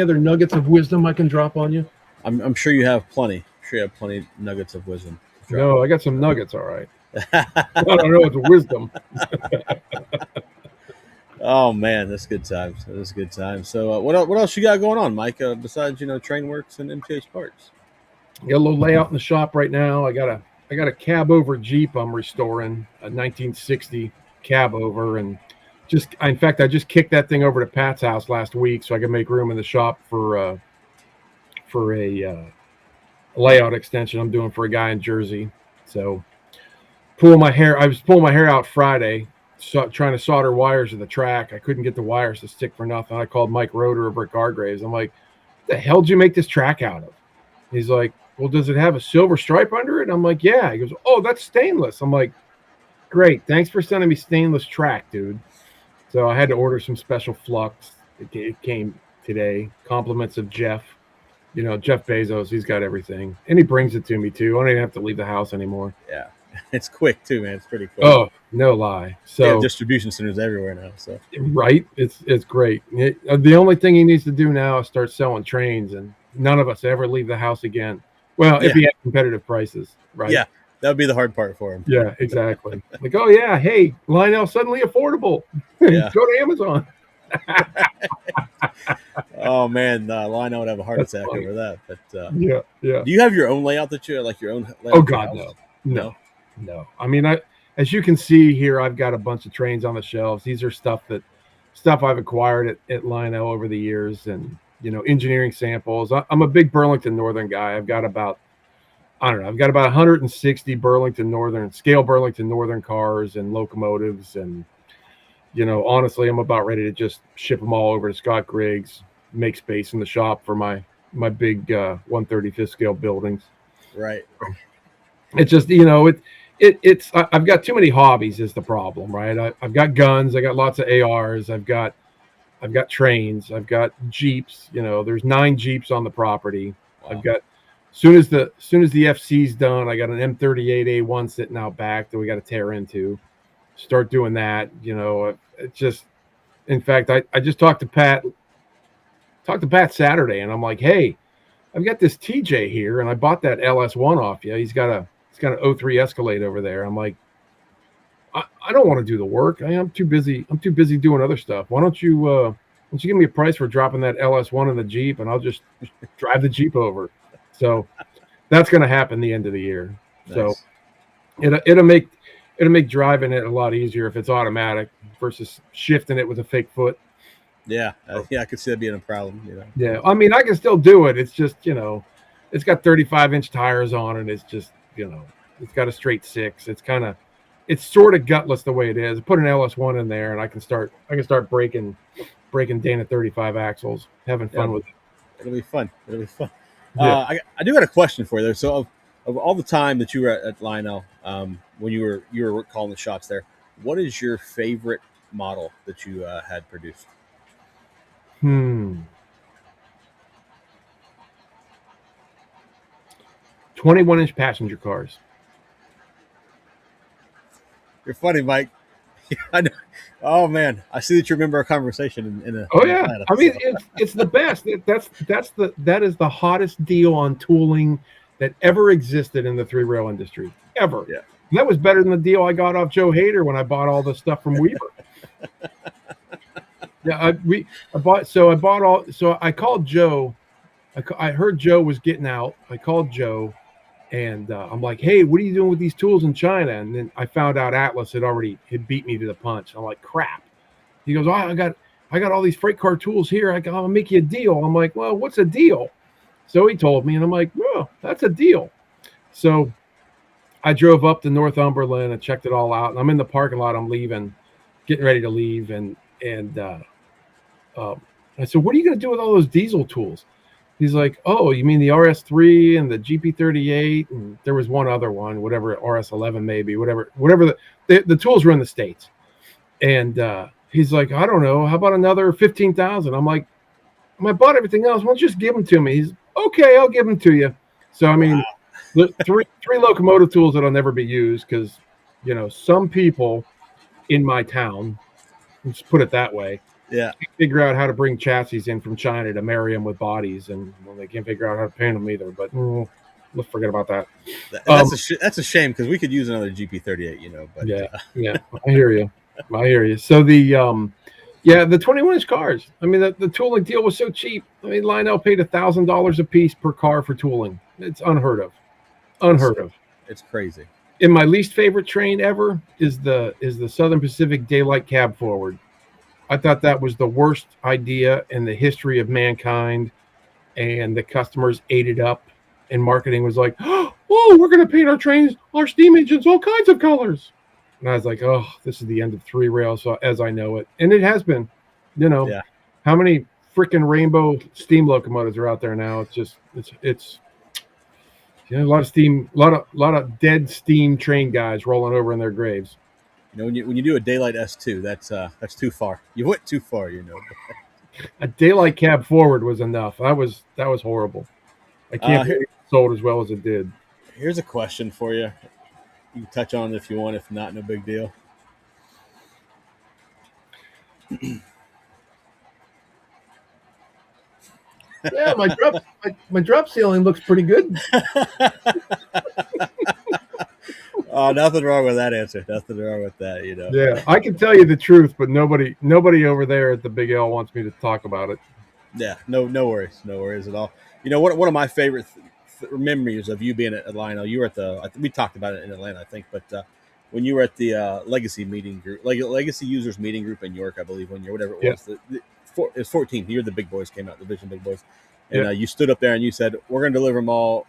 other nuggets of wisdom I can drop on you? I'm sure you have plenty. I'm sure you have plenty nuggets of wisdom. No, I got some nuggets, all right. I don't know, it's wisdom. Oh man, that's good times. That is good times. So what else you got going on, Mike? Besides train works and MTH parts. Got a little layout in the shop right now. I got a cab over Jeep I'm restoring, a 1960 cab over, and I just kicked that thing over to Pat's house last week so I could make room in the shop for a layout extension I'm doing for a guy in Jersey. So I was pulling my hair out Friday, trying to solder wires to the track. I couldn't get the wires to stick for nothing. I called Mike Roeder over at Gargraves. I'm like, what the hell did you make this track out of? He's like, well, does it have a silver stripe under it? I'm like, yeah. He goes, oh, that's stainless. I'm like, great. Thanks for sending me stainless track, dude. So I had to order some special flux. It came today. Compliments of Jeff. Jeff Bezos, he's got everything. And he brings it to me, too. I don't even have to leave the house anymore. Yeah. It's quick, too, man. It's pretty quick. Oh, no lie. So distribution centers everywhere now. So right. It's great. The only thing he needs to do now is start selling trains, and none of us ever leave the house again. Well, if he had competitive prices, right? Yeah, that would be the hard part for him. Yeah, exactly. Like, oh, yeah, hey, Lionel suddenly affordable. Yeah. Go to Amazon. Oh man, Lionel would have a heart attack over that. But yeah. Do you have your own layout that you like your own? Layout Oh God, no. I mean, as you can see here, I've got a bunch of trains on the shelves. These are stuff I've acquired at Lionel over the years, and engineering samples. I'm a big Burlington Northern guy. I've got about 160 Burlington Northern cars and locomotives, and honestly, I'm about ready to just ship them all over to Scott Griggs, make space in the shop for my big 135th scale buildings. Right. It's just I've got too many hobbies is the problem, right? I've got guns, I got lots of ARs, I've got trains, I've got Jeeps. There's 9 Jeeps on the property. Wow. I've got soon as the FC's done, I got an M38A1 sitting out back that we got to tear into. Start doing that. It just, in fact, I just talked to Pat Saturday, and I'm like, hey, I've got this TJ here, and I bought that LS1 off you. He's got an 03 Escalade over there. I'm like, I don't want to do the work. I'm too busy doing other stuff. Why don't you give me a price for dropping that LS1 in the Jeep, and I'll just drive the Jeep over. So that's going to happen the end of the year. Nice. So it'll make driving it a lot easier if it's automatic versus shifting it with a fake foot. Yeah, I could see that being a problem. Yeah, I mean, I can still do it. It's just it's got 35-inch tires on it. It's just, it's got a straight six. It's sort of gutless the way it is. Put an LS1 in there, and I can start breaking Dana 35 axles, having fun with it. It'll be fun. It'll be fun. Yeah. I do got a question for you there. So of all the time that you were at Lionel, when you were calling the shots there, what is your favorite model that you had produced? 21-inch passenger cars. You're funny, Mike. I know. Oh man, I see that you remember our conversation in a. Oh yeah, I mean it's the best. That is the hottest deal on tooling that ever existed in the three rail industry ever. Yeah, that was better than the deal I got off Joe Hader when I bought all the stuff from Weaver. Yeah, I called Joe. I heard Joe was getting out. I called Joe. And I'm like, hey, what are you doing with these tools in China? And then I found out Atlas had beat me to the punch. I'm like, crap. He goes, oh, I got all these freight car tools here. I'll make you a deal. I'm like, well, what's a deal? So he told me, and I'm like, well, that's a deal. So I drove up to Northumberland and checked it all out. And I'm in the parking lot. I'm leaving, getting ready to leave. And I said, what are you going to do with all those diesel tools? He's like, oh, you mean the RS3 and the GP38? And there was one other one, whatever, RS11 maybe, whatever the tools were in the States. And he's like, I don't know. How about another 15,000? I'm like, I bought everything else. Why don't you just give them to me? He's okay. I'll give them to you. So, I mean, the three locomotive tools that'll never be used because, some people in my town, let's put it that way, figure out how to bring chassis in from China to marry them with bodies, and they can't figure out how to paint them either. But let's forget about that. That's a shame because we could use another GP38, But yeah, I hear you. So the 21-inch cars. I mean, the tooling deal was so cheap. I mean, Lionel paid $1,000 a piece per car for tooling. It's unheard of. It's crazy. And my least favorite train ever is the Southern Pacific Daylight Cab Forward. I thought that was the worst idea in the history of mankind, and the customers ate it up, and marketing was like, oh, we're going to paint our trains, our steam engines, all kinds of colors. And I was like, oh, this is the end of three rails as I know it. And it has been, How many freaking rainbow steam locomotives are out there now? It's a lot of steam, a lot of dead steam train guys rolling over in their graves. When you do a Daylight S2, that's too far. You went too far, A Daylight Cab Forward was enough. That was horrible. I can't believe it sold as well as it did. Here's a question for you. You can touch on it if you want. If not, no big deal. Yeah, my drop ceiling looks pretty good. Oh, nothing wrong with that answer. Nothing wrong with that, Yeah, I can tell you the truth, but nobody over there at the Big L wants me to talk about it. Yeah, no worries at all. One of my favorite memories of you being at Lionel, you were at we talked about it in Atlanta, I think, but when you were at the Legacy meeting group, Legacy Users meeting group in York, I believe, one year, whatever it was. It was 14. You're the big boys came out, the Vision Big Boys, and you stood up there and you said, "We're going to deliver them all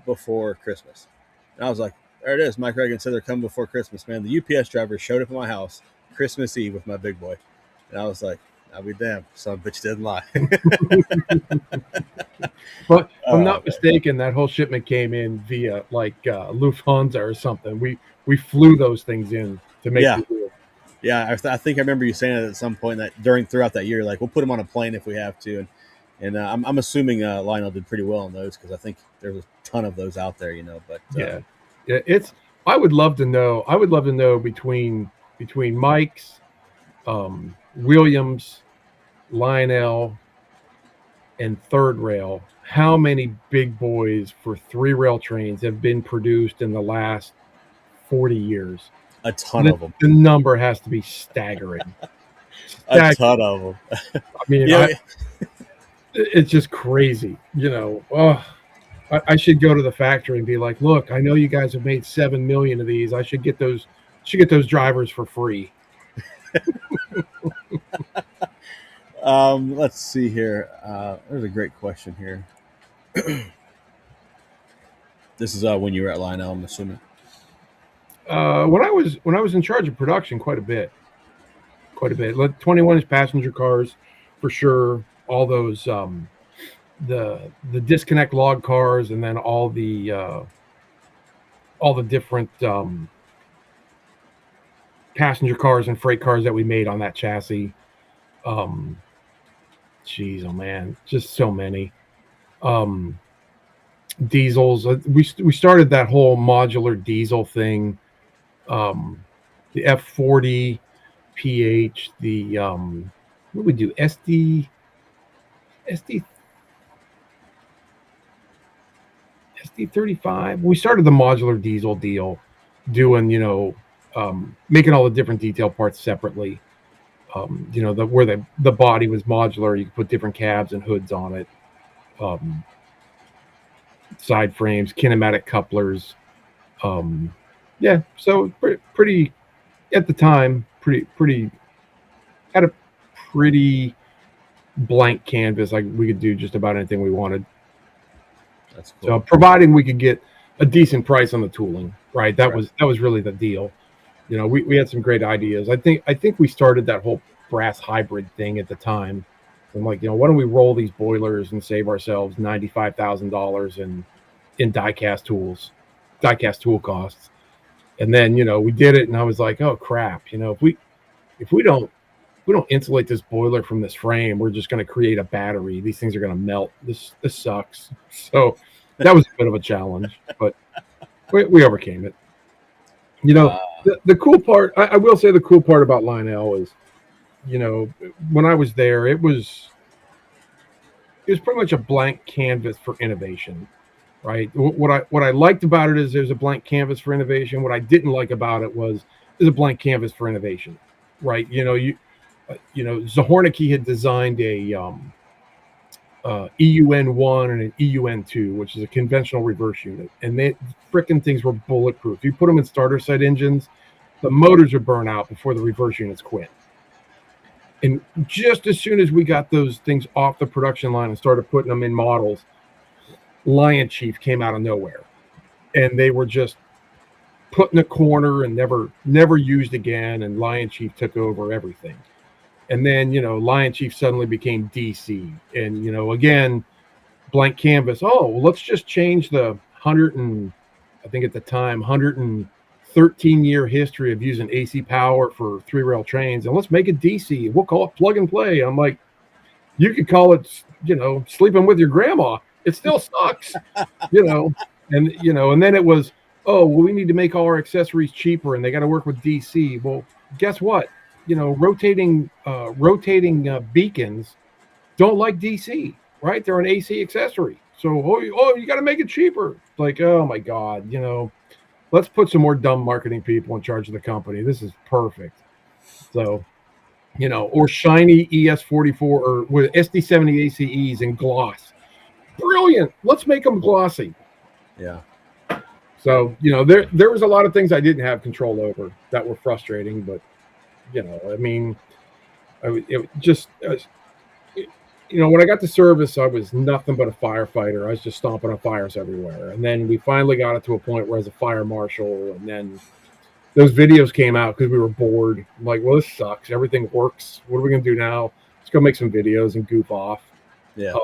before Christmas." And I was like, there it is. Mike Reagan said they're coming before Christmas, man. The UPS driver showed up at my house Christmas Eve with my big boy. And I was like, I'll be damned. Son of a bitch didn't lie. But if I'm not mistaken, that whole shipment came in via Lufthansa or something. We flew those things in to make the deal. Yeah, I think I remember you saying it at some point throughout that year, like we'll put them on a plane if we have to. And I'm assuming Lionel did pretty well on those because I think there's a ton of those out there, But it's. I would love to know. Between Mike's, Williams, Lionel, and Third Rail, how many big boys for three rail trains have been produced in the last 40 years? A ton of them. The number has to be staggering. A ton of them. I mean, it's just crazy. I should go to the factory and be like, look, I know you guys have made 7 million of these. I should get those drivers for free. Let's see here. There's a great question here. This is when you were at Lionel, I'm assuming. When I was in charge of production, quite a bit. 21-inch passenger cars, for sure. All those the disconnect log cars, and then all the different passenger cars and freight cars that we made on that chassis. Geez, oh man, just so many. Diesels. We started that whole modular diesel thing. The F40 PH, the what we do, SD 35. We started the modular diesel deal, doing making all the different detail parts separately. Where the body was modular, you could put different cabs and hoods on it, side frames, kinematic couplers. Yeah, so pretty at the time, pretty had a pretty blank canvas. Like we could do just about anything we wanted. That's cool. So providing we could get a decent price on the tooling, right? That was really the deal. We had some great ideas. I think we started that whole brass hybrid thing at the time. I'm like, why don't we roll these boilers and save ourselves $95,000 in die-cast tool costs. And then, we did it, and I was like, oh crap, if we don't insulate this boiler from this frame, we're just going to create a battery. These things are going to melt. This sucks. So that was a bit of a challenge, but we overcame it. The cool part, I will say, the cool part about Lionel is, when I was there, it was pretty much a blank canvas for innovation, right? What I liked about it is there's a blank canvas for innovation. What I didn't like about it was there's a blank canvas for innovation, right? Zahornicki had designed a EUN1 and an EUN2, which is a conventional reverse unit, and they frickin' things were bulletproof. You put them in starter side engines, the motors would burn out before the reverse units quit. And just as soon as we got those things off the production line and started putting them in models, Lion Chief came out of nowhere, and they were just put in a corner and never used again. And Lion Chief took over everything. And then, Lion Chief suddenly became DC, and, again, blank canvas. Oh, well, let's just change the 113-year history of using AC power for 3-rail trains, and let's make it DC. We'll call it plug and play. I'm like, you could call it, sleeping with your grandma. It still sucks, and then it was, oh, well, we need to make all our accessories cheaper, and they got to work with DC. Well, guess what? Rotating beacons don't like DC, right? They're an AC accessory. So, you got to make it cheaper. Like, oh my God, let's put some more dumb marketing people in charge of the company. This is perfect. So, or shiny ES44 or with SD70 ACEs in gloss. Brilliant. Let's make them glossy. Yeah. So, there was a lot of things I didn't have control over that were frustrating, but when I got to service, I was nothing but a firefighter. I was just stomping on fires everywhere. And then we finally got it to a point where I was a fire marshal. And then those videos came out because we were bored. I'm like, well, this sucks. Everything works. What are we going to do now? Let's go make some videos and goof off. Yeah.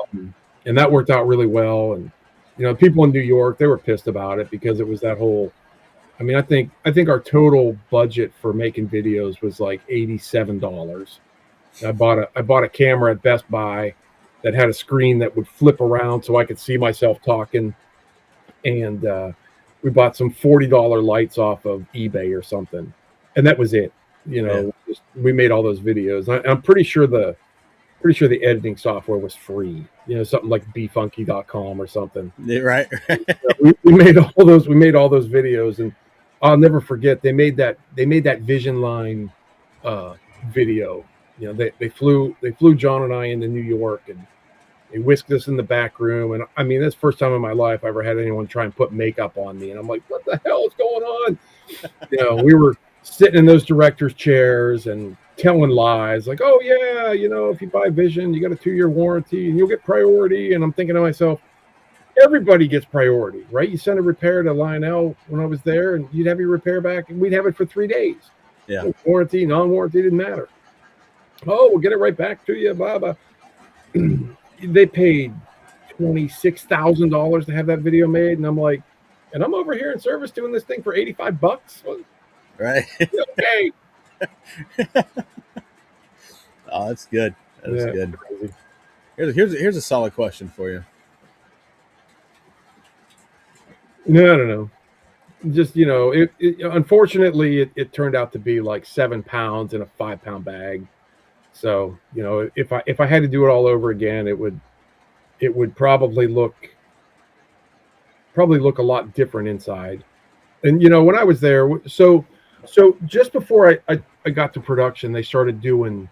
And that worked out really well. And, people in New York, they were pissed about it because it was that whole, I think our total budget for making videos was like $87. I bought a camera at Best Buy that had a screen that would flip around so I could see myself talking, and we bought some $40 lights off of eBay or something, and that was it. We made all those videos. I'm pretty sure the editing software was free. Something like bfunky.com or something. Yeah, right. we made all those videos, and I'll never forget they made that Vision Line video. They flew John and I into New York, and they whisked us in the back room. And that's the first time in my life I ever had anyone try and put makeup on me. And I'm like, what the hell is going on? We were sitting in those directors' chairs and telling lies like, oh yeah, if you buy Vision, you got a 2-year warranty and you'll get priority. And I'm thinking to myself, everybody gets priority, right? You send a repair to Lionel when I was there, and you'd have your repair back, and we'd have it for 3 days. Yeah. Warranty, non-warranty, didn't matter. Oh, we'll get it right back to you, blah, blah. They paid $26,000 to have that video made, and I'm like, and I'm over here in service doing this thing for $85. Right. Okay. Oh, that's good. That's good. Crazy. Here's a solid question for you. No, I don't know. Just, unfortunately, it turned out to be like 7 pounds in a 5-pound bag. So, if I had to do it all over again, it would probably look a lot different inside. And when I was there, so just before I got to production, they started doing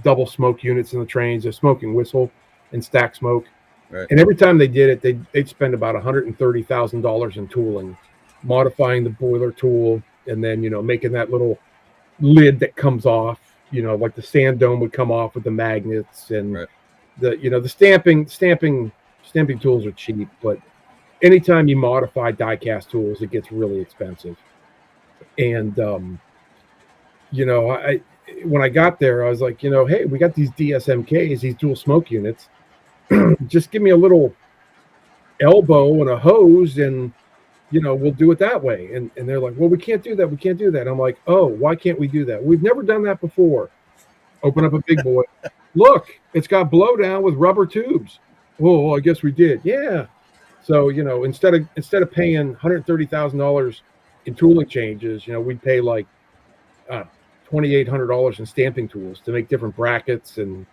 double smoke units in the trains, a smoking whistle and stack smoke. Right. And every time they did it, they'd spend about $130,000 in tooling, modifying the boiler tool, and then making that little lid that comes off. Like the sand dome would come off with the magnets, and right. the stamping tools are cheap, but anytime you modify die cast tools, it gets really expensive. And when I got there, I was like, hey, we got these DSMKs, these dual smoke units. Just give me a little elbow and a hose, and we'll do it that way. And they're like, well, we can't do that. We can't do that. I'm like, oh, why can't we do that? We've never done that before. Open up a big boy. Look, it's got blowdown with rubber tubes. Oh, I guess we did. Yeah. So, instead of paying $130,000 in tooling changes, we'd pay like $2,800 in stamping tools to make different brackets and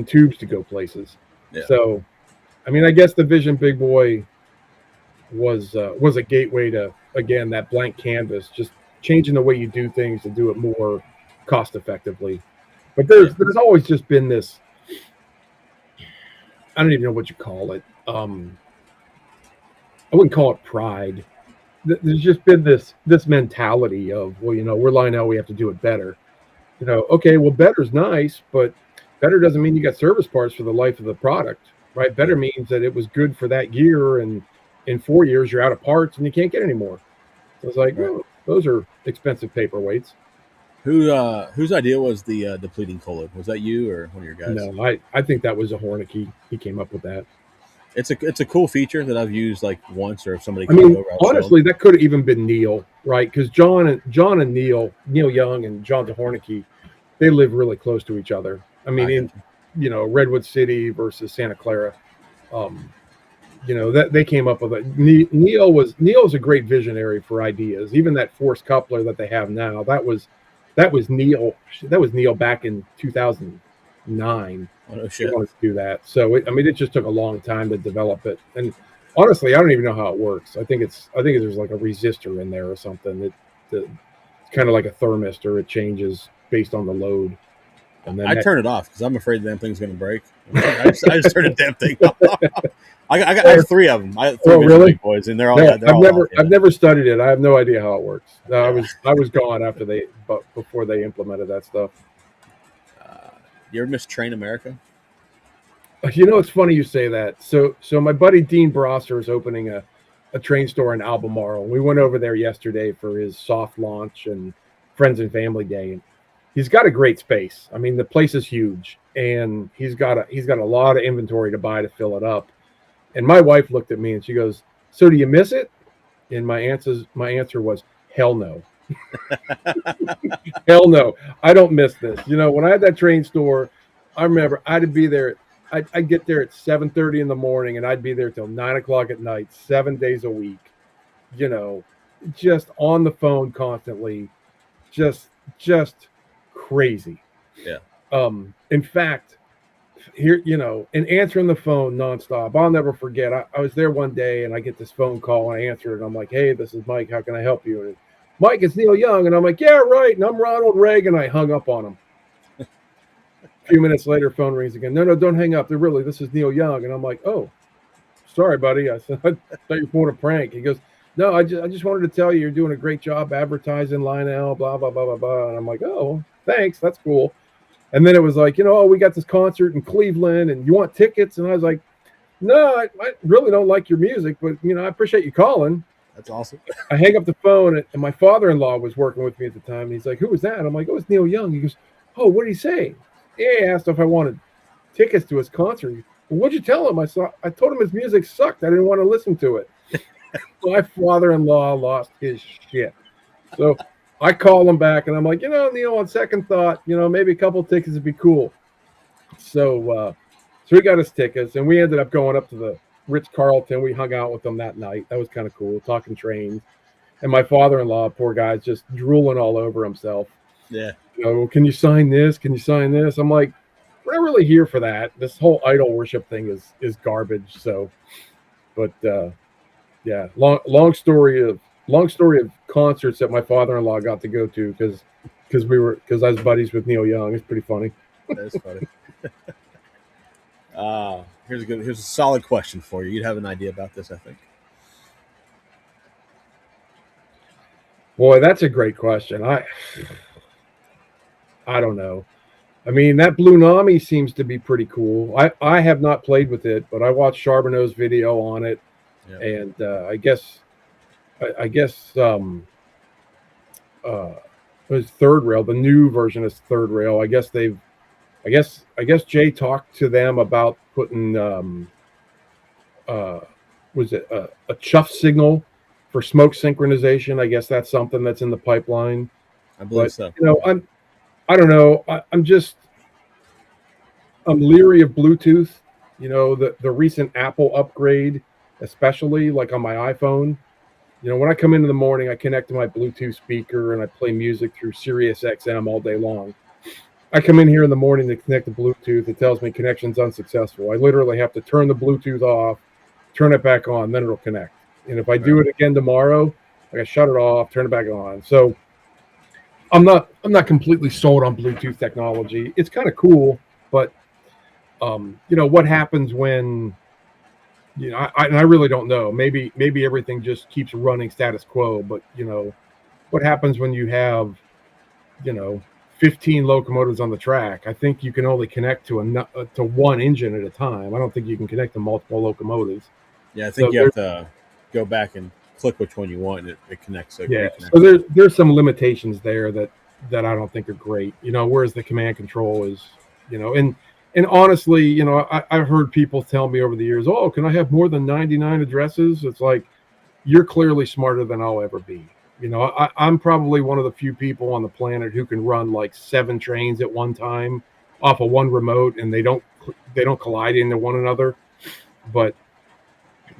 tubes to go places. Yeah. So, I guess the Vision Big Boy was a gateway to, again, that blank canvas, just changing the way you do things to do it more cost effectively. But there's always just been this, I don't even know what you call it. I wouldn't call it pride. There's just been this mentality of, well, we're Lionel, we have to do it better. Okay, well, better's nice, but better doesn't mean you got service parts for the life of the product, right? Better means that it was good for that year, and in 4 years you're out of parts and you can't get any more. So it's like, oh, those are expensive paperweights. Whose idea was the depleting colon? Was that you or one of your guys? No, I think that was a Hornick. He came up with that. It's a cool feature that I've used like once, or if somebody. Honestly, that could have even been Neil, right? Because John and Neil Young and John Hornick, they live really close to each other. In Redwood City versus Santa Clara, that they came up with it. Neil's a great visionary for ideas. Even that force coupler that they have now, that was Neil. That was Neil back in 2009. Oh, no shit. He wanted to do that. So it just took a long time to develop it. And honestly, I don't even know how it works. I think there's like a resistor in there or something that kind of like a thermistor. It changes based on the load. And then I turn it off because I'm afraid the damn thing's going to break. I just turn the damn thing off. I have 3 of them. I have 3 really? Big boys, and they're all. I've never studied it. I have no idea how it works. I was gone before they implemented that stuff. You ever miss Train America? It's funny you say that. So my buddy Dean Brosser is opening a train store in Albemarle. We went over there yesterday for his soft launch and friends and family day. And he's got a great space. The place is huge, and he's got a lot of inventory to buy to fill it up. And my wife looked at me and she goes, "So do you miss it?" And my answer was, "Hell no." Hell no. I don't miss this. When I had that train store, I remember I'd be there. I'd get there at 7:30 in the morning, and I'd be there till 9 o'clock at night, 7 days a week. Just on the phone constantly, just crazy. Yeah. In fact, here, and answering the phone nonstop. I'll never forget. I was there one day, and I get this phone call, and I answer it. And I'm like, "Hey, this is Mike. How can I help you?" And Mike, it's Neil Young. And I'm like, "Yeah, right. And I'm Ronald Reagan." I hung up on him. A few minutes later, phone rings again. No, don't hang up. This is Neil Young. And I'm like, "Oh, sorry, buddy." I said, "I thought you were pulling a prank." He goes, "No, I just wanted to tell you you're doing a great job advertising Lionel, blah, blah, blah, blah, blah." And I'm like, "Oh, thanks. That's cool." And then it was like, oh, we got this concert in Cleveland and you want tickets? And I was like, no, I really don't like your music, but, I appreciate you calling. That's awesome. I hang up the phone, and my father-in-law was working with me at the time. And he's like, who was that? I'm like, oh, it's Neil Young. He goes, oh, what did he say? Yeah, he asked if I wanted tickets to his concert. Well, what'd you tell him? I told him his music sucked. I didn't want to listen to it. My father-in-law lost his shit. So I call him back, and I'm like, Neil, on second thought, maybe a couple tickets would be cool. So he got his tickets, and we ended up going up to the Ritz-Carlton. We hung out with them that night. That was kind of cool, talking trains. And my father-in-law, poor guy's just drooling all over himself. Yeah. Can you sign this? Can you sign this? I'm like, we're not really here for that. This whole idol worship thing is garbage. So, but yeah, long story of concerts that my father-in-law got to go to because I was buddies with Neil Young. It's pretty funny. That is funny. Here's a solid question for you. You'd have an idea about this, I think. Boy, that's a great question. I don't know. I mean, that Blue Nami seems to be pretty cool. I have not played with it, but I watched Charbonneau's video on it, and I guess it was Third Rail, the new version is Third Rail. I guess Jay talked to them about putting was it a chuff signal for smoke synchronization. I guess that's something that's in the pipeline. I believe so. I don't know. I'm leery of Bluetooth. The recent Apple upgrade, especially like on my iPhone. When I come in the morning, I connect to my Bluetooth speaker and I play music through Sirius XM all day long. I come in here in the morning to connect to Bluetooth. It tells me connection's unsuccessful. I literally have to turn the Bluetooth off, turn it back on, then it'll connect. And if I do it again tomorrow, I got to shut it off, turn it back on. So I'm not completely sold on Bluetooth technology. It's kind of cool, but what happens when I really don't know. Maybe everything just keeps running status quo, but what happens when you have 15 locomotives on the track? I think you can only connect to one engine at a time. I don't think you can connect to multiple locomotives. Yeah, I think you have to go back and click which one you want, and it connects. So there's some limitations there that I don't think are great. Whereas the command control is, and honestly, I've heard people tell me over the years, oh, can I have more than 99 addresses? It's like, you're clearly smarter than I'll ever be. I'm probably one of the few people on the planet who can run like 7 trains at one time off of one remote, and they don't collide into one another. But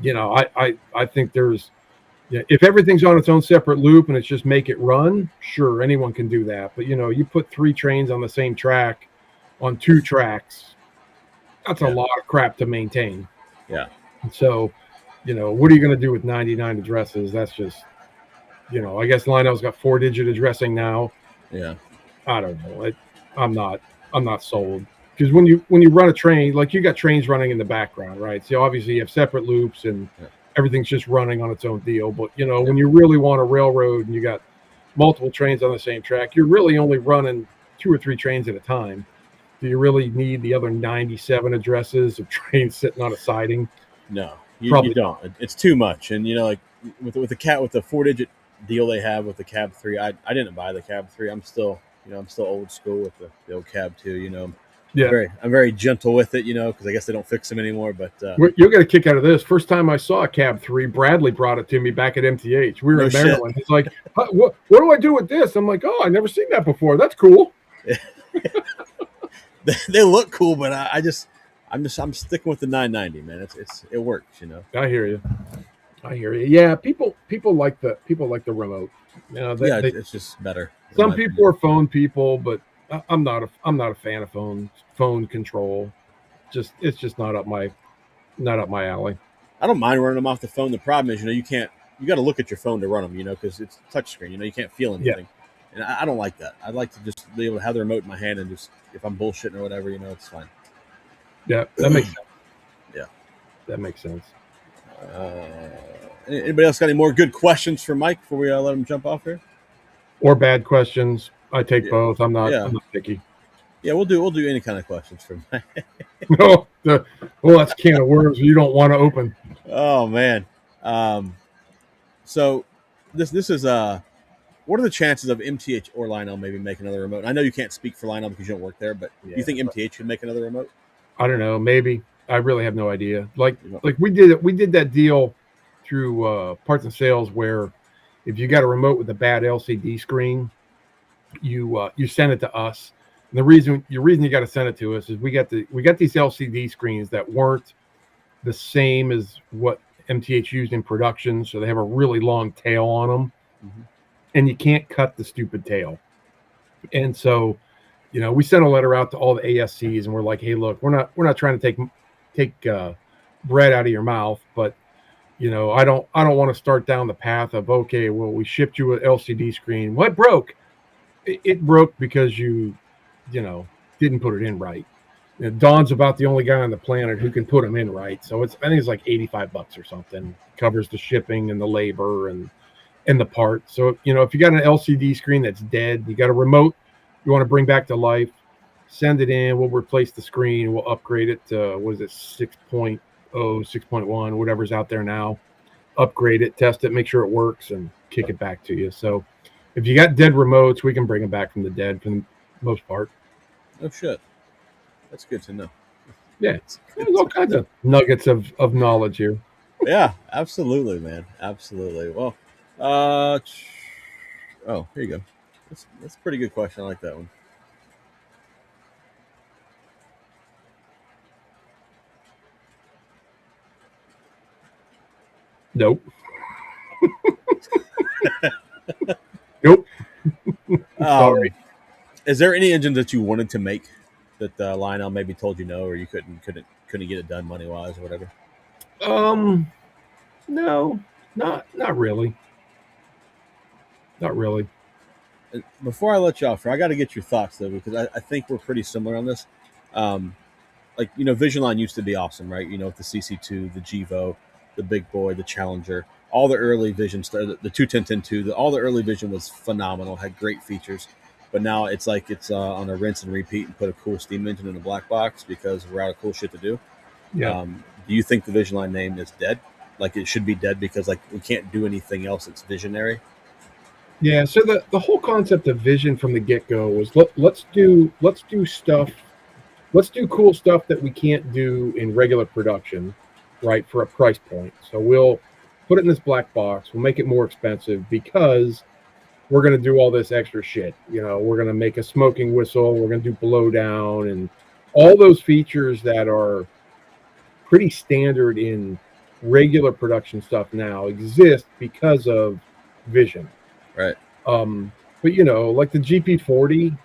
I think there's, if everything's on its own separate loop and it's just make it run, sure, anyone can do that. But you put 3 trains on the same track on 2 tracks, that's a lot of crap to maintain. Yeah. So, what are you going to do with 99 addresses? That's just, I guess Lionel's got 4-digit addressing now. Yeah. I don't know. I'm not sold. Because when you run a train, like you got trains running in the background, right? So obviously you have separate loops and everything's just running on its own deal. But when you really want a railroad and you got multiple trains on the same track, you're really only running 2 or 3 trains at a time. Do you really need the other 97 addresses of trains sitting on a siding? No, you don't. It's too much. And like with the 4-digit deal they have with the cab 3, I didn't buy the cab 3. I'm still old school with the old cab 2. Yeah, I'm very gentle with it, because I guess they don't fix them anymore. But you'll get a kick out of this. First time I saw a cab 3, Bradley brought it to me back at MTH. We were in Maryland. He's like, what do I do with this? I'm like, oh, I never seen that before. That's cool. They look cool, but I'm sticking with the 990, man. It works, I hear you. Yeah, people like the remote. It's just better. Some people are phone people, but I'm not a fan of phone control. It's just not up my alley. I don't mind running them off the phone. The problem is, you got to look at your phone to run them, because it's touchscreen. You can't feel anything. Yeah. And I don't like that. I'd like to just be able to have the remote in my hand and just, if I'm bullshitting or whatever, it's fine. Yeah, that makes sense. Yeah. That makes sense. Anybody else got any more good questions for Mike before we let him jump off here? Or bad questions? I take both. I'm not picky. Yeah, we'll do any kind of questions from that. No, well, that's a can of worms you don't want to open. Oh man. Um, so this is what are the chances of MTH or Lionel maybe make another remote? I know you can't speak for Lionel because you don't work there, but do you Yeah, think MTH could make another remote? I don't know. Maybe I really have no idea. Like You know, like we did that deal through parts and sales where if you got a remote with a bad LCD screen, you send it to us. And the reason you got to send it to us is we got these LCD screens that weren't the same as what MTH used in production, so they have a really long tail on them, mhm. and you can't cut the stupid tail. And so, we sent a letter out to all the ASCs, and we're like, "Hey, look, we're not trying to take bread out of your mouth, but I don't want to start down the path of okay, well, we shipped you an LCD screen. What broke? It broke because you know, didn't put it in right. Don's about the only guy on the planet who can put them in right. So I think it's like $85 or something. Covers the shipping and the labor and the part. So if you got an LCD screen that's dead, you got a remote you want to bring back to life, send it in. We'll replace the screen. We'll upgrade it to what is it 6.0, 6.1, whatever's out there now. Upgrade it, test it, make sure it works, and kick it back to you. So if you got dead remotes, we can bring them back from the dead for the most part. Oh shit, that's good to know. Yeah, That's good there's all to kinds know. of nuggets of knowledge here. Yeah, absolutely, man. Absolutely. Well, uh, oh, here you go. That's a pretty good question. I like that one. Nope. Nope. Um, Sorry. is there any engine that you wanted to make that Lionel maybe told you no, or you couldn't get it done money wise or whatever? Um, no, not really. Not really. Before I let you off, I got to get your thoughts though because I think we're pretty similar on this. Um, like Vision Line used to be awesome, right? With the CC2, the Gevo, the Big Boy, the Challenger, all the early Vision stuff, the 210 all the early Vision was phenomenal, had great features. But now it's like it's on a rinse and repeat and put a cool steam engine in a black box because we're out of cool shit to do. Yeah. Do you think the Vision Line name is dead? Like it should be dead because like we can't do anything else that's visionary. Yeah. So the whole concept of vision from the get go was let's do stuff. Let's do cool stuff that we can't do in regular production, right? For a price point. So we'll put it in this black box. We'll make it more expensive because we're going to do all this extra shit. We're going to make a smoking whistle. We're going to do blow down and all those features that are pretty standard in regular production stuff now exist because of vision. Right. But like the GP40,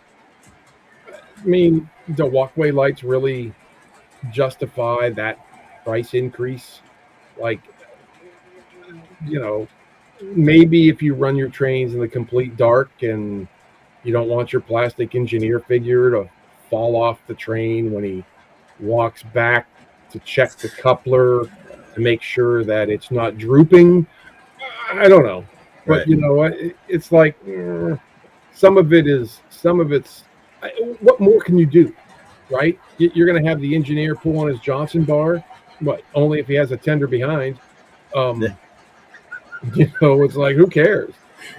I mean, the walkway lights really justify that price increase. Like, you know, maybe if you run your trains in the complete dark and you don't want your plastic engineer figure to fall off the train when he walks back to check the coupler to make sure that it's not drooping. I don't know. But Right. you know what? It's like some of it's what more can you do, right? You're going to have the engineer pull on his Johnson bar, what? Only if he has a tender behind. Yeah. Um, it's like who cares?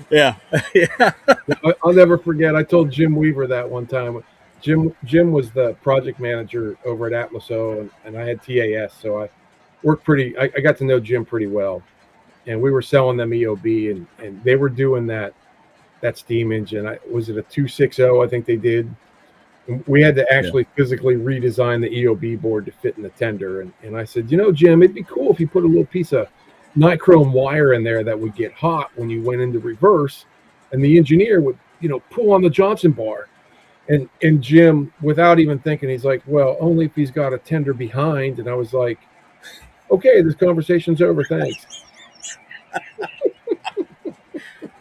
Yeah. Yeah. I'll never forget. I told Jim Weaver that one time. Jim was the project manager over at Atlas O, and I had TAS, so I worked pretty. I got to know Jim pretty well, and we were selling them EOB, and they were doing that steam engine. Was it a 260? I think they did. We had to Yeah. actually physically redesign the EOB board to fit in the tender, and I said, Jim, it'd be cool if you put a little piece of nichrome wire in there that would get hot when you went into reverse, and the engineer would pull on the Johnson bar. And Jim, without even thinking, he's like, well, only if he's got a tender behind. And I was like, okay, this conversation's over. Thanks.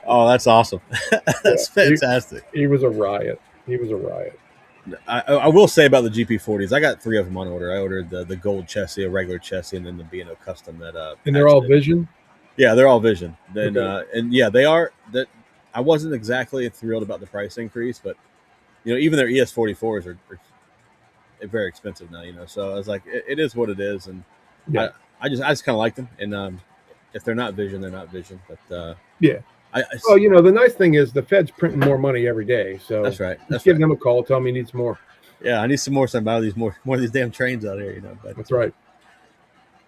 Oh, that's awesome. Yeah, That's fantastic. he was a riot. He was a riot. I will say about the GP40s, I got 3 of them on order. I ordered the gold chassis, a regular chassis, and then the B&O custom that And they're all Vision? Yeah, they're all Vision. Then Okay. and yeah, they are that. I wasn't exactly thrilled about the price increase, but even their ES44s are very expensive now. So I was like, it is what it is, and Yeah. I just kind of like them, and if they're not Vision, they're not Vision. But Yeah. I Well, the nice thing is the Fed's printing more money every day, so that's right. just That's give right. them a call, tell them he needs more. Yeah, I need some more stuff out of these more of these damn trains out here. But That's right.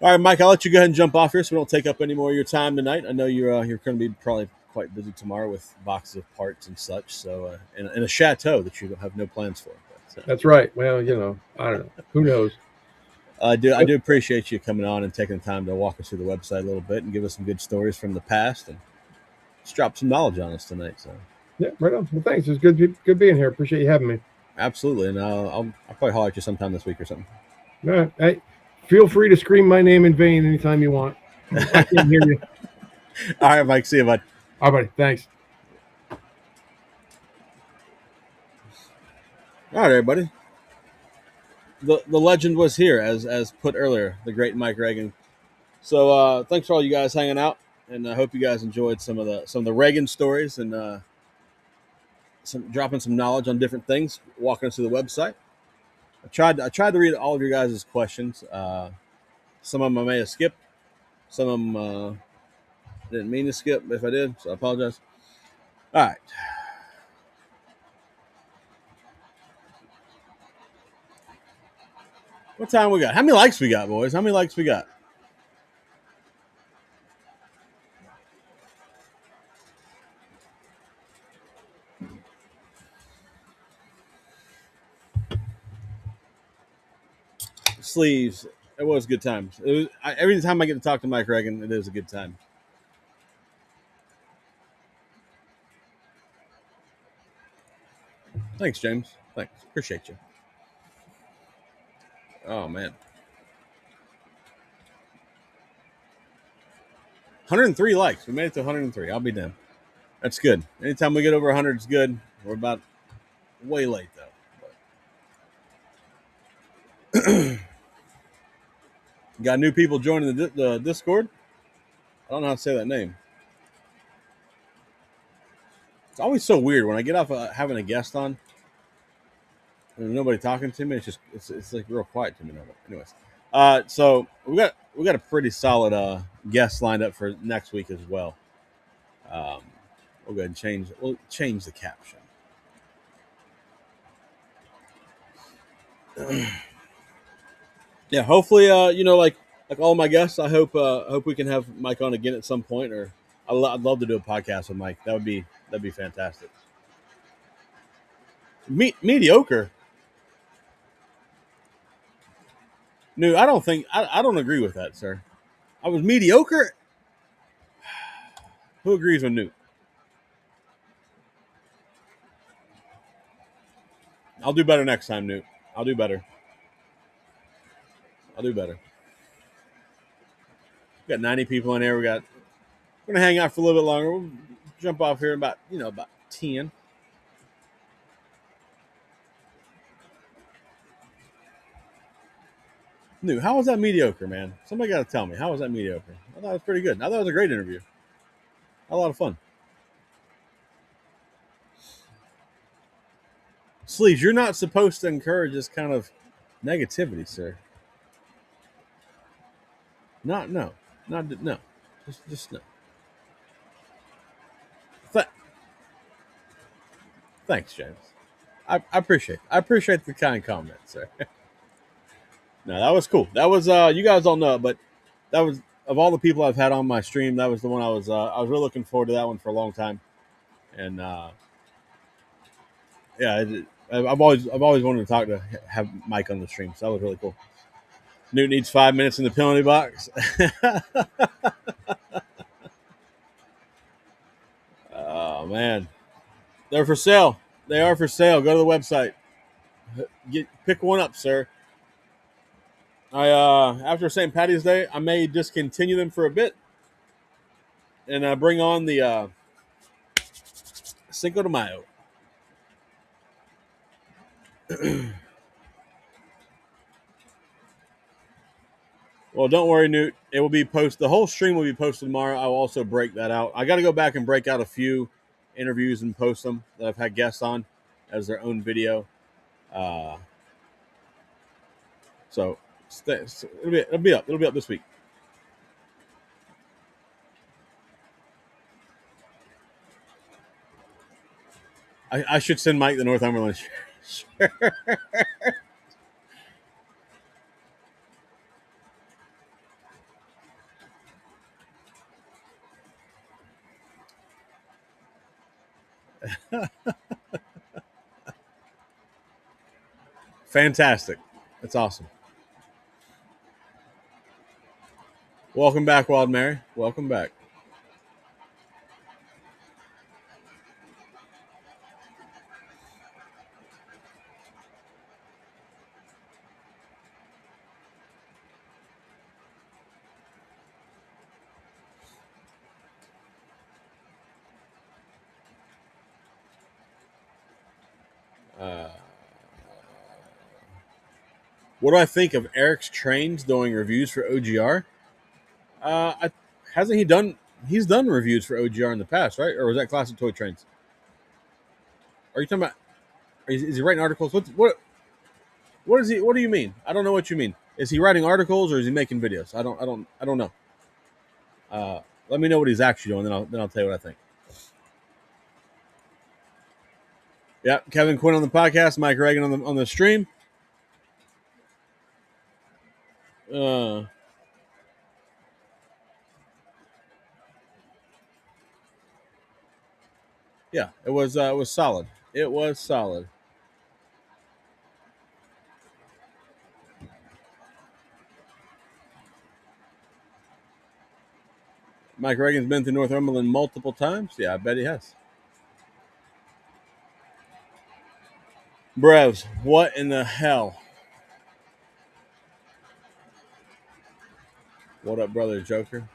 all right, Mike, I'll let you go ahead and jump off here so we don't take up any more of your time tonight. I know you're going to be probably quite busy tomorrow with boxes of parts and such. So and a chateau that you have no plans for. But, That's right. Well, I don't know. Who knows? I do appreciate you coming on and taking the time to walk us through the website a little bit and give us some good stories from the past and just drop some knowledge on us tonight. So Yeah, right on. Well, thanks. It's good being here. Appreciate you having me. absolutely, and I'll probably holler at you sometime this week or something. All right. Hey, feel free to scream my name in vain anytime you want. I can't hear you. All right, Mike. See you, bud. All right, buddy. Thanks. All right, everybody. The legend was here, as put earlier, the great Mike Reagan. So thanks for all you guys hanging out, and I hope you guys enjoyed some of the Reagan stories and some dropping some knowledge on different things, walking us through the website. I tried to read all of your guys' questions. Some of them I may have skipped. Some of them didn't mean to skip. If I did, so I apologize. All right. What time we got? How many likes we got, boys? How many likes we got? Sleeves. It was good times. Every time I get to talk to Mike Reagan, it is a good time. Thanks, James. Thanks. Appreciate you. Oh, man. 103 likes. We made it to 103. I'll be damned. That's good. Anytime we get over 100, it's good. We're about way late, though. Got new people joining the Discord. I don't know how to say that name. It's always so weird when I get off having a guest on and nobody talking to me. It's like real quiet to me. Anyways, so we got a pretty solid guest lined up for next week as well. We'll go ahead and change the caption. Yeah, hopefully, like all my guests, I hope we can have Mike on again at some point, or I'd love to do a podcast with Mike. That'd be fantastic. Mediocre. No, I don't think I don't agree with that, sir. I was mediocre. Who agrees with Newt? I'll do better next time, Newt. I'll do better. We got 90 people in there. We're gonna hang out for a little bit longer. We'll jump off here about 10. Newt, how was that mediocre, man? Somebody got to tell me. How was that mediocre? I thought it was pretty good. I thought it was a great interview. A lot of fun. Sleeves, you're not supposed to encourage this kind of negativity, sir. No. Just no. Thanks, James. I appreciate the kind comments, sir. No, that was cool. That was you guys all know it, but that was, of all the people I've had on my stream, that was the one I was really looking forward to that one for a long time, and yeah, I've always wanted to have Mike on the stream, so that was really cool. Newt needs 5 minutes in the penalty box. Oh man, they're for sale. They are for sale. Go to the website. Pick one up, sir. I after St. Patty's Day, I may discontinue them for a bit, and bring on the Cinco de Mayo. Well, don't worry, Newt. It will be posted. The whole stream will be posted tomorrow. I will also break that out. I got to go back and break out a few interviews and post them that I've had guests on, as their own video. Uh, so it'll be up. It'll be up this week. I should send Mike the Northumberland shirt. Fantastic. That's awesome. Welcome back, Wild Mary. Welcome back. Uh, what do I think of Eric's Trains doing reviews for OGR? Hasn't he done? He's done reviews for OGR in the past, right? Or was that Classic Toy Trains? Are you talking about? Is he writing articles? What is he? What do you mean? I don't know what you mean. Is he writing articles or is he making videos? I don't know. Let me know what he's actually doing, then I'll tell you what I think. Yeah, Kevin Quinn on the podcast, Mike Reagan on the stream. Uh, yeah, it was solid. It was solid. Mike Reagan's been to Northumberland multiple times. Yeah, I bet he has. Brevs, what in the hell? What up, brother Joker?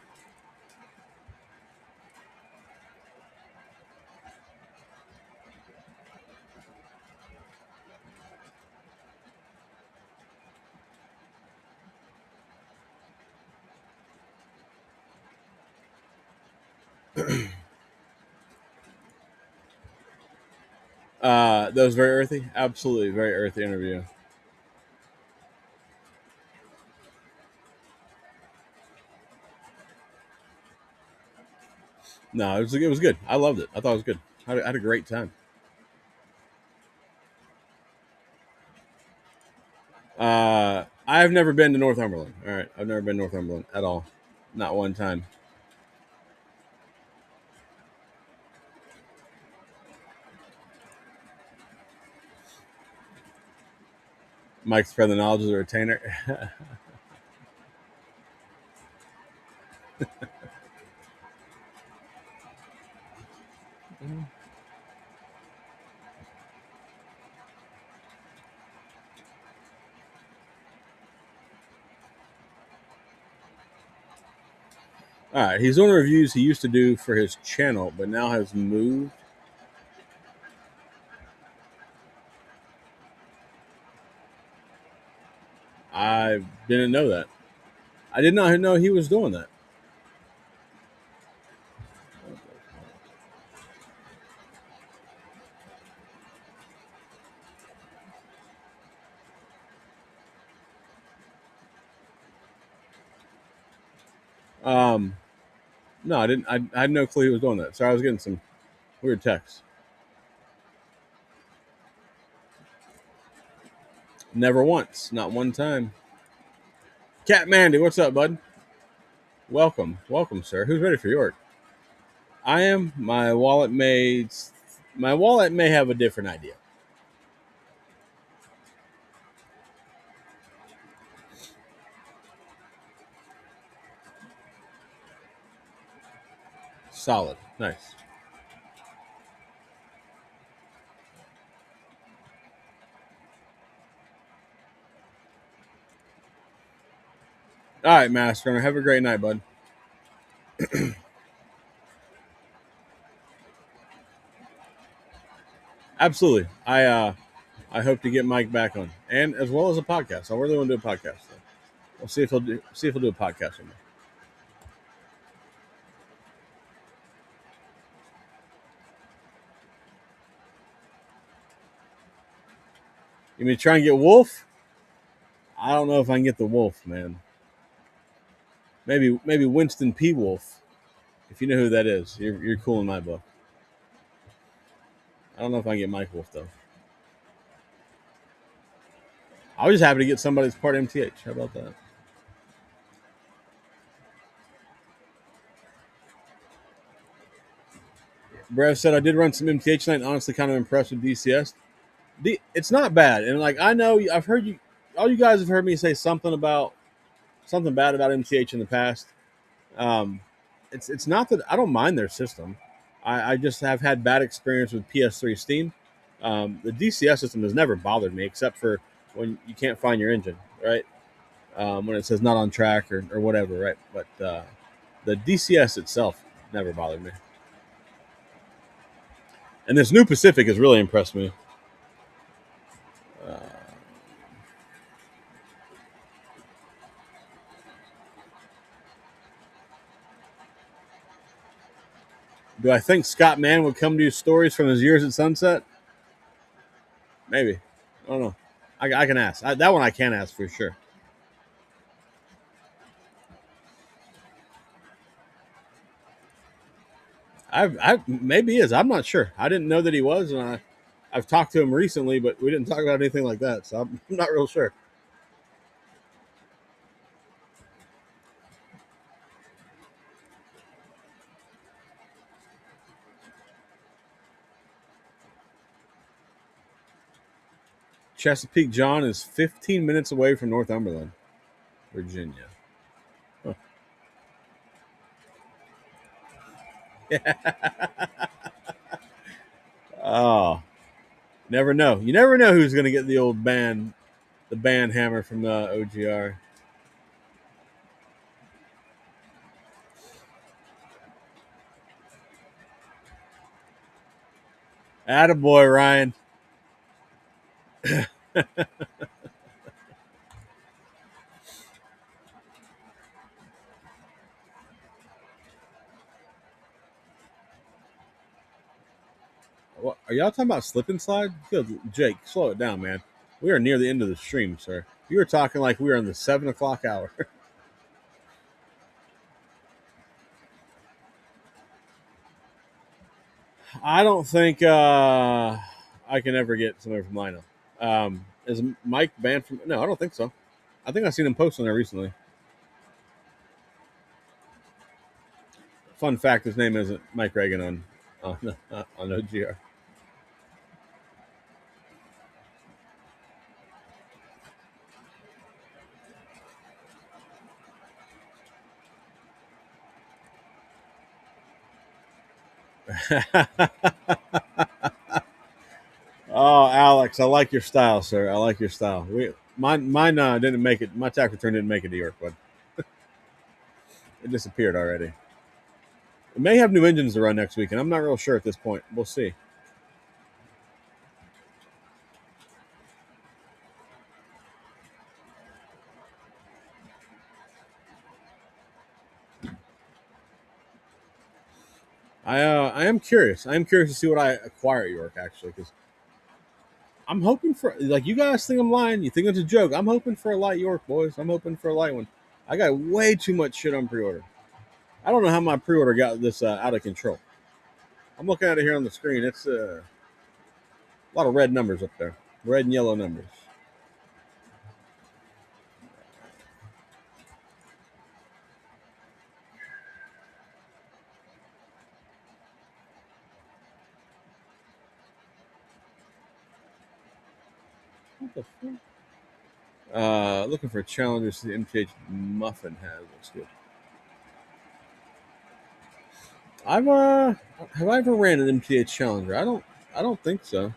That was very earthy. Absolutely, very earthy interview. No, it was good. I loved it. I thought it was good. I had a great time. I've never been to Northumberland. All right, I've never been to Northumberland at all, not one time. Mike spread the knowledge of the retainer. All right, he's doing reviews he used to do for his channel, but now has moved. I didn't know that. I did not know he was doing that. Um, no, I didn't. I had no clue he was doing that. So I was getting some weird texts. Never once, not one time. Cat Mandy, what's up, bud? Welcome, welcome, sir. Who's ready for York? I am. My wallet may have a different idea. Solid, nice. All right, Master. Have a great night, bud. Absolutely. I hope to get Mike back on, and as well as a podcast. I really want to do a podcast. So we'll see if he'll do a podcast with me. You mean try and get Wolf? I don't know if I can get the Wolf, man. Maybe Winston P. Wolf. If you know who that is, you're cool in my book. I don't know if I can get Mike Wolf though. I was just happy to get somebody that's part MTH. How about that? Brev said I did run some MTH tonight. And honestly, kind of impressed with DCS. It's not bad, and like I know I've heard you, all you guys have heard me say something bad about MTH in the past. Um, it's not that I don't mind their system. I just have had bad experience with PS3 Steam. The DCS system has never bothered me except for when you can't find your engine, right? When it says not on track or whatever, right? But the DCS itself never bothered me. And this new Pacific has really impressed me. Uh, do I think Scott Mann would come to you stories from his years at Sunset? Maybe. I don't know. I can ask. That one I can ask for sure. I maybe he is. I'm not sure. I didn't know that he was, and I've talked to him recently, but we didn't talk about anything like that, so I'm not real sure. Chesapeake John is 15 minutes away from Northumberland, Virginia. Huh. Oh, never know. You never know who's going to get the band hammer from the OGR. Attaboy, Ryan. What, are y'all talking about slip and slide? Jake, slow it down, man. We are near the end of the stream, sir. You were talking like we were in the 7 o'clock hour. I don't think I can ever get somebody from Lino. Is Mike banned from? No, I don't think so. I think I've seen him post on there recently. Fun fact: his name isn't Mike Reagan on OGR. Oh, Alex, I like your style, sir. I like your style. Mine didn't make it. My tax return didn't make it to York, but it disappeared already. It may have new engines to run next week, and I'm not real sure at this point. We'll see. I am curious. I am curious to see what I acquire at York actually, because I'm hoping for like you guys think I'm lying. You think it's a joke? I'm hoping for a light York, boys. I'm hoping for a light one. I got way too much shit on pre-order. I don't know how my pre-order got this out of control. I'm looking at it here on the screen. It's a lot of red numbers up there, red and yellow numbers. What the fuck? Looking for challengers the MTH Muffin has. Looks good. I've have I ever ran an MTH Challenger? I don't think so.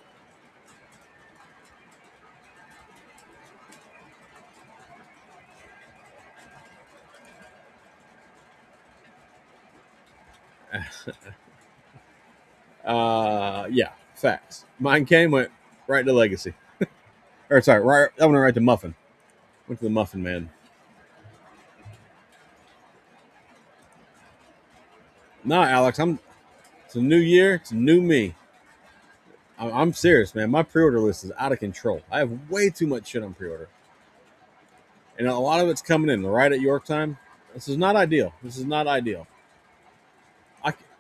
Yeah, facts. Mine went right to Legacy. Or sorry, right that went right to Muffin. Went to the Muffin Man. No, Alex, it's a new year, it's a new me. I'm serious, man. My pre-order list is out of control. I have way too much shit on pre-order, and a lot of it's coming in right at York time. This is not ideal. This is not ideal.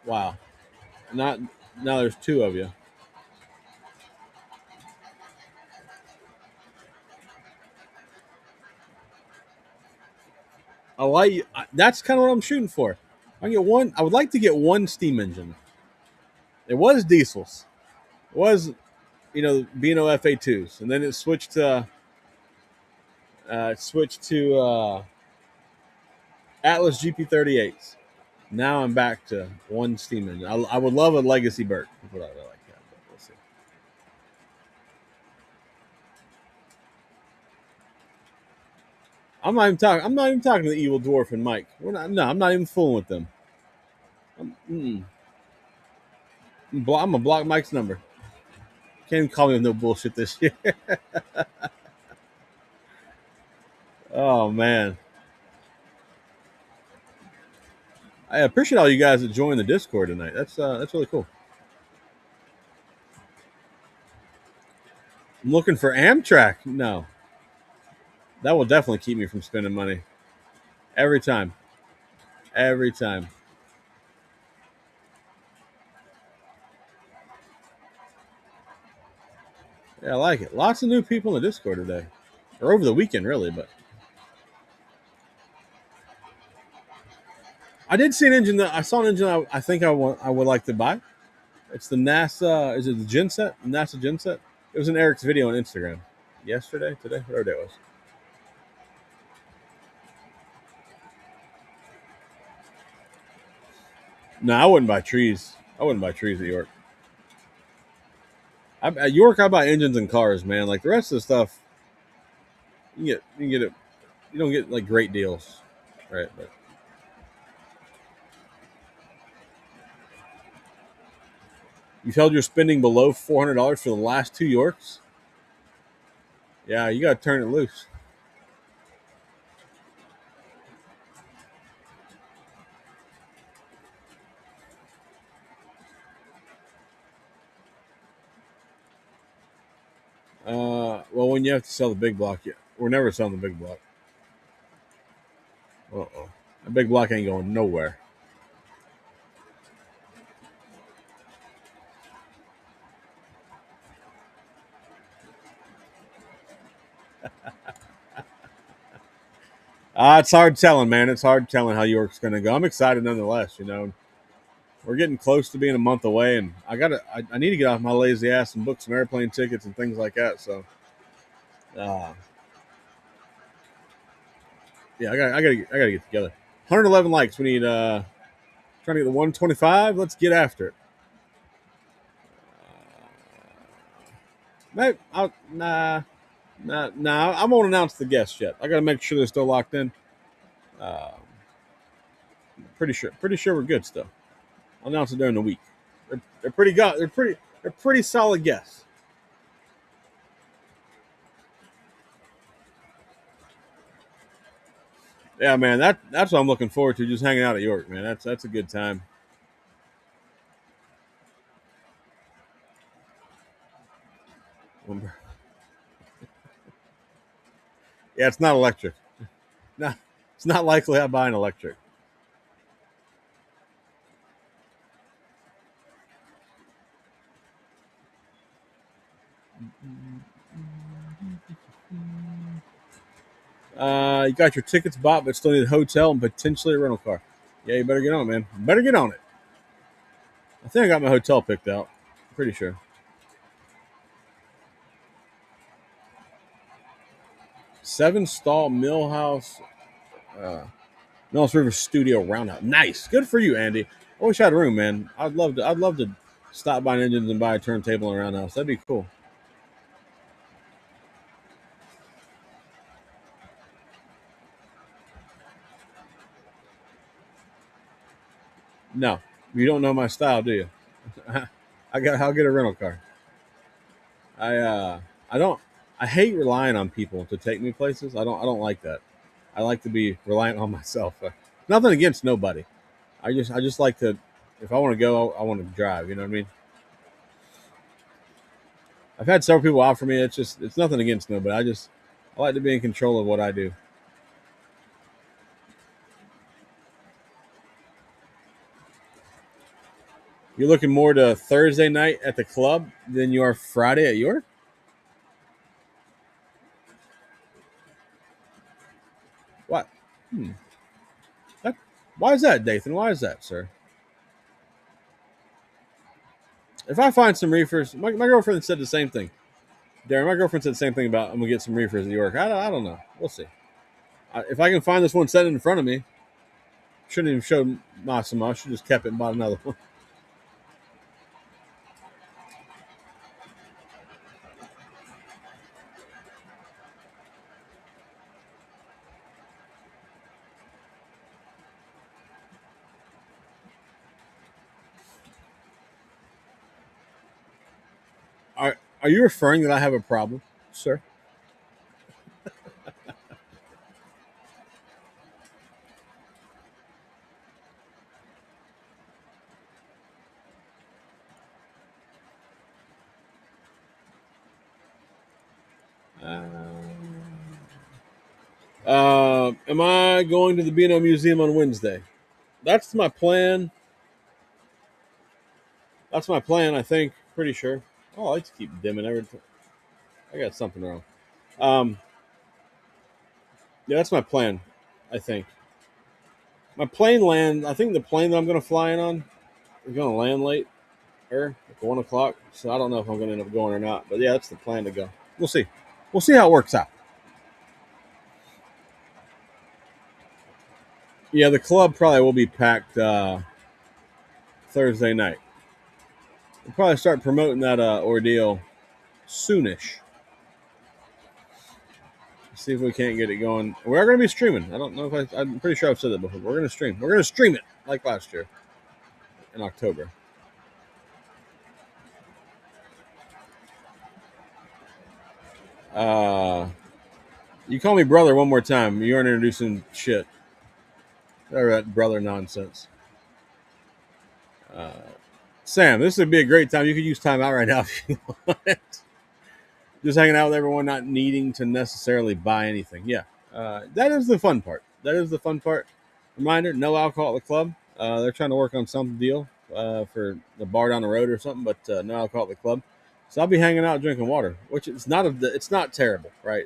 Wow. Not now. There's two of you. I like. That's kind of what I'm shooting for. I get one. I would like to get one steam engine. It was diesels. It was Beano FA2s, and then it switched to Atlas GP38s. Now I'm back to one steam engine. I would love a Legacy Burt. What I like that, but we'll see. I'm not even talking to the Evil Dwarf and Mike. We're not. No, I'm not even fooling with them. I'm gonna block Mike's number. Can't even call me with no bullshit this year. Oh man, I appreciate all you guys that joined the Discord tonight. That's really cool. I'm looking for Amtrak. No, that will definitely keep me from spending money every time. Every time. Yeah, I like it. Lots of new people in the Discord today, or over the weekend, really. But I did see an engine that I saw an engine I think I would like to buy. It's the NASA. Is it the Genset? NASA Genset. It was in Eric's video on Instagram yesterday, today, whatever it was. No, I wouldn't buy trees. I wouldn't buy trees at York. At York, I buy engines and cars, man. Like the rest of the stuff, you can get it. You don't get like great deals, right? But you've held your spending below $400 for the last two Yorks. Yeah, you got to turn it loose. Well, when you have to sell the big block, we're never selling the big block. Uh-oh. The big block ain't going nowhere. It's hard telling, man. It's hard telling how York's going to go. I'm excited nonetheless. We're getting close to being a month away, and I need to get off my lazy ass and book some airplane tickets and things like that. So, uh, yeah, I got to get together. 111 likes. We need trying to get the 125. Let's get after it. Maybe nah. I won't announce the guests yet. I got to make sure they're still locked in. Uh, pretty sure we're good still. I'll announce it during the week. They're pretty good. They're pretty solid guests. Yeah, man. That's what I'm looking forward to. Just hanging out at York, man. That's a good time. Yeah, it's not electric. No, it's not likely I buy an electric. You got your tickets bought, but still need a hotel and potentially a rental car. Yeah, you better get on it, man. Better get on it. I think I got my hotel picked out. I'm pretty sure. 7-stall Millhouse, uh, Mills River Studio Roundhouse. Nice, good for you, Andy. I wish I had room, man. I'd love to. I'd love to stop by engines and buy a turntable and a roundhouse. That'd be cool. No, you don't know my style, do you? I'll get a rental car. I don't. I hate relying on people to take me places. I don't like that. I like to be reliant on myself. Nothing against nobody. I just like to. If I want to go, I want to drive. You know what I mean? I've had several people offer me. It's nothing against them, but I like to be in control of what I do. You're looking more to Thursday night at the club than you are Friday at York. What? Hmm. That, why is that, Dathan? Why is that, sir? If I find some reefers, my girlfriend said the same thing. Darren, my girlfriend said the same thing about I'm gonna get some reefers at York. I don't know. We'll see. If I can find this one sitting in front of me, shouldn't even show Massimo. I should just kept it and bought another one. Are you referring that I have a problem, sir? Am I going to the Beano Museum on Wednesday? That's my plan. That's my plan. I think. Pretty sure. Oh, I like to keep dimming every time. I got something wrong. Um, yeah, that's my plan. I think my plane land. I think the plane that I'm going to fly in on is going to land late, or at 1 o'clock. So I don't know if I'm going to end up going or not. But yeah, that's the plan to go. We'll see. We'll see how it works out. Yeah, the club probably will be packed Thursday night. We'll probably start promoting that ordeal soonish. See if we can't get it going. We are going to be streaming. I don't know if I'm pretty sure I've said that before. We're going to stream. We're going to stream it like last year in October. Uh, you call me brother one more time. You aren't introducing shit. Or that brother nonsense. Uh, Sam, this would be a great time. You could use time out right now if you want. Just hanging out with everyone, not needing to necessarily buy anything. Yeah, that is the fun part. That is the fun part. Reminder: no alcohol at the club. They're trying to work on some deal for the bar down the road or something, but no alcohol at the club. So I'll be hanging out drinking water, which it's not terrible, right?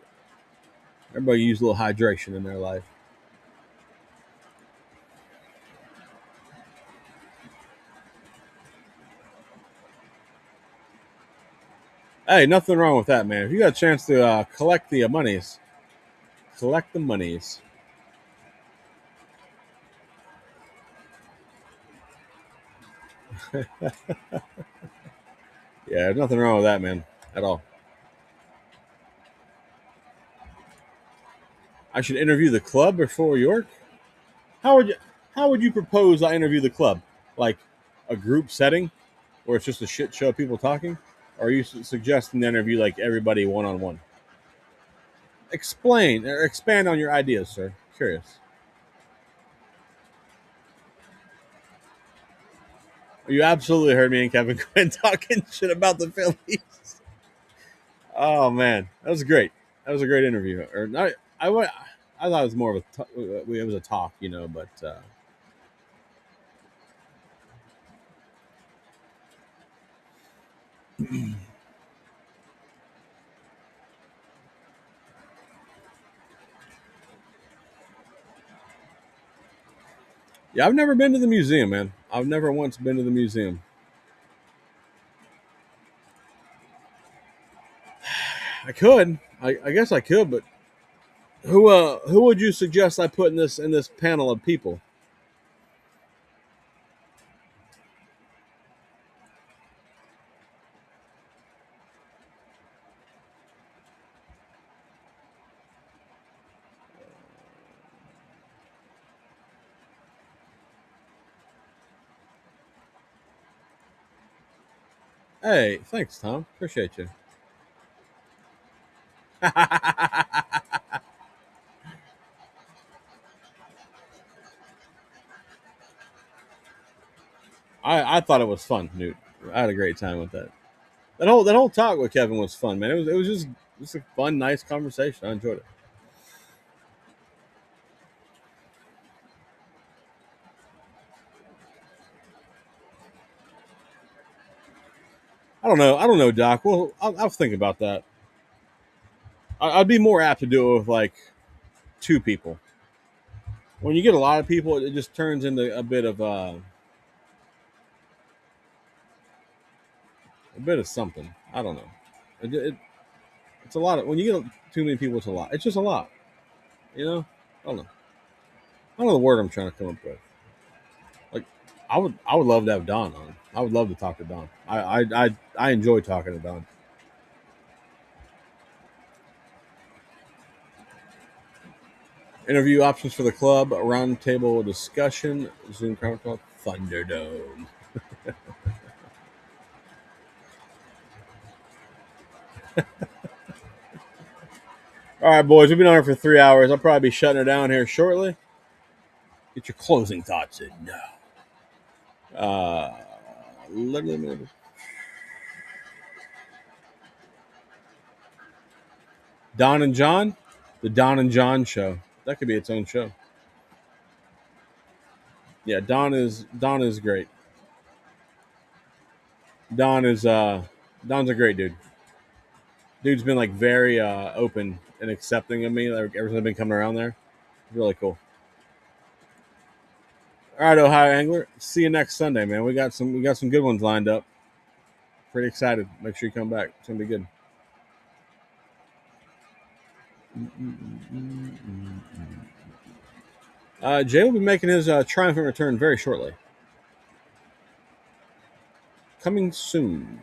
Everybody use a little hydration in their life. Hey, nothing wrong with that, man. If you got a chance to collect the monies, collect the monies. Yeah, there's nothing wrong with that, man, at all. I should interview the club before York. How would you How would you propose I interview the club? Like a group setting where it's just a shit show of people talking, or are you suggesting to interview like everybody one on one? Explain or expand on your ideas, sir. Curious. You absolutely heard me and Kevin Quinn talking shit about the Phillies. Oh man, that was great. That was a great interview. Or I thought it was more of it was a talk, but yeah, I've never been to the museum, man. I've never once been to the museum. I could, I guess I could, but who would you suggest I put in this panel of people? Hey, thanks, Tom. Appreciate you. I thought it was fun, Newt. I had a great time with that. that whole talk with Kevin was fun, man. It was just a fun, nice conversation. I enjoyed it. I don't know, Doc. Well, I'll think about that. I'd be more apt to do it with like two people. When you get a lot of people, it just turns into a bit of something. I don't know. It's a lot of when you get too many people. It's a lot. It's just a lot. You know. I don't know. I don't know the word I'm trying to come up with. Like, I would love to have Don on. I would love to talk to Don. I enjoy talking to Don. Interview options for the club, roundtable discussion, Zoom conference call, Thunderdome. All right, boys, we've been on here for 3 hours. I'll probably be shutting her down here shortly. Get your closing thoughts in now. Let me. Don and John, the Don and John show. That could be its own show. Yeah, Don is great. Don is Don's a great dude. Dude's been like very open and accepting of me. Like ever since I've been coming around there, really cool. All right, Ohio Angler. See you next Sunday, man. We got some good ones lined up. Pretty excited. Make sure you come back. It's gonna be good. Jay will be making his triumphant return very shortly. Coming soon.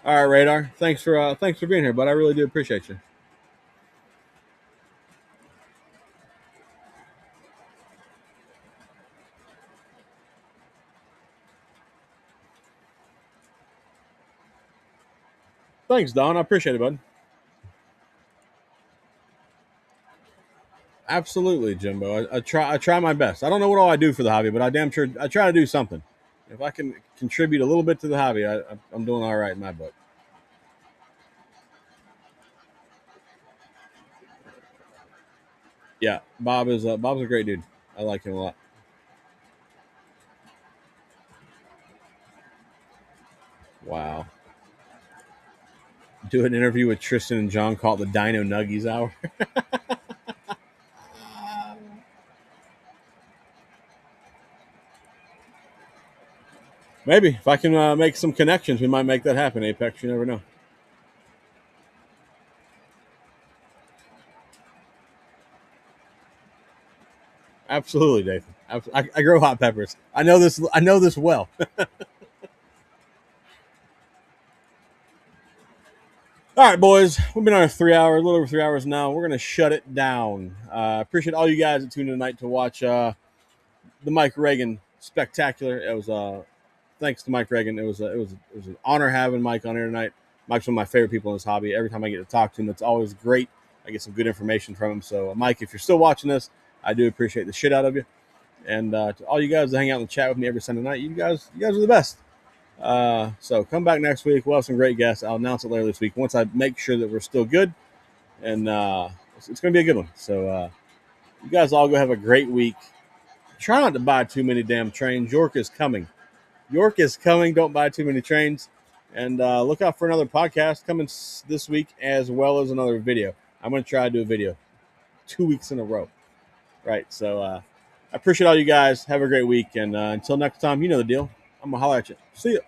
All right, Radar. Thanks for being here, bud. I really do appreciate you. Thanks, Don. I appreciate it, bud. Absolutely, Jimbo. I try my best. I don't know what all I do for the hobby, but I damn sure I try to do something. If I can contribute a little bit to the hobby, I'm doing all right in my book. Yeah, Bob's a great dude. I like him a lot. Wow. Do an interview with Tristan and John called the Dino Nuggies Hour. Maybe if I can make some connections, we might make that happen. Apex, you never know. Absolutely, Dathan. I grow hot peppers. I know this. I know this well. All right, boys. We've been on 3 hours, a little over 3 hours now. We're gonna shut it down. Appreciate all you guys that tuned in tonight to watch the Mike Reagan spectacular. It was thanks to Mike Reagan. It was an honor having Mike on here tonight. Mike's one of my favorite people in this hobby. Every time I get to talk to him, it's always great. I get some good information from him. So, Mike, if you're still watching this, I do appreciate the shit out of you. And to all you guys that hang out and chat with me every Sunday night, you guys are the best. So come back next week. We'll have some great guests. I'll announce it later this week once I make sure that we're still good, and it's going to be a good one. So you guys all go have a great week. Try not to buy too many damn trains. York is coming. York is coming. Don't buy too many trains. And look out for another podcast coming this week as well as another video. I'm going to try to do a video 2 weeks in a row. Right. So I appreciate all you guys. Have a great week. And until next time, you know the deal. I'm going to holler at you. See ya.